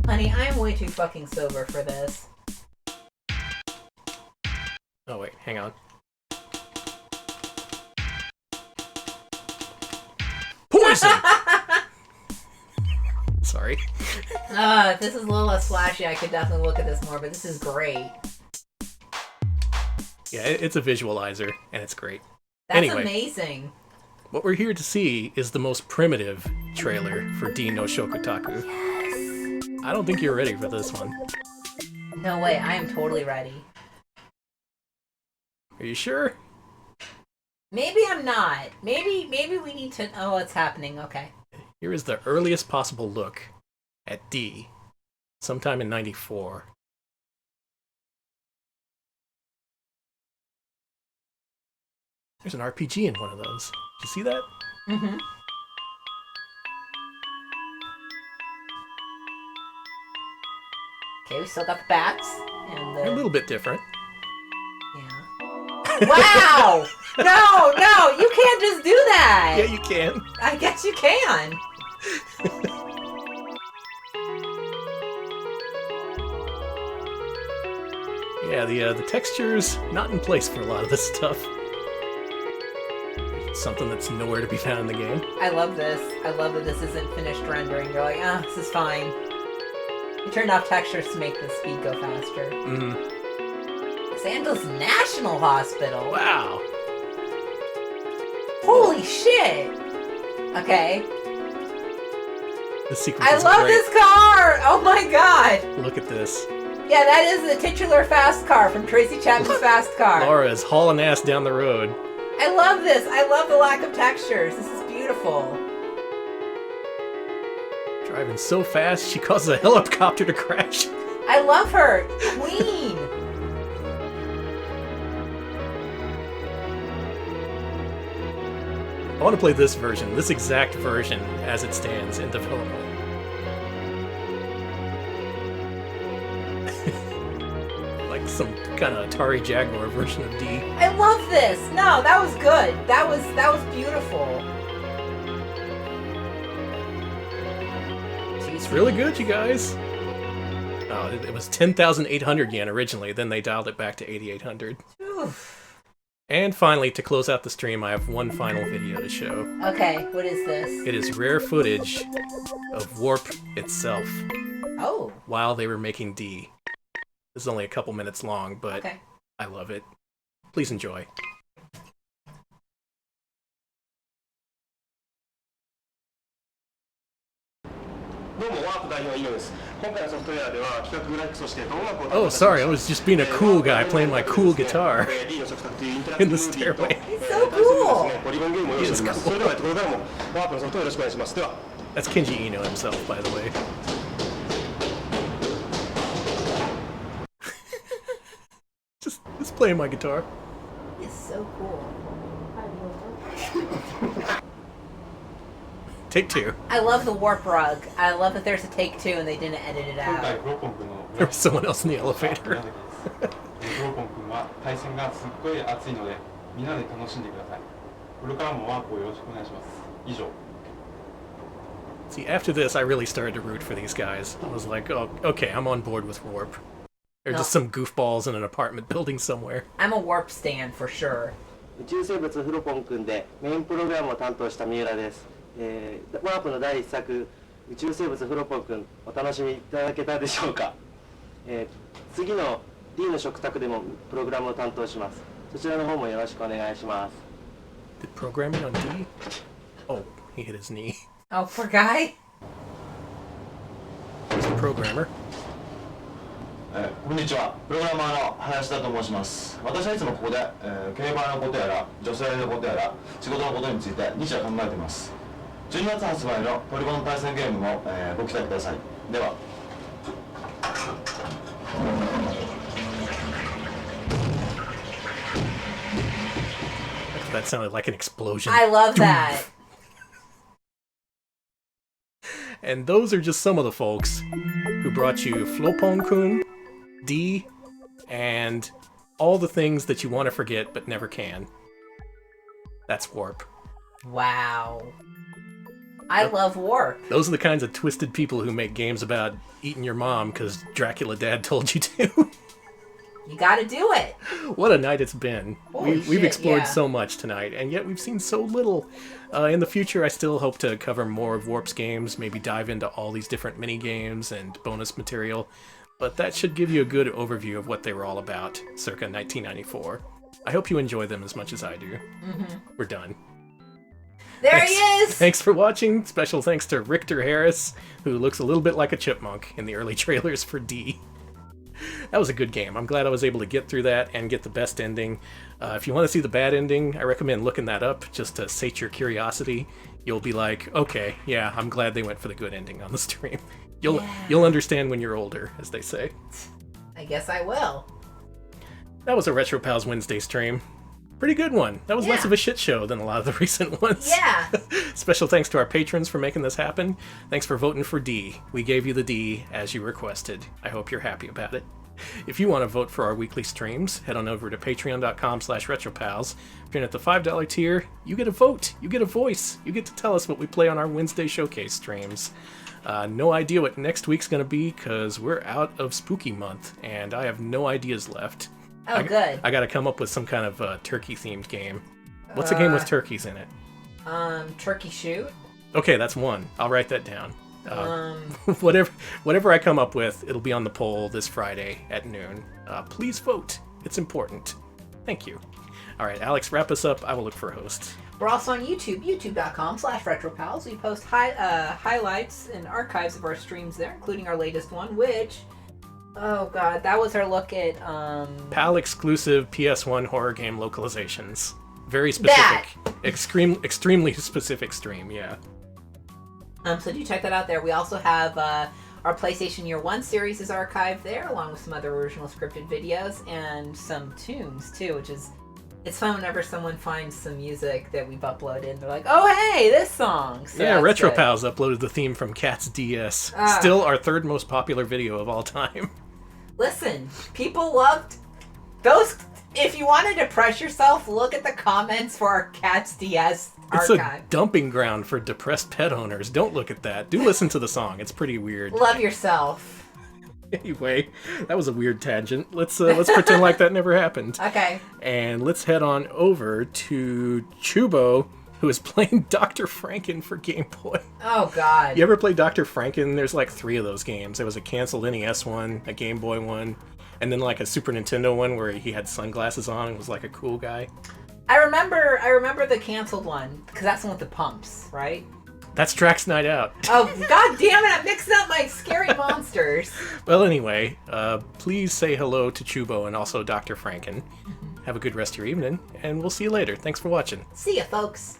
Honey, I am way too fucking sober for this. Oh wait, hang on. Poison! Sorry. If this is a little less flashy, I could definitely look at this more, but this is great. Yeah, it's a visualizer, and it's great. That's Anyway. amazing. What we're here to see is the most primitive trailer for D no Shokutaku. Yes. I don't think you're ready for this one. No way, I am totally ready. Are you sure? Maybe I'm not. Maybe we need to know what's happening. Okay. Here is the earliest possible look at D, sometime in '94. There's an RPG in one of those. Did you see that? Mm-hmm. Okay, we still got the bats and They're a the... little bit different. Yeah. Wow! No, you can't just do that! Yeah, you can. I guess you can. Yeah, the texture's not in place for a lot of this stuff. Something that's nowhere to be found in the game. I love this. I love that this isn't finished rendering. You're like, this is fine. You turned off textures to make the speed go faster. Los Angeles National Hospital. Wow. Holy shit. Okay. The sequence I is love great. this car. Oh my god. Look at this. Yeah, that is the titular fast car from Tracy Chapman's Fast Car. Laura is hauling ass down the road. I love this. I love the lack of textures. This is beautiful. Driving so fast, she causes a helicopter to crash. I love her. Queen. I want to play this version, this exact version, as it stands in development. Like some kind of Atari Jaguar version of D. I love this. No, that was good. That was beautiful. It's really good, you guys. Oh, it was 10,800 yen originally, then they dialed it back to 8,800. Oof. And finally, to close out the stream, I have one final video to show. Okay, what is this? It is rare footage of Warp itself Oh. while they were making D. This is only a couple minutes long, but Okay. I love it. Please enjoy. どうもワープ代表の井野です。今回のソフトウェアでは企画グラフィックスとして音楽を Oh, sorry, I was just being a cool guy playing my cool guitar in the stairway. It's so cool. ポリゴンゲームを用意しております。それではこれからもワープのソフトをよろしくお願いします。では。 That's Kenji Eno himself, by the way. just playing my guitar. It's so cool. Take two. I love the warp rug. I love that there's a take two and they didn't edit it out. There was someone else in the elevator. フロポン君は対戦がすっごい熱いのでみんなで楽しんでください。これからもワープをよろしくお願いします。以上。 See, after this, I really started to root for these guys. I was like, oh, okay, I'm on board with Warp. They're just some goofballs in an apartment building somewhere. I'm a warp stan for sure. 宇宙生物フロポン君でメインプログラムを担当した三浦です。ワープの第一作宇宙生物フロポン君お楽しみいただけたでしょうか。次の D の食卓でもプログラムを担当します。そちらの方もよろしくお願いします。 Did programming on D? Oh, he hit his knee. Oh, poor guy. He's a programmer. こんにちは。プログラマーの林田と申します。私はいつもここで、競馬のことやら、女性のことやら、仕事のことについて日夜考えています。12月発売のポリゴン対戦ゲームも、ご期待ください。では。That sounded like an explosion. I love that. And those are just some of the folks who brought you Flopon Coon, D, and all the things that you want to forget but never can. That's Warp. Wow. I love warp. Those are the kinds of twisted people who make games about eating your mom because Dracula Dad told you to. You gotta do it. What a night it's been. Holy We've shit, explored yeah. so much tonight, and yet we've seen so little. In the future, I still hope to cover more of Warp's games, maybe dive into all these different mini-games and bonus material, but that should give you a good overview of what they were all about, circa 1994. I hope you enjoy them as much as I do. Mm-hmm. We're done. There Thanks. he is! Thanks for watching. Special thanks to Richter Harris, who looks a little bit like a chipmunk in the early trailers for D. That was a good game. I'm glad I was able to get through that and get the best ending. If you want to see the bad ending, I recommend looking that up just to sate your curiosity. You'll be like, okay, yeah, I'm glad they went for the good ending on the stream. You'll understand when you're older, as they say. I guess I will. That was a Retro Pals Wednesday stream. Pretty good one. That was less Yeah. of a shit show than a lot of the recent ones. Yeah. Special thanks to our patrons for making this happen. Thanks for voting for D. We gave you the D as you requested. I hope you're happy about it. If you want to vote for our weekly streams, head on over to patreon.com/retropals. If you're at the $5 tier, you get a vote, you get a voice, you get to tell us what we play on our Wednesday showcase streams. No idea what next week's going to be, because we're out of Spooky Month, and I have no ideas left. Oh, good. I got to come up with some kind of turkey-themed game. What's a game with turkeys in it? Turkey shoot. Okay, that's one. I'll write that down. Whatever I come up with, it'll be on the poll this Friday at noon. Please vote. It's important. Thank you. All right, Alex, wrap us up. I will look for a host. We're also on YouTube, youtube.com/retropals. We post highlights and archives of our streams there, including our latest one, which, oh god, that was our look at PAL-exclusive PS1 horror game localizations. Very specific. Extremely specific stream, yeah. So do check that out there. We also have Our PlayStation Year 1 series is archived there, along with some other original scripted videos and some tunes, too, which is... It's fun whenever someone finds some music that we've uploaded and they're like, oh, hey, this song! So yeah, that's good. RetroPals uploaded the theme from Cat's DS. Still our third most popular video of all time. Listen, people loved those... If you want to depress yourself, look at the comments for our Cat's DS It's archive. a dumping ground for depressed pet owners. Don't look at that. Do listen to the song. It's pretty weird. Love yourself. Anyway, that was a weird tangent. Let's pretend like that never happened. Okay. And let's head on over to Chubo, who is playing Dr. Franken for Game Boy. Oh, God. You ever play Dr. Franken? There's like 3 of those games. There was a canceled NES one, a Game Boy one, and then like a Super Nintendo one where he had sunglasses on and was like a cool guy. I remember the canceled one, because that's the one with the pumps, right? That's Drax Night Out. Oh, God damn it, I'm mixing up my scary monsters. Well, anyway, please say hello to Chubo and also Dr. Franken. Have a good rest of your evening, and we'll see you later. Thanks for watching. See ya, folks.